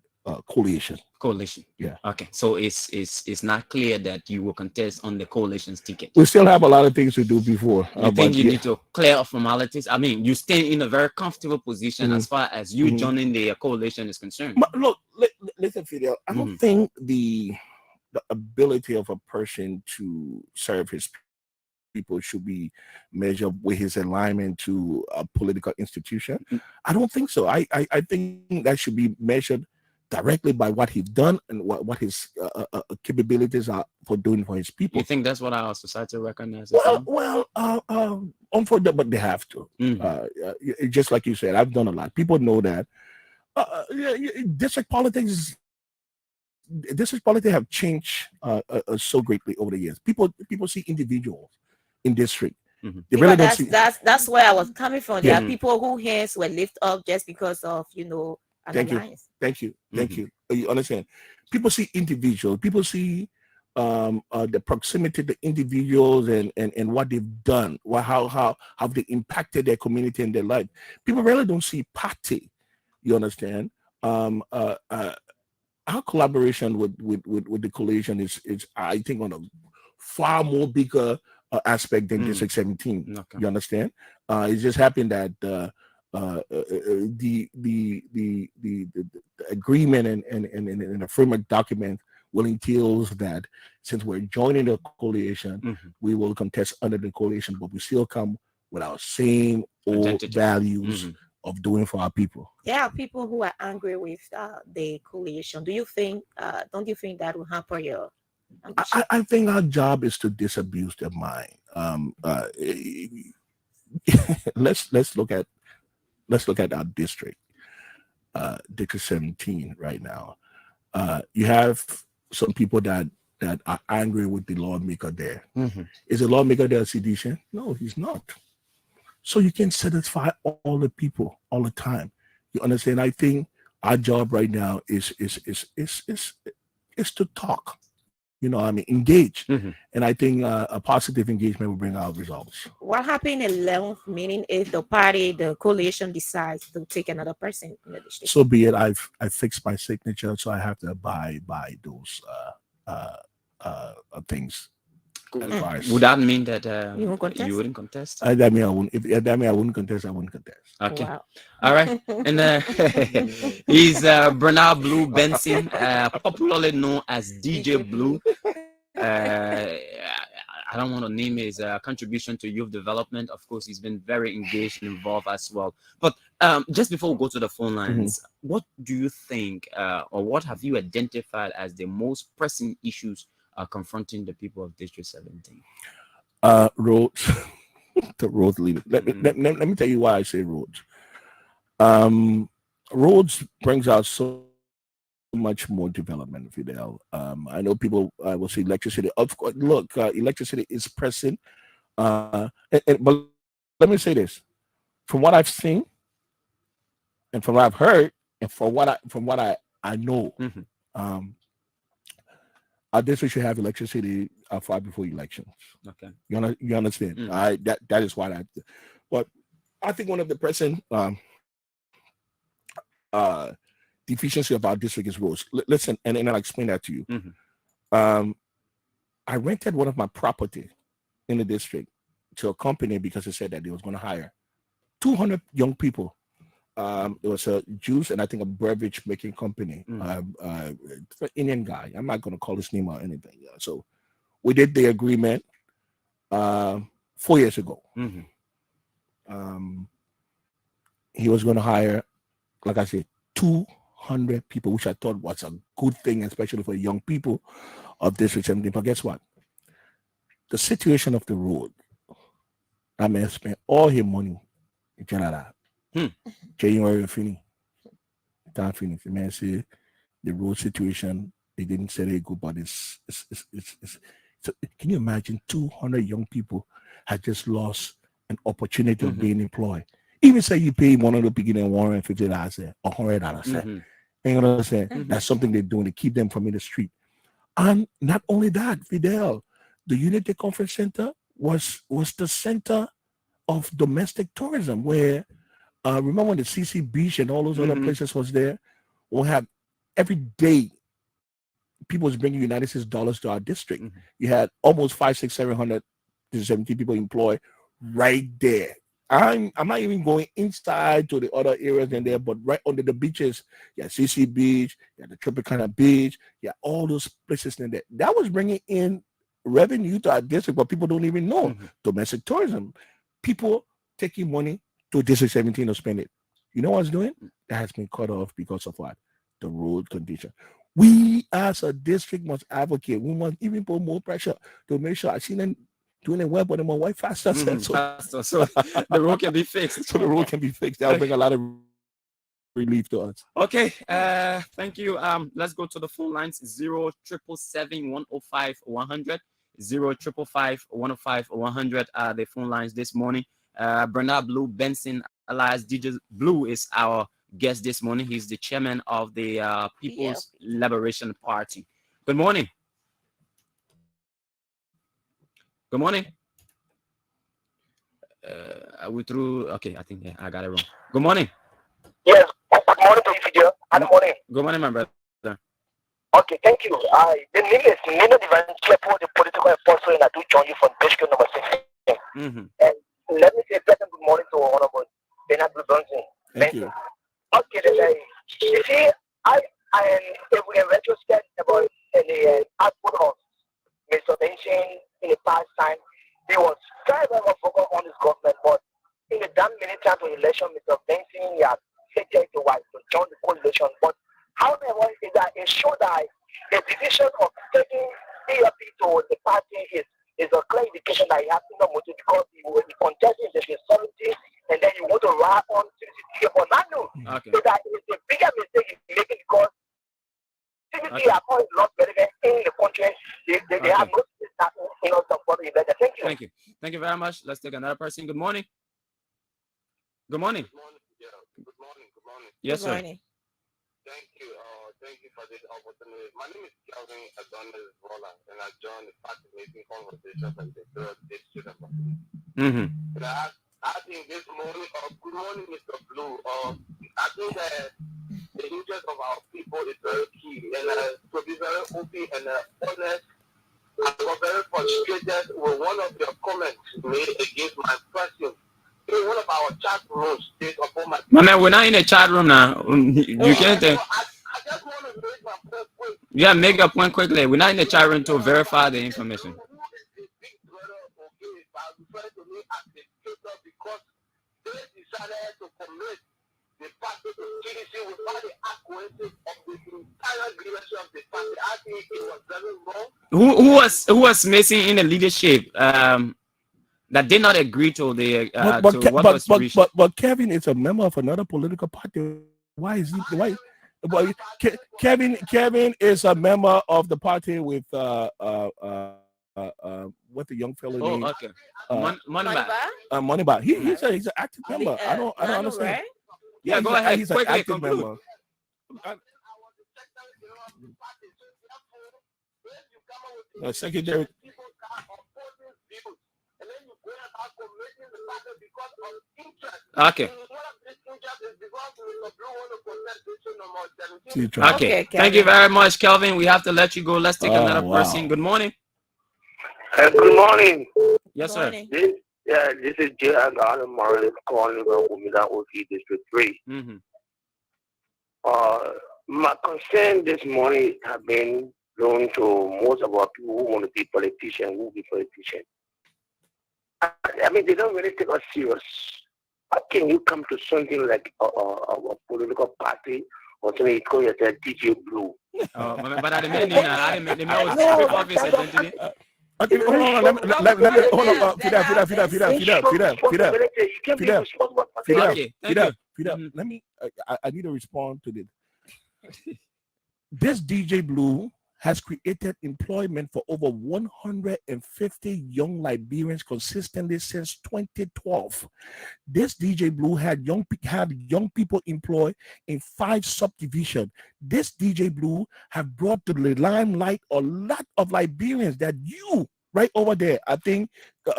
coalition.
Coalition.
Yeah.
Okay. So it's not clear that you will contest on the coalition's ticket.
We still have a lot of things to do before.
You think you need to clear up formalities? I mean, you stay in a very comfortable position as far as you joining the coalition is concerned.
But look, listen, Fidel. I don't think the ability of a person to serve his people should be measured with his alignment to a political institution. I don't think so. I think that should be measured directly by what he's done and what his capabilities are for doing for his people.
You think that's what our society recognizes?
Unfortunately, but they have to. Just like you said, I've done a lot. People know that. District politics have changed so greatly over the years. People see individuals in district. They really don't see.
That's where I was coming from. There are people who hands were lifted up just because of
Thank you. You understand? People see individuals. People see the proximity to individuals and what they've done. How they impacted their community and their life. People really don't see party. You understand? Our collaboration with the coalition is I think on a far more bigger aspect than District 17.
Okay.
You understand? It just happened that the agreement and the framework document will entail that since we're joining the coalition, we will contest under the coalition, but we still come with our same old
Identity.
values of doing for our people.
There are people who are angry with the coalition. Do you think? Don't you think that will hamper your?
I think our job is to disabuse their mind. Let's look at our district, District 17 right now. You have some people that are angry with the lawmaker there. Is the lawmaker there a sedition? No, he's not. So you can satisfy all the people all the time. You understand? I think our job right now is to talk. Engage. And I think a positive engagement will bring out results.
What happened in 11th, meaning if the coalition decides to take another person in the district?
So be it. I fixed my signature, so I have to abide by those things.
Would that mean that
you
wouldn't contest?
That mean I wouldn't. If that mean I wouldn't contest, I wouldn't contest.
Okay.
Wow.
All right. And he's Bernard Blue Benson, popularly known as DJ Blue. I don't want to name his contribution to youth development. Of course, he's been very engaged and involved as well. But just before we go to the phone lines, what do you think, or what have you identified as the most pressing issues confronting the people of District 17?
Roads. The roads leader. Let me tell you why I say roads. Roads brings out so much more development, Fidel. I know people will say electricity. Of course, look, electricity is pressing. But let me say this: from what I've seen, and from what I've heard, and from what I know, our district should have electricity far before elections.
Okay,
you understand? That is why but I think one of the present deficiency of our district is roads. Listen, and I'll explain that to you. I rented one of my property in the district to a company because they said that they was going to hire 200 young people. It was a juice and I think a beverage making company. Indian guy. I'm not going to call his name or anything. So we did the agreement 4 years ago. He was going to hire, like I said, 200 people, which I thought was a good thing, especially for young people of District 17. But guess what? The situation of the road, I may have spent all his money in Canada. January finish. Time finish. The man said the road situation, they didn't say they good, but it's so can you imagine 200 young people had just lost an opportunity of being employed? Even say you pay one of the beginning $150 or $100. You know what I'm saying? That's something they're doing to keep them from in the street. And not only that, Fidel, the Unity Conference Center was the center of domestic tourism where remember when the CC Beach and all those other places was there? We'll have every day people was bringing United States dollars to our district. You had almost 500, 600, 770 people employed right there. I'm not even going inside to the other areas in there, but right under the beaches, yeah, CC Beach, yeah, the Tropicana Beach, yeah, all those places in there. That was bringing in revenue to our district, but people don't even know. Domestic tourism, people taking money to District 17 to spend it. You know what's doing? That has been cut off because of what? The road condition. We as a district must advocate. We must even put more pressure to make sure I see them doing it well, but they more white faster.
Faster, so the road can be fixed.
So the road can be fixed. That'll bring a lot of relief to us.
Okay, thank you. Let's go to the phone lines. 0777105 0555105 the phone lines this morning. Bernard Blue Benson alias DJ Blue is our guest this morning. He's the chairman of the People's Liberation Party. Good morning. Good morning. Are we through? Okay, I think I got it wrong. Good morning.
Yes, good morning to you, Fidel. Good morning.
Good morning, my brother.
Okay, thank you. The name is Nino Divine Chepo, the political apostle, and I do join you from district number 16. And let me say a pleasant good morning to Honorable Bernard Johnson.
Thank you.
Okay, then you see, if we in retrospect about the output of Mr. Benson in the past time, he was very, very much focused on his government, but in the damn many times of election, Mr. Benson, he has taken to join the coalition. But however, is that it showed that the decision of taking EFP to the party is a clear indication that he has no motive because he will be contesting the 70 and then you want to ride on CCT. But now, so that is the bigger mistake he's making because CCT are all lost benefit in the country. They have no support. Thank you.
Thank you. Thank you very much. Let's take another person. Good morning. Good morning.
Good morning. Good morning.
Yes, sir.
Thank you. Thank you for this opportunity. My name is Calvin Adonis Roland, and I joined the party making conversations and the third district. And I think this morning, good morning, Mr. Blue. I think that the interest of our people is very key, and to be very open and honest, I was very frustrated with one of your comments made against my person. In one of our chat rooms, upon
my man, we're not in a chat room now. You can't.
I just want to make my point quick.
Yeah, make a point quickly. We're not in the chat room to verify the information.
Because they decided to commit the party to TDC without the acquiescence of the entire leadership of the party. I think it was very wrong.
Who was missing in the leadership that did not agree to the
but Kevin is a member of another political party. Why is he? Why? But Kevin is a member of the party with what the young fellow name?
Okay.
Moneyba. He's an active member. I don't understand.
Right?
Yeah, go ahead.
He's an active member. Secretary.
Okay. Okay. Thank you very much, Kelvin. We have to let you go. Let's take another person. Good morning.
Good morning.
Yes, sir.
This is Jay Agana Morris calling from Umida OC District 3. My concern this morning have been known to most of our people who want to be politicians, who will be politicians. I mean, they don't really take us serious. How can you come to something like a political party or something you call yourself DJ Blue?
But I didn't mean obvious identity.
Okay, hold on. Let me hold on. Fidel. Let me. I need to respond to this. This DJ Blue has created employment for over 150 young Liberians consistently since 2012. This DJ Blue had young people employed in 5 subdivisions. This DJ Blue have brought to the limelight a lot of Liberians that you right over there, I think you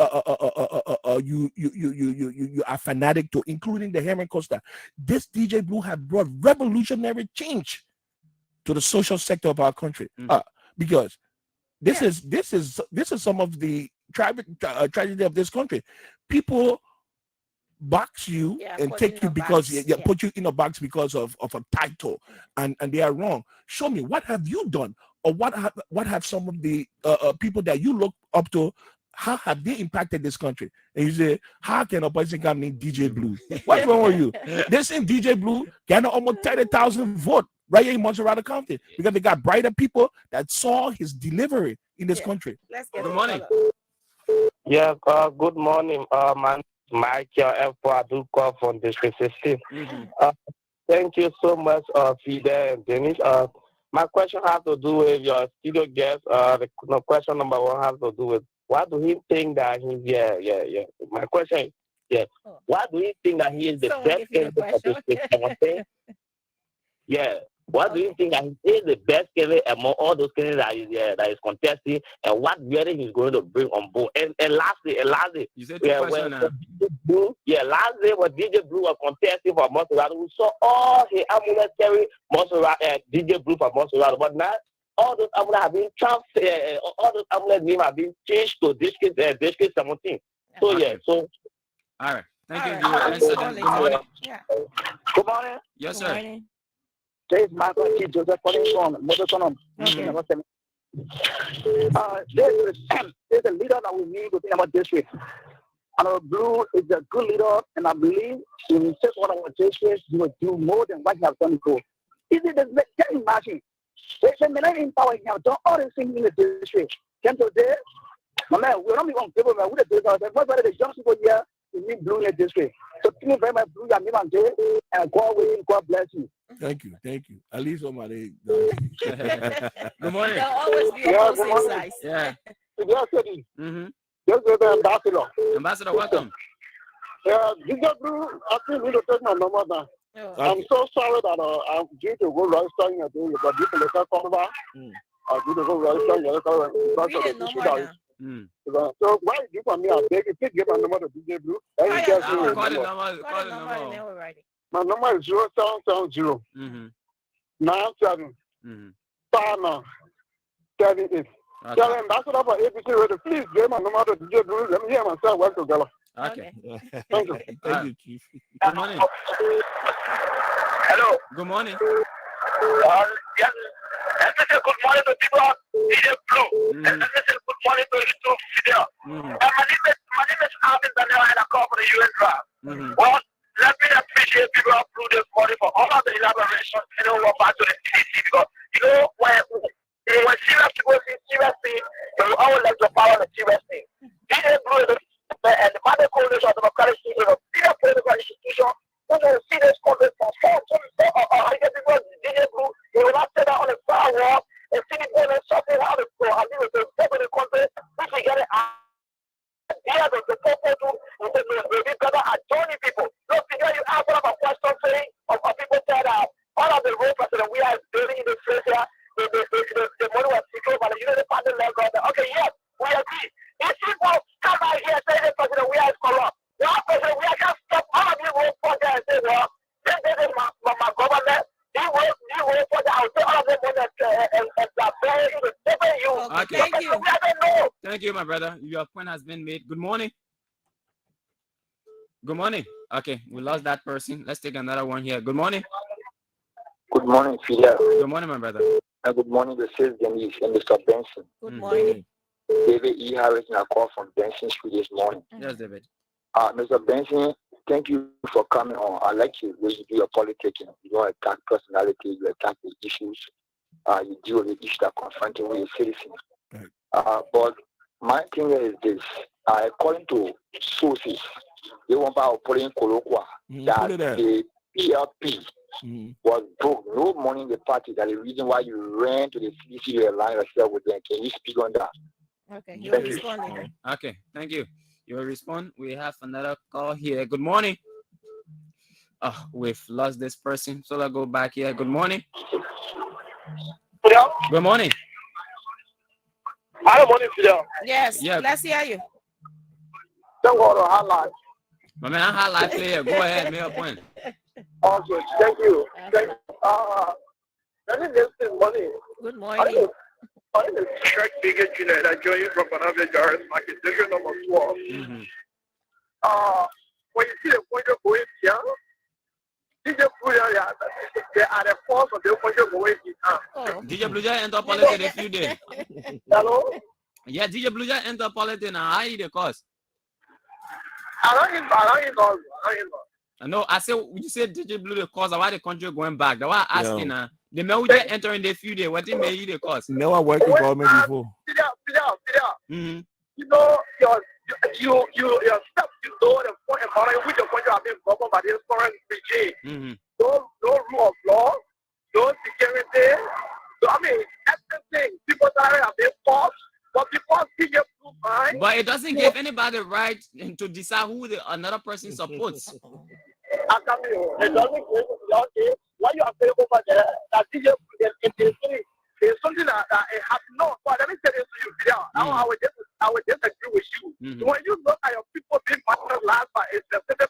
are fanatic to, including the Herman Costa. This DJ Blue have brought revolutionary change to the social sector of our country, because this is some of the tragedy of this country. People box you and take you because put you in a box because of a title, and they are wrong. Show me, what have you done? or what have some of the people that you look up to, how have they impacted this country? And you say, how can a person come named DJ Blue? What's wrong with you? They same DJ Blue got almost 30,000 votes right here in Montserrat County because they got brighter people that saw his delivery in this country.
Let's get
good morning.
Yeah, good morning. My Michael F. Aduko from District 16. Thank you so much, FIDEL and Dennis. My question has to do with your studio guest. The question number one has to do with why do he think that he's My question is, why do you think that he is the best candidate of this? Yeah. Why do you think that he is the best candidate among all those candidates that is contesting, and what really he's going to bring on board? And lastly,
you said question now.
Lastly, when DJ Blue was contesting for Montserrat, we saw all his amulets carry Montserrat DJ Blue for Montserrat, but now all those amulets have been transferred. All those amulets names have been changed to District 17. So
all right. Thank you. Good morning.
Good morning.
Yes, sir.
This is Michael T. Joseph calling from Motosonom. There's a leader that we need within our district. And our Blue is a good leader, and I believe when he takes one of our districts, he will do more than what he has done before. Can you imagine? There's a man in power, he has done all these things in the district. Can today, my man, we're not even people, man, we're the young people here. We need Blue in the district. So thank you very much, Blue, and God bless you.
Thank you. At least on my day.
Good morning.
There'll always be a opposite side.
Yeah.
Just the ambassador.
Ambassador, welcome.
DJ Blue, I think we don't take my number now. I'm so sorry that I'm due to go register in a day, but due to the cover, I'm due to go register in a day. So why you for me? I beg you, please give my number to DJ Blue.
Call the number.
My number is 0770 97 59 78. Tell Ambassador for ABC Radio, please give my number to DJ Blue. Let me hear myself work together.
Okay.
Thank you.
Thank you, Chief.
Good morning.
Hello.
Good morning.
Yes. Let me say good morning to people on DJ Blue. Let me say good morning to you, FIDEL. My name is Alvin Daniel, and I call for the UN draft. Well, let me appreciate people on Blue this morning for all of the elaboration. We're back to the CDC because, when serious people see serious things, they will always like to power the serious thing. DJ Blue is and the Mother Coalition of Democratic Institution of serious political institution who will see this country transform. DJ Blue, he will not sit down on the firewall and see people and something how to go. I mean, the step in the country, which we get it. Yeah, the people we better adjoining people. Look, you ask one of our questions saying, of people said that all of the road president we are building in the place here, the money was secured by the United Party level. Okay, yes, we agree. If people come out here and say the president we are corrupt, president we are just stop all of you road for there and say, well, this is my government. You work for that. I'll take all of them and bury you.
Okay.
Thank you.
Thank you, my brother. Your point has been made. Good morning. Good morning. Okay, we lost that person. Let's take another one here. Good morning.
Good morning, FIDEL.
Good morning, my brother.
And good morning, the sales Denise and Mr. Benson.
Good morning.
David E. Harris and I call from Benson Street this morning.
Yes, David.
Mr. Benson, thank you for coming on. I like you when you do your politicking. You don't attack personality, you attack the issues. You deal with the issues that are confronting with your citizens. But my thing is this, according to sources, they want to put in colloquia that the PLP was broke. No money in the party. That is the reason why you ran to the CDC to align yourself with them. Can you speak on that?
Okay, you're responding.
Okay, thank you. You will respond. We have another call here. Good morning. Oh, we've lost this person. So I'll go back here. Good morning. Good morning.
Good morning, FIDEL.
Yes,
yeah.
Let's hear you.
Don't go to highlight.
My man, I'm highlight player. Go ahead, make a point.
Okay, thank you.
Good morning.
My name is Shrek Bigger Junior, I join you from Panavia Jarvis Market, district number 12. When you see the point of going here, they are the force of the point of going here.
DJ Blue Jay enter politics a few days.
Hello?
Yeah, DJ Blue Jay enter politics now. How the cost?
I don't know.
No, I said, would you say DJ Blue the cause? Why the country going back? That's why I'm asking. The man who just enter in the few days, what it may the cost?
No, I worked in government before.
Mm-hmm.
You know, your stuff, you know, the point of which your country have been governed by this foreign regime.
Mm-hmm.
No rule of law, no security. So, I mean, everything. People that have been forced, but because DJ Blue fine.
But it doesn't give anybody right to decide who another person supports.
I tell you, it doesn't give you what you are saying over there, that DJ there's something that it has not. But let me tell this to you, Fidel. I would disagree with you.
Mm-hmm.
When you look at your people being marginalized by a specific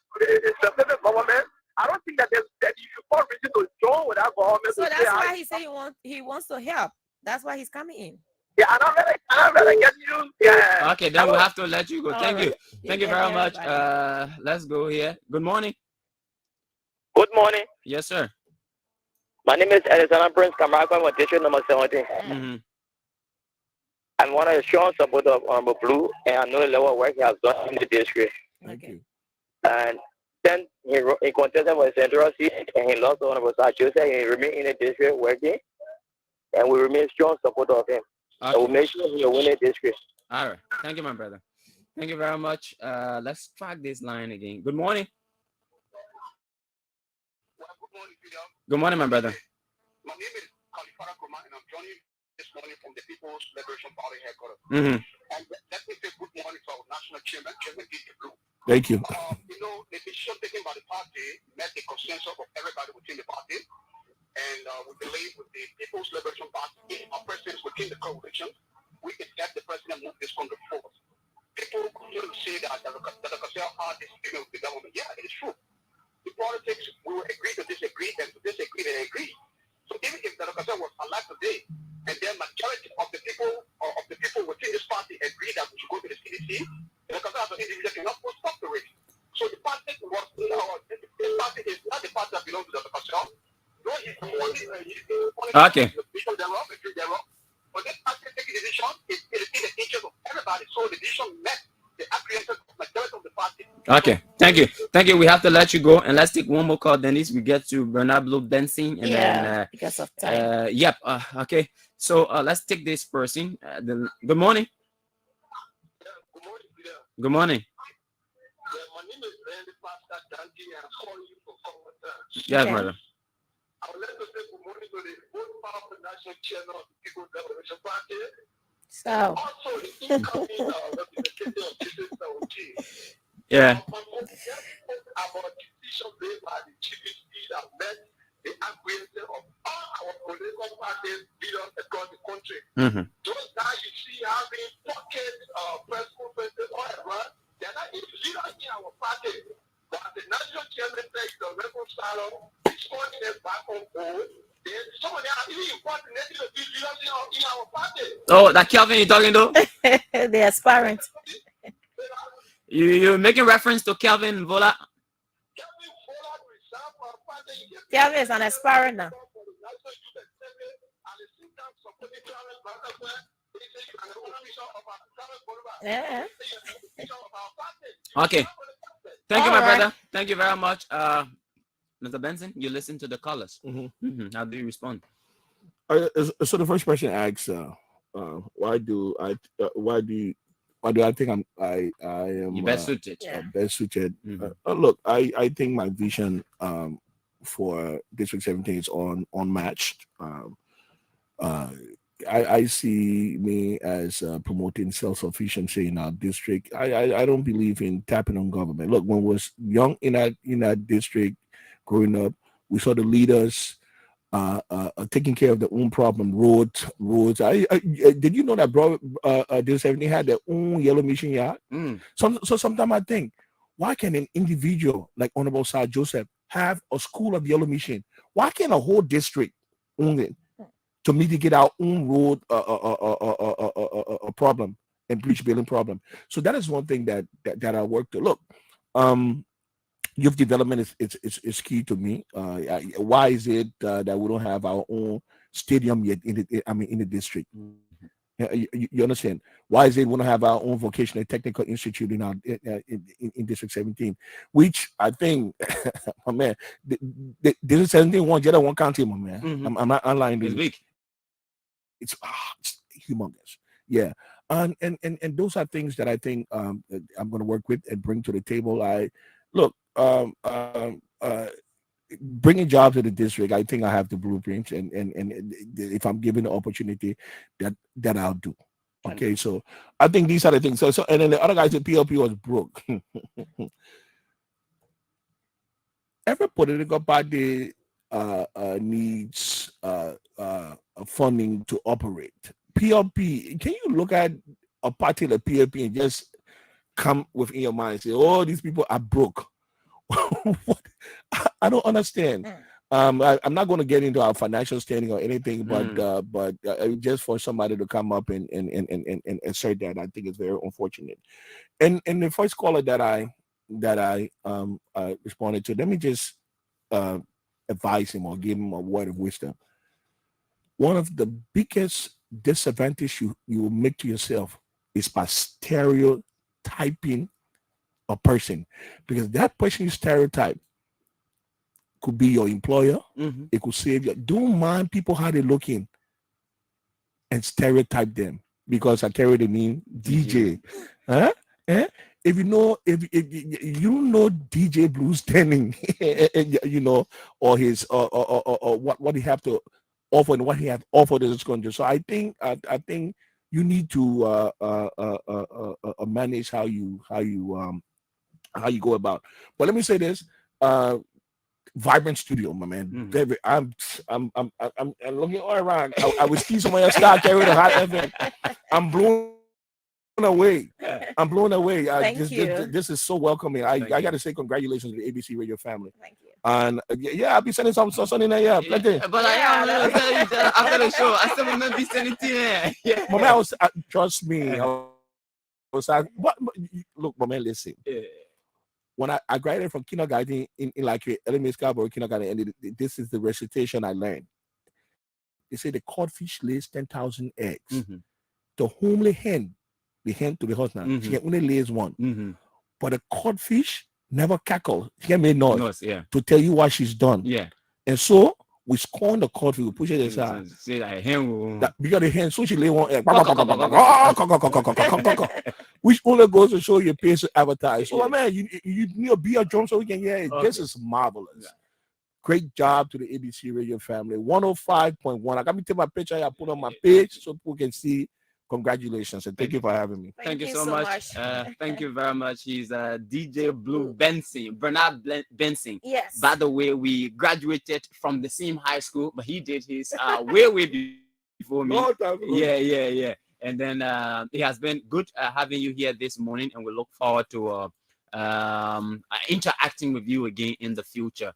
government, I don't think that you should not reason to join with that government.
So that's why he said he wants to help. That's why he's coming in.
Yeah, I don't really get you. Yeah.
Okay, then we'll have to let you go. Thank you. Thank you very much.
Everybody.
Let's go here. Good morning.
Good morning.
Yes, sir.
My name is Alexander Prince Camargo, with district number 17.
Mm-hmm.
I'm one of the strong supporters of Honorable Blue, and I know the level of work he has done in the district.
Thank you.
And then he contested for the central seat, and he lost to Honorable Joseph, and he remained in the district working, and we remain strong supporter of him.
Okay.
So we'll make sure he will win the district.
All right. Thank you, my brother. Thank you very much. Let's track this line again. Good morning. Good morning, my brother.
My name is Kalifara Kuma, and I'm joining this morning from the People's Liberation Party headquarters.
Mm-hmm.
And let me say good morning to our national chairman, DJ Blue.
Thank you.
You know, the decision taken by the party met the consensus of everybody within the party. And we believe with the People's Liberation Party, our presidents within the coalition, we can get the president move this country forward. People continue to say that the Kasel had this agreement with the government. Yeah, it is true. The politics, we will agree to disagree, and to disagree, they agree. So even if the Kasel was alive today, and then majority of the people within this party agree that we should go to the CDC, the Kasel as an individual cannot put stop to it. So the party was, this party is not the party that belongs to the Kasel. No, it's only
Okay.
the people thereof, but this party taking the decision is in the interest of everybody. So the decision met the agreement of majority of the party.
Okay, thank you. Thank you. We have to let you go, and let's take one more call, Dennis. We get to Bernard Blue Benson, and then
because of time.
yep. Okay. So let's take this person. Good morning. Good morning.
My name is Randy Pastor Dandy, and I'm calling you from Commonwealth.
Yes, brother.
I would like to say good morning to the most powerful national chairman of the People's Liberation Party.
So.
Also, the incoming representative of Jesus OG.
Yeah.
About decision made by the GPC that met the agreement of all our political parties leaders across the country.
Mm-hmm.
Those guys you see having pocket press conferences all around, they're not even leaders in our party. But the national chairman says the reconciler is calling them back on board. Then some of them are even important to be leaders in our party.
Oh, that Kelvin you talking to?
They are aspirant.
You're making reference to Kelvin Vola?
Kelvin is an aspirant now. Yeah.
Okay. Thank you, my
All right.
brother. Thank you very much. Mr. Benson, you listen to the callers. Mm-hmm. How do you respond?
So the first question asks, why do I think I am
You best suited?
Best suited.
Mm-hmm.
Look, I think my vision for District 17 is unmatched. I see me as promoting self-sufficiency in our district. I don't believe in tapping on government. Look, when I was young in that district, growing up, we saw the leaders taking care of their own problem, roads. Did you know that District 17 had their own yellow mission yard? So sometimes I think, why can an individual like Honorable Sir Joseph have a school of yellow mission? Why can't a whole district own it to mitigate our own road problem and bridge building problem? So that is one thing that I work to. Look, youth development is key to me. Why is it that we don't have our own stadium yet in the district. You understand? Why is it we want to have our own vocational technical institute in our in District 17, which I think, my man, District 17 one county, my man. I'm not lying.
It's big.
It's humongous. Yeah. And those are things that I think I'm going to work with and bring to the table. Bringing jobs to the district, I think I have the blueprints, and if I'm given the opportunity, that I'll do. Okay, so I think these are the things. So and then the other guys at PLP was broke. Every political party needs funding to operate. PLP, can you look at a party like PLP and just come within your mind and say, "Oh, these people are broke"? What? I don't understand. I'm not going to get into our financial standing or anything, but just for somebody to come up and assert that, I think it's very unfortunate. And the first caller that I responded to, let me just advise him or give him a word of wisdom. One of the biggest disadvantage you will make to yourself is by stereotyping a person, because that person you stereotype could be your employer. It could save you. Don't mind people how they're looking and stereotype them, because I carry the name DJ. If you know DJ Blue Standing, or his or what he have to offer and what he have offered in this country. So I think you need to manage how you go about. But let me say this: vibrant studio, my man. David, I'm looking all around. I was see somebody else start carrying the hot FM. I'm blown away.
Thank you.
This is so welcoming. I got to say congratulations to the ABC Radio family. Thank you. And I'll be sending some Sunday night. Plenty.
But I am after the show. I still will not be sending to you.
My man, trust me. But look, my man, listen. When I graduated from kindergarten in like elementary school or kindergarten, and this is the recitation I learned. They say the codfish lays 10,000 eggs. The homely hen, the hen to the husband, she only lays one. But the codfish never cackles. She made noise to tell you what she's done. And so we scorn the codfish, we push it aside.
Say that hen
because the hen, so she lay one egg, which only goes to show your pace to advertise. So, man, you need to be a drum so we can hear it. This is marvelous. Great job to the ABC Radio family. 105.1. I got me take my picture. I put on my page so people can see. Congratulations, and thank you for having me.
Thank you so much. Thank you very much. He's DJ Blue Benson, Bernard Benson.
Yes.
By the way, we graduated from the same high school, but he did his way before me. Yeah. And then it has been good having you here this morning, and we look forward to interacting with you again in the future.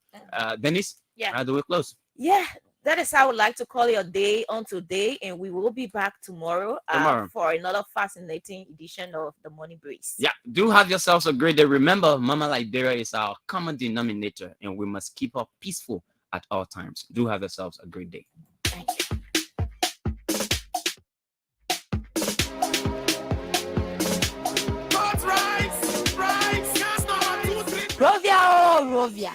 Dennis, how do we close?
Yeah. That is how I would like to call your day on today, and we will be back tomorrow for another fascinating edition of the Morning Breeze.
Yeah, do have yourselves a great day. Remember, Mama Lidera is our common denominator, and we must keep her peaceful at all times. Do have yourselves a great day.
Thank you. Rovia.